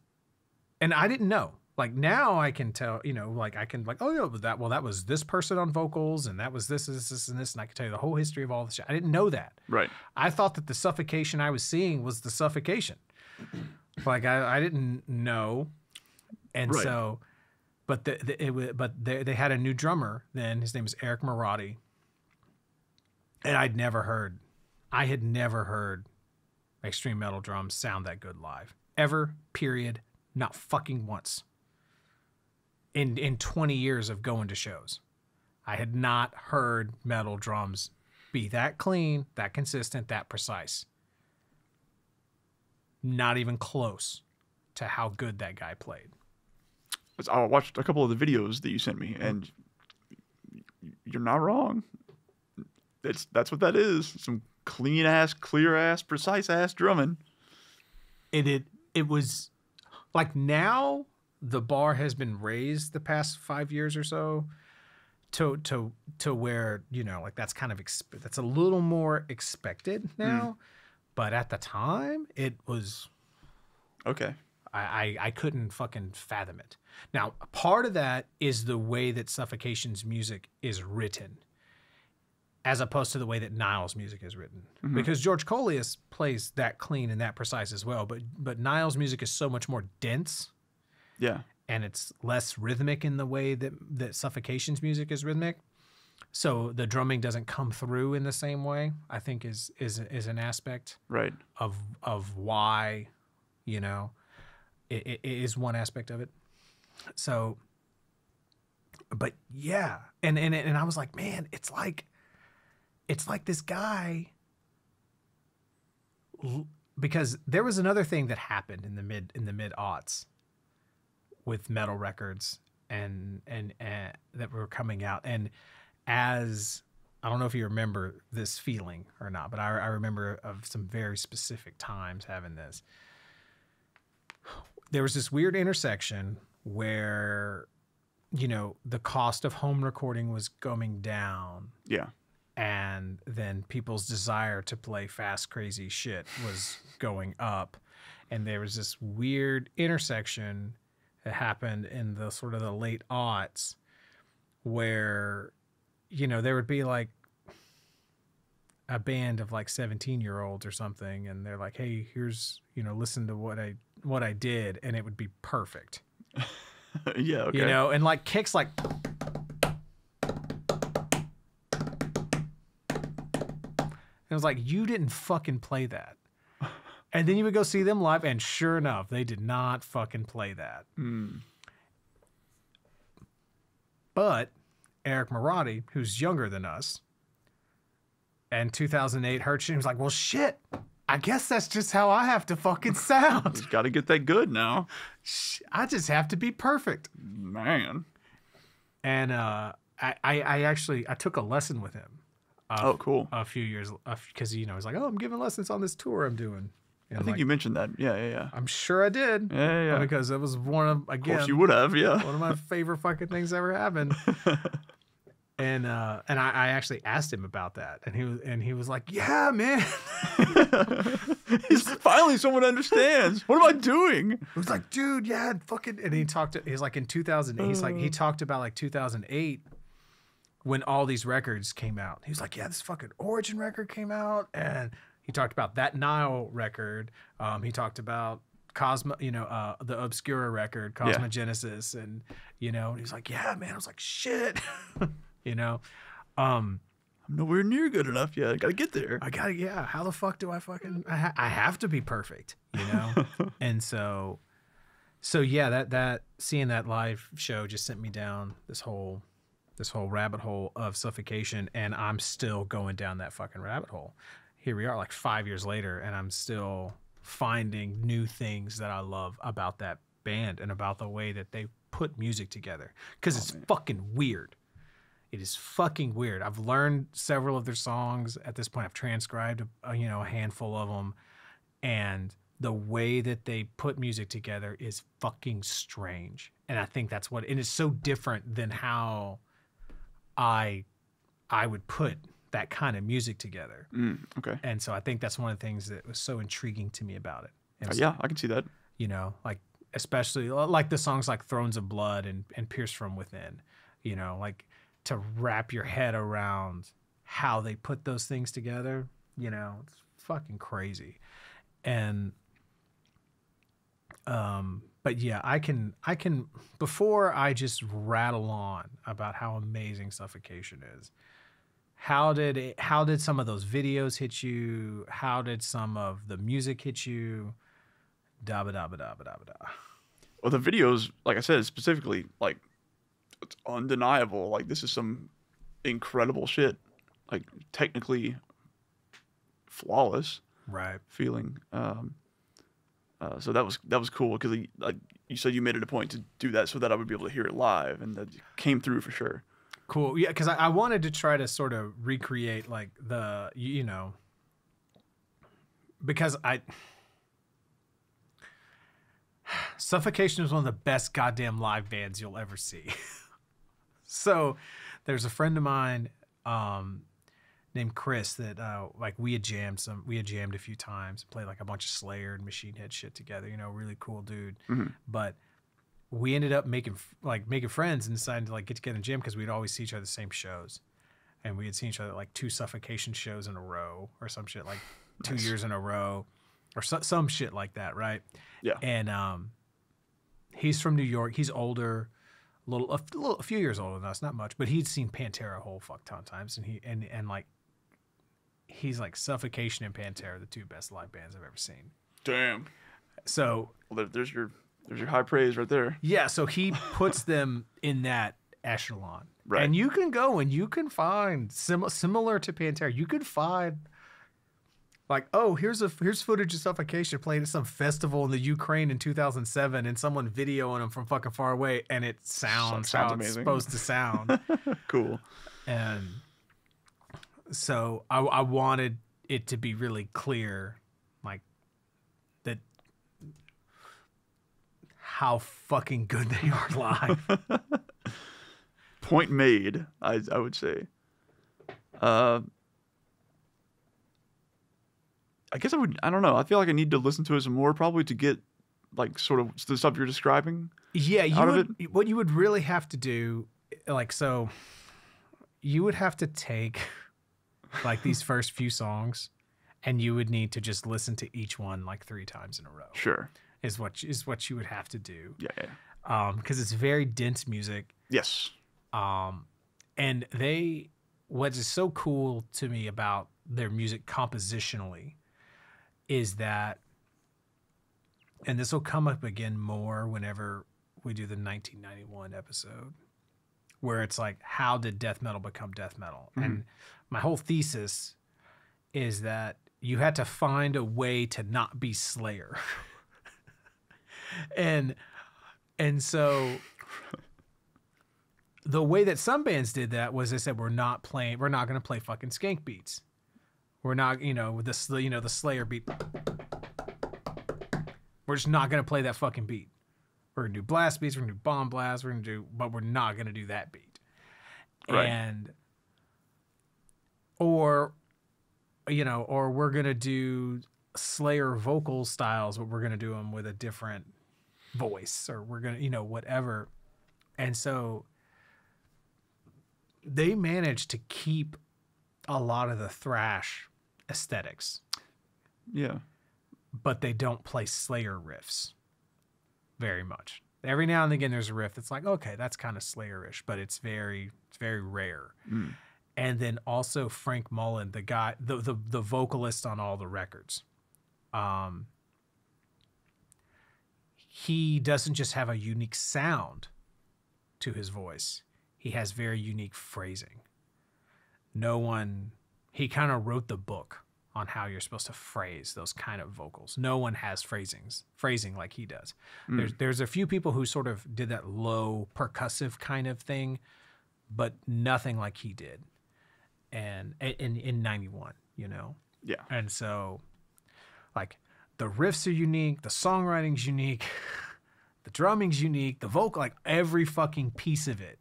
and I didn't know. Like, now I can tell, you know, like I can like, oh yeah, that was this person on vocals and that was this, and I can tell you the whole history of all this shit. I didn't know that. Right. I thought that the Suffocation I was seeing was the Suffocation. Like I didn't know. And right. So, but they had a new drummer then. His name was Eric Morotti. And I had never heard extreme metal drums sound that good live. Ever, period, not fucking once. In 20 years of going to shows, I had not heard metal drums be that clean, that consistent, that precise. Not even close to how good that guy played. I watched a couple of the videos that you sent me, and you're not wrong. That's what that is. Some clean ass, clear ass, precise ass drumming. It was like, now the bar has been raised the past 5 years or so to where, you know, like that's kind of that's a little more expected now. But at the time, it was okay. I couldn't fucking fathom it. Now, part of that is the way that Suffocation's music is written, as opposed to the way that Nile's music is written. Mm-hmm. Because George Coleus plays that clean and that precise as well, but Nile's music is so much more dense. Yeah. And it's less rhythmic in the way that Suffocation's music is rhythmic. So the drumming doesn't come through in the same way, I think is an aspect right of why, you know, it is one aspect of it. So, but yeah. And I was like, man, it's like this guy, because there was another thing that happened in the mid aughts with metal records and that were coming out. And as I don't know if you remember this feeling or not, but I remember of some very specific times having this. There was this weird intersection where you know, the cost of home recording was going down, Yeah. and then people's desire to play fast, crazy shit was going up. And there was this weird intersection that happened in the sort of the late aughts where, you know, there would be like a band of like 17-year-olds or something, and they're like, hey, here's, you know, listen to what I did, and it would be perfect. Yeah, okay. You know, and like kicks like, and it was like, you didn't fucking play that. And then you would go see them live, and sure enough, they did not fucking play that. Mm. But Eric Morotti, who's younger than us, and 2008 heard shit, he was like, well, shit, I guess that's just how I have to fucking sound. He's got to get that good now. I just have to be perfect. Man. And I actually took a lesson with him. Oh, cool. A few years, because, you know, he's like, oh, I'm giving lessons on this tour I'm doing. And I think like, you mentioned that. Yeah. I'm sure I did. Yeah. Because it was one of, again, Of course you would have, yeah. one of my favorite fucking things ever happened. And I actually asked him about that, and he was like, yeah, man. He's finally someone understands. What am I doing? It was like, dude, yeah, fucking. And he's like in 2008. He's like, he talked about like 2008 when all these records came out. He was like, yeah, this fucking Origin record came out, and he talked about that Nile record. He talked about the Obscura record, Cosmogenesis, and you know, he's like, yeah, man. I was like, shit, you know. I'm nowhere near good enough yet. I gotta get there. Yeah. How the fuck do I fucking? I have to be perfect, you know. And so yeah, that seeing that live show just sent me down this whole rabbit hole of Suffocation, and I'm still going down that fucking rabbit hole. Here we are, like 5 years later, and I'm still finding new things that I love about that band and about the way that they put music together, because it's fucking weird. It is fucking weird. I've learned several of their songs at this point. I've transcribed a handful of them, and the way that they put music together is fucking strange. And I think that's what, and it's so different than how I would put that kind of music together. Okay. And so I think that's one of the things that was so intriguing to me about it. And yeah, I can see that. You know, like, especially like the songs like Thrones of Blood and Pierce from Within, you know, like to wrap your head around how they put those things together, you know, it's fucking crazy. And, but yeah, I can, before I just rattle on about how amazing Suffocation is, how did some of those videos hit you? How did some of the music hit you? Da ba da ba da ba da ba da. Well, the videos, like I said, specifically, like, it's undeniable. Like, this is some incredible shit. Like, technically flawless. Right. Feeling. So that was cool, because like you said, you made it a point to do that so that I would be able to hear it live, and that came through for sure. Cool. Yeah, because I wanted to try to sort of recreate like the, you know, because Suffocation is one of the best goddamn live bands you'll ever see. So there's a friend of mine named Chris that like we had jammed a few times, played like a bunch of Slayer and Machine Head shit together, you know, really cool dude. Mm-hmm. But we ended up making friends and decided to like get together and jam, because we'd always see each other at the same shows, and we had seen each other at like 2 Suffocation shows in a row or some shit, like 2 years in a row or some shit like that, right? Yeah. And he's from New York. He's older, a few years older than us, not much, but he'd seen Pantera a whole fuck ton of times, and like he's like Suffocation and Pantera are the 2 best live bands I've ever seen. Damn. So well, there's your high praise right there. Yeah, so he puts them in that echelon. Right. And you can go and you can find similar to Pantera. You could find like, oh, here's footage of Suffocation playing at some festival in the Ukraine in 2007, and someone videoing them from fucking far away, and it sounds how it's supposed to sound. Cool. And so I wanted it to be really clear, like, that how fucking good they are live. Point made, I would say. I guess I don't know. I feel like I need to listen to it some more, probably to get like sort of the stuff you're describing. Yeah, out of it. what you would really have to do, like, so you would have to take like these first few songs, and you would need to just listen to each one like 3 times in a row. Sure. Is what you would have to do. Yeah. Because it's very dense music. Yes. And what is so cool to me about their music compositionally is that, and this will come up again more whenever we do the 1991 episode, where it's like, how did death metal become death metal? Mm-hmm. And my whole thesis is that you had to find a way to not be Slayer. and so the way that some bands did that was they said, we're not going to play fucking skank beats. We're not, the Slayer beat. We're just not going to play that fucking beat. We're going to do blast beats. We're going to do bomb blasts. But we're not going to do that beat. Right. Or we're going to do Slayer vocal styles, but we're going to do them with a different voice, or we're going to, whatever. And so they managed to keep a lot of the thrash aesthetics. Yeah. But they don't play Slayer riffs very much. Every now and again there's a riff that's like, okay, that's kind of Slayer-ish, but it's very rare. Mm. And then also Frank Mullen, the guy, the vocalist on all the records, he doesn't just have a unique sound to his voice. He has very unique phrasing. He kind of wrote the book on how you're supposed to phrase those kind of vocals. No one has phrasing like he does. There's a few people who sort of did that low percussive kind of thing, but nothing like he did. And in 91, Yeah. And so like the riffs are unique, the songwriting's unique, the drumming's unique, the vocal, like every fucking piece of it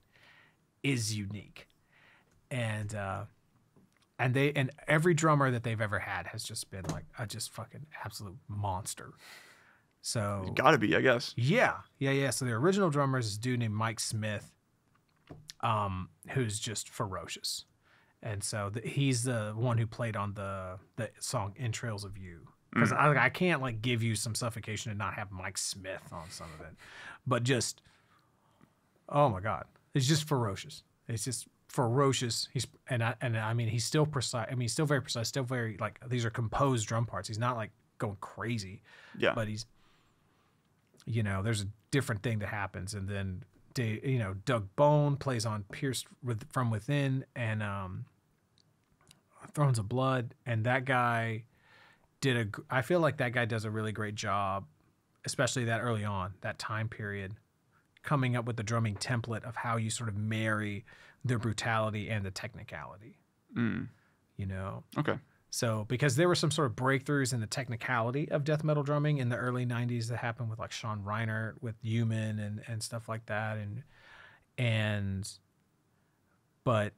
is unique. And every drummer that they've ever had has just been like a just fucking absolute monster. So it's gotta be, I guess. Yeah. So the original drummer is this dude named Mike Smith, who's just ferocious. And so he's the one who played on the song Entrails of You. Because I can't like give you some Suffocation and not have Mike Smith on some of it. But just, oh my God. It's just ferocious. It's just ferocious. He's still precise. I mean, he's still very precise. Still very like, these are composed drum parts. He's not like going crazy. Yeah. But he's, there's a different thing that happens, and then Doug Bone plays on Pierced from Within and Thrones of Blood, and that guy I feel like that guy does a really great job, especially that early on, that time period, coming up with the drumming template of how you sort of marry the brutality and the technicality. Okay. So because there were some sort of breakthroughs in the technicality of death metal drumming in the early 90s that happened with like Sean Reinert with Human and stuff like that. But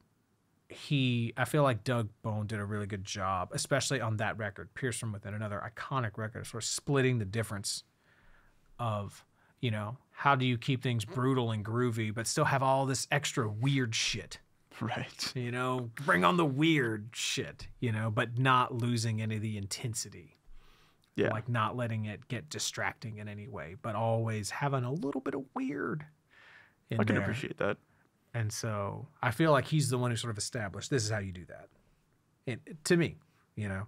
I feel like Doug Bone did a really good job, especially on that record, Pierced from Within, another iconic record, sort of splitting the difference of, how do you keep things brutal and groovy, but still have all this extra weird shit. Right. Bring on the weird shit, but not losing any of the intensity. Yeah. Like not letting it get distracting in any way, but always having a little bit of weird in I can there. appreciate that. And so I feel like he's the one who sort of established this is how you do that. To me, Yeah.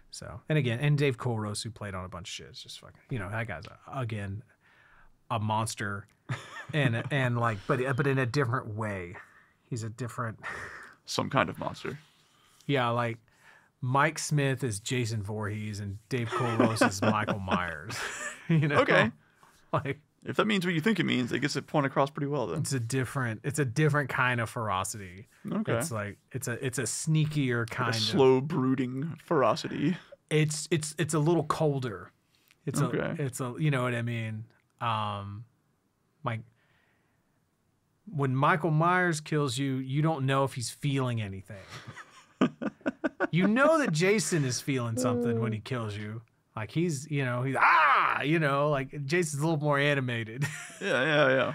So, and Dave Koolroos, who played on a bunch of shit, is just fucking, that guy's again a monster, and like, but in a different way. He's a different, some kind of monster. Yeah, like Mike Smith is Jason Voorhees and Dave Koolroos is Michael Myers. Okay. Like, if that means what you think it means, it gets it point across pretty well then. It's a different kind of ferocity. Okay. It's like it's a sneakier kind of slow brooding ferocity. It's a little colder. It's okay. you know what I mean? Like when Michael Myers kills you, you don't know if he's feeling anything. You know that Jason is feeling something when he kills you. Like he's like Jason's a little more animated. Yeah.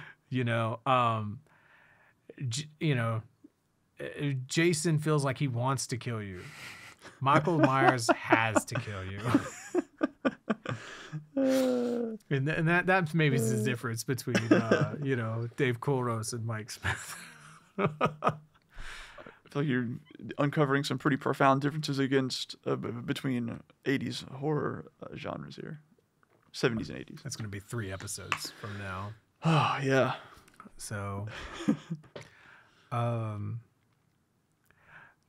Jason feels like he wants to kill you. Michael Myers has to kill you. and that maybe is the difference between Dave Koolroos and Mike Smith. I feel like you're uncovering some pretty profound differences between 80s horror genres here. 70s and 80s. That's going to be 3 episodes from now. Oh, yeah. So,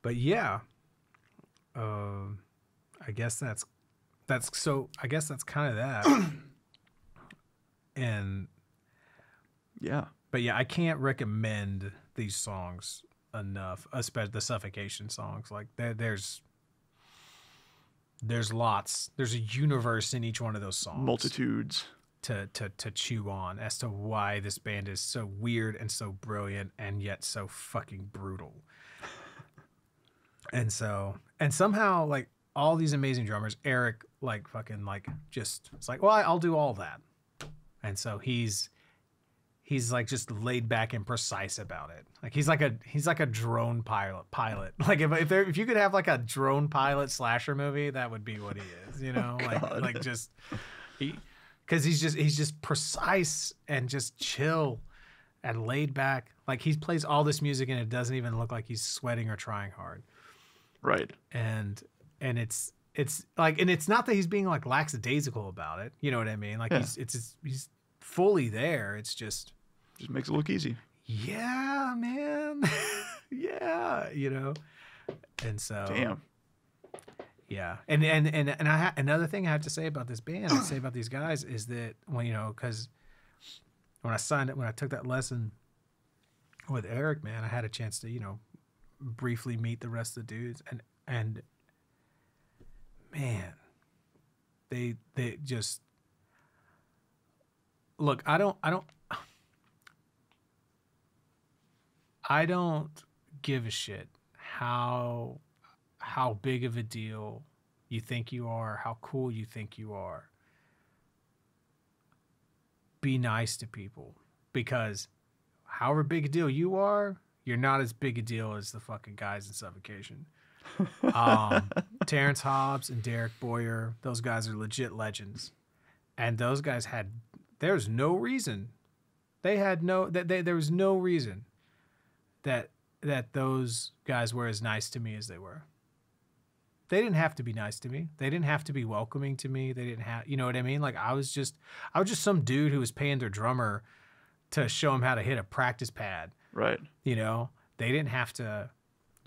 but yeah, I guess that's kind of that. And yeah, but yeah, I can't recommend these songs enough, especially the Suffocation songs. Like there's lots. There's a universe in each one of those songs. Multitudes to chew on as to why this band is so weird and so brilliant and yet so fucking brutal. And somehow like all these amazing drummers, Eric like fucking like just it's like, well, I'll do all that. And so he's like just laid back and precise about it. Like he's like a drone pilot. Like if you could have like a drone pilot slasher movie, that would be what he is, like just because he's just precise and just chill and laid back. Like he plays all this music and it doesn't even look like he's sweating or trying hard. Right. And it's like, and it's not that he's being like lackadaisical about it. You know what I mean? Like he's fully there. It's just makes it look easy. Yeah, man. Yeah, And so damn. Yeah. And another thing I have to say about this band, I'd say about these guys is that because when I took that lesson with Eric, man, I had a chance to, briefly meet the rest of the dudes and man, they just look, I don't give a shit how big of a deal you think you are, how cool you think you are. Be nice to people, because however big a deal you are, you're not as big a deal as the fucking guys in Suffocation. Terrence Hobbs and Derek Boyer, those guys are legit legends. And those guys there was no reason that those guys were as nice to me as they were. They didn't have to be nice to me. They didn't have to be welcoming to me. They didn't have, you know what I mean? Like I was just some dude who was paying their drummer to show him how to hit a practice pad. Right. They didn't have to,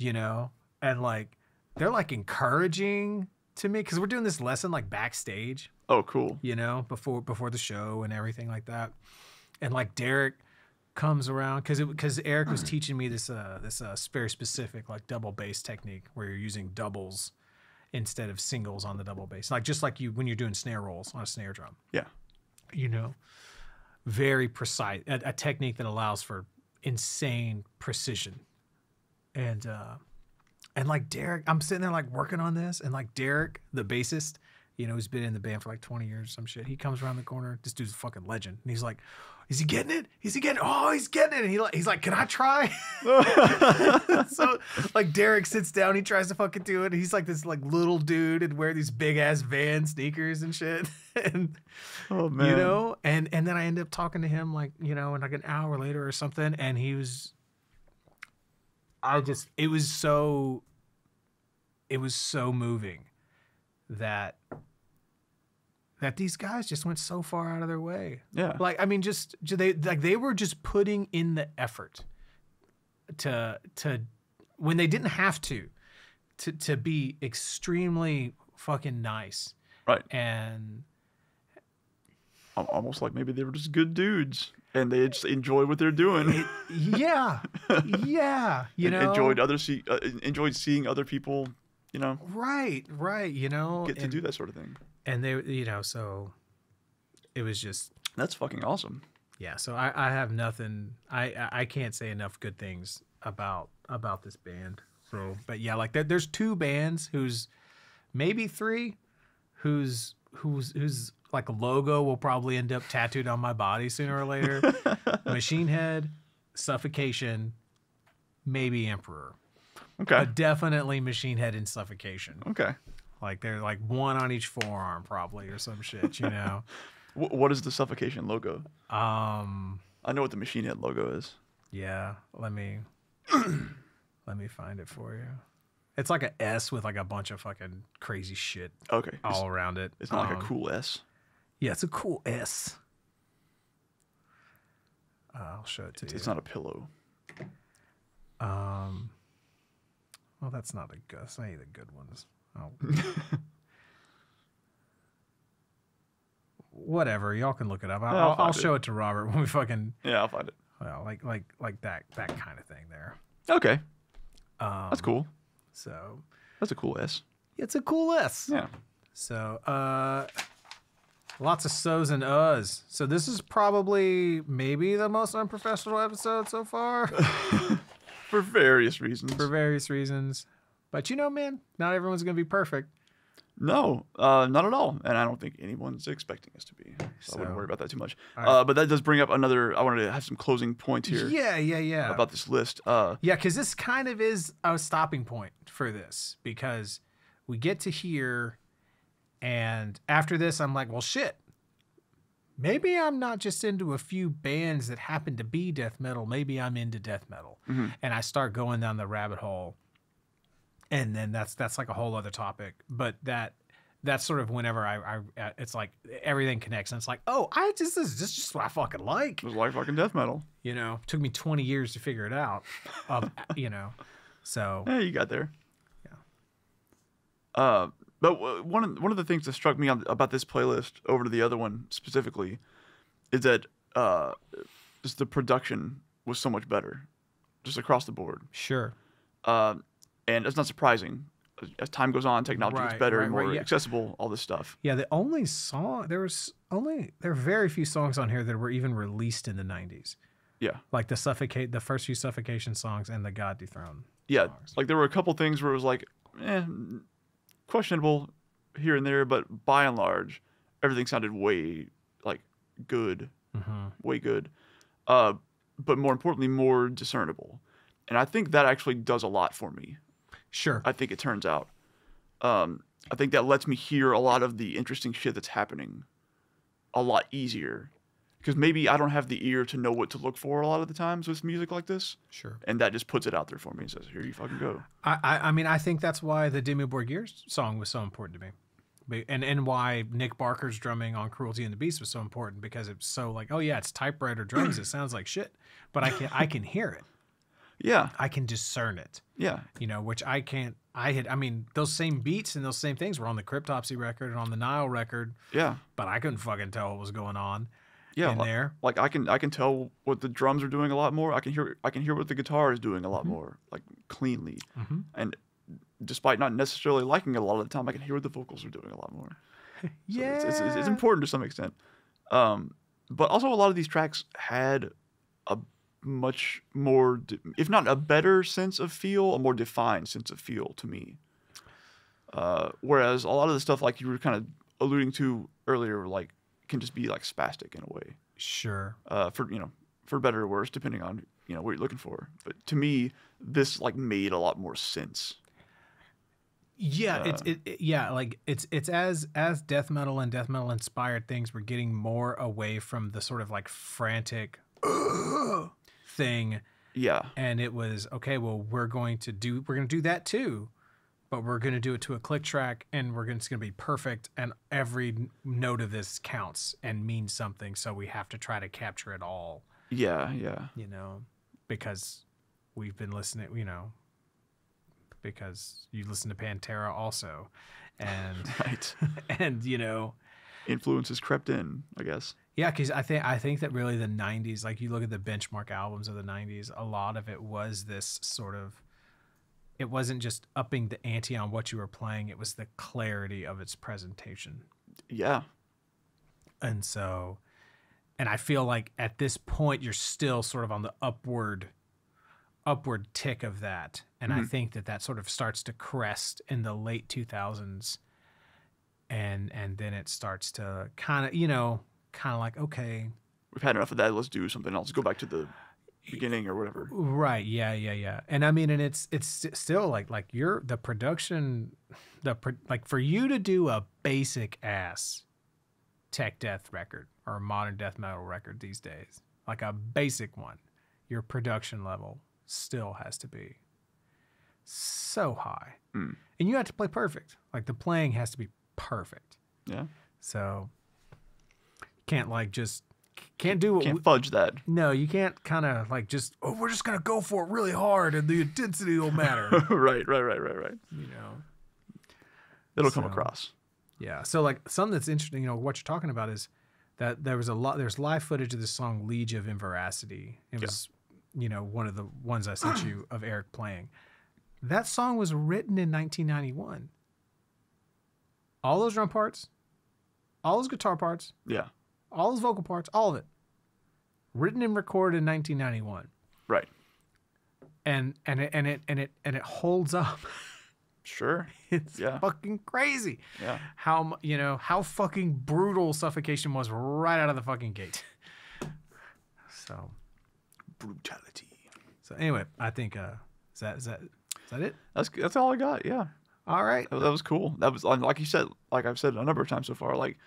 and like, they're like encouraging to me because we're doing this lesson like backstage. Oh, cool. Before the show and everything like that. And like Derek comes around because Eric was teaching me this very specific like double bass technique where you're using doubles instead of singles on the double bass, like just like when you're doing snare rolls on a snare drum. Yeah, very precise, a technique that allows for insane precision. And like Derek, I'm sitting there like working on this, and like Derek, the bassist, who's been in the band for like 20 years, some shit. He comes around the corner. This dude's a fucking legend. And he's like, is he getting it? Is he getting it? Oh, he's getting it. And he's like, can I try? So like Derek sits down. He tries to fucking do it. He's like this like little dude and wear these big ass Van sneakers and shit. And, oh man, and then I end up talking to him like, like an hour later or something. And it was so moving that these guys just went so far out of their way. Yeah. Like, I mean, they were just putting in the effort to when they didn't have to be extremely fucking nice. Right. And almost like maybe they were just good dudes and they just enjoy what they're doing. Yeah. Enjoyed seeing other people, Right. Get to do that sort of thing. And they, so it was just, That's fucking awesome. Yeah, so I have nothing. I can't say enough good things about this band. So, but yeah, like there's two bands whose maybe three whose like logo will probably end up tattooed on my body sooner or later. Machine Head, Suffocation, maybe Emperor. Okay. But definitely Machine Head and Suffocation. Okay. Like they're like one on each forearm probably or some shit, you know. What is the Suffocation logo? I know what the Machine Head logo is. Yeah, let me find it for you. It's like a S with like a bunch of fucking crazy shit Okay. all around it. It's not like a cool S. Yeah, it's a cool S. I'll show it to you. It's not a pillow. Well, that's not that's not any of the good ones. Oh. Whatever, y'all can look it up. I'll show it to Robert when we fucking. Yeah, I'll find it. Well, like that kind of thing there. Okay. That's cool. So. That's a cool S. It's a cool S. Yeah. So, lots of so's and uhs. So this is probably maybe the most unprofessional episode so far. For various reasons. For various reasons. But you know, man, not everyone's going to be perfect. No, not at all. And I don't think anyone's expecting us to be. So I wouldn't worry about that too much. Right. But that does bring up another, I wanted to have some closing points here. Yeah. About this list. Yeah, because this kind of is a stopping point for this. Because we get to here, and after this, I'm like, well, shit. Maybe I'm not just into a few bands that happen to be death metal. Maybe I'm into death metal. Mm-hmm. And I start going down the rabbit hole. And then that's like a whole other topic. But that's sort of whenever I it's like everything connects. And it's like, oh, this is just what I fucking like. It's like fucking death metal. You know, took me 20 years to figure it out. You know, so. Yeah, you got there. Yeah. But one of the things that struck me about this playlist over to the other one specifically is that just the production was so much better, just across the board. Sure. And it's not surprising. As time goes on, technology gets better and more accessible, all this stuff. Yeah, the only song, there are very few songs on here that were even released in the 90s. Yeah. Like the first few Suffocation songs and the God Dethroned Yeah, songs. like there were a couple things where it was like, questionable here and there, but by and large, everything sounded way, like, good. Mm-hmm. Way good. But more importantly, more discernible. And I think that actually does a lot for me. Sure. I think it turns out. I think that lets me hear a lot of the interesting shit that's happening a lot easier. Because maybe I don't have the ear to know what to look for a lot of the times with music like this. Sure. And that just puts it out there for me and says, here you fucking go. I mean, I think that's why the Dimmu Borgir song was so important to me. And why Nick Barker's drumming on Cruelty and the Beast was so important, because it's so like, oh yeah, it's typewriter drums. It sounds like shit. But I can hear it. Yeah. I can discern it. Yeah. You know, which I can't. I mean, those same beats and those same things were on the Cryptopsy record and on the Nile record. Yeah. But I couldn't fucking tell what was going on. Yeah, in there. Like I can tell what the drums are doing a lot more. I can hear what the guitar is doing a lot more, like cleanly. Mm-hmm. And despite not necessarily liking it a lot of the time, I can hear what the vocals are doing a lot more. Yeah. So it's important to some extent. But also a lot of these tracks had a much more, if not a better sense of feel, a more defined sense of feel to me. Whereas a lot of the stuff, like you were kind of alluding to earlier, like can just be like spastic in a way. Sure. For better or worse, depending on what you're looking for. But to me, this like made a lot more sense. Yeah, it's as death metal and death metal inspired things were getting more away from the sort of like frantic thing. Yeah. And it was okay, well, we're going to do that too. But we're going to do it to a click track, and it's going to be perfect, and every note of this counts and means something, so we have to try to capture it all. Yeah. Because we've been listening, because you listen to Pantera also. And right. And, influences crept in, I guess. Yeah, because I think that really the 90s, like you look at the benchmark albums of the 90s, a lot of it was this sort of, it wasn't just upping the ante on what you were playing. It was the clarity of its presentation. Yeah. And so And I feel like at this point you're still sort of on the upward tick of that. And I think that sort of starts to crest in the late 2000s. And then it starts to kind of like, okay, we've had enough of that. Let's do something else. Go back to the beginning or whatever. Right. Yeah. And I mean, and it's still like the production, like for you to do a basic ass tech death record or a modern death metal record these days, like a basic one, your production level still has to be so high. And you have to play perfect. Like the playing has to be perfect. Yeah. So can't like just can't do what Can't fudge that. No, you can't kind of like just, oh, we're just going to go for it really hard and the intensity will matter. Right. You know, It'll come across. Yeah. So like something that's interesting, what you're talking about is that there's live footage of this song Liege of Inveracity. It was, one of the ones I sent you of Eric playing. That song was written in 1991. All those drum parts, all those guitar parts, Yeah. all those vocal parts, all of it, written and recorded in 1991. Right. And it holds up. Sure. It's fucking crazy. Yeah. How fucking brutal Suffocation was right out of the fucking gate. So Brutality. So anyway, I think is that it? That's all I got. Yeah. All right. That was cool. That was like you said, like I've said a number of times so far, like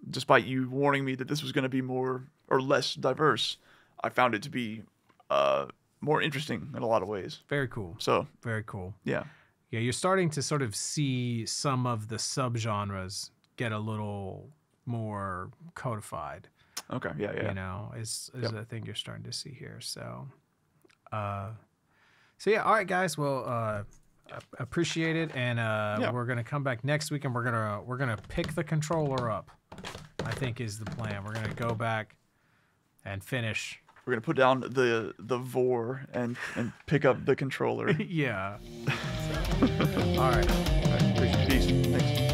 despite you warning me that this was going to be more or less diverse, I found it to be more interesting in a lot of ways. Very cool. So very cool. Yeah. Yeah, you're starting to sort of see some of the subgenres get a little more codified. Okay. Yeah. Is I think you're starting to see here. So, yeah. All right, guys. Well, appreciate it, and we're gonna come back next week, and we're gonna pick the controller up. I think is the plan. We're gonna go back and finish. We're gonna put down the vor and pick up the controller. Yeah. All right. Peace. Thanks.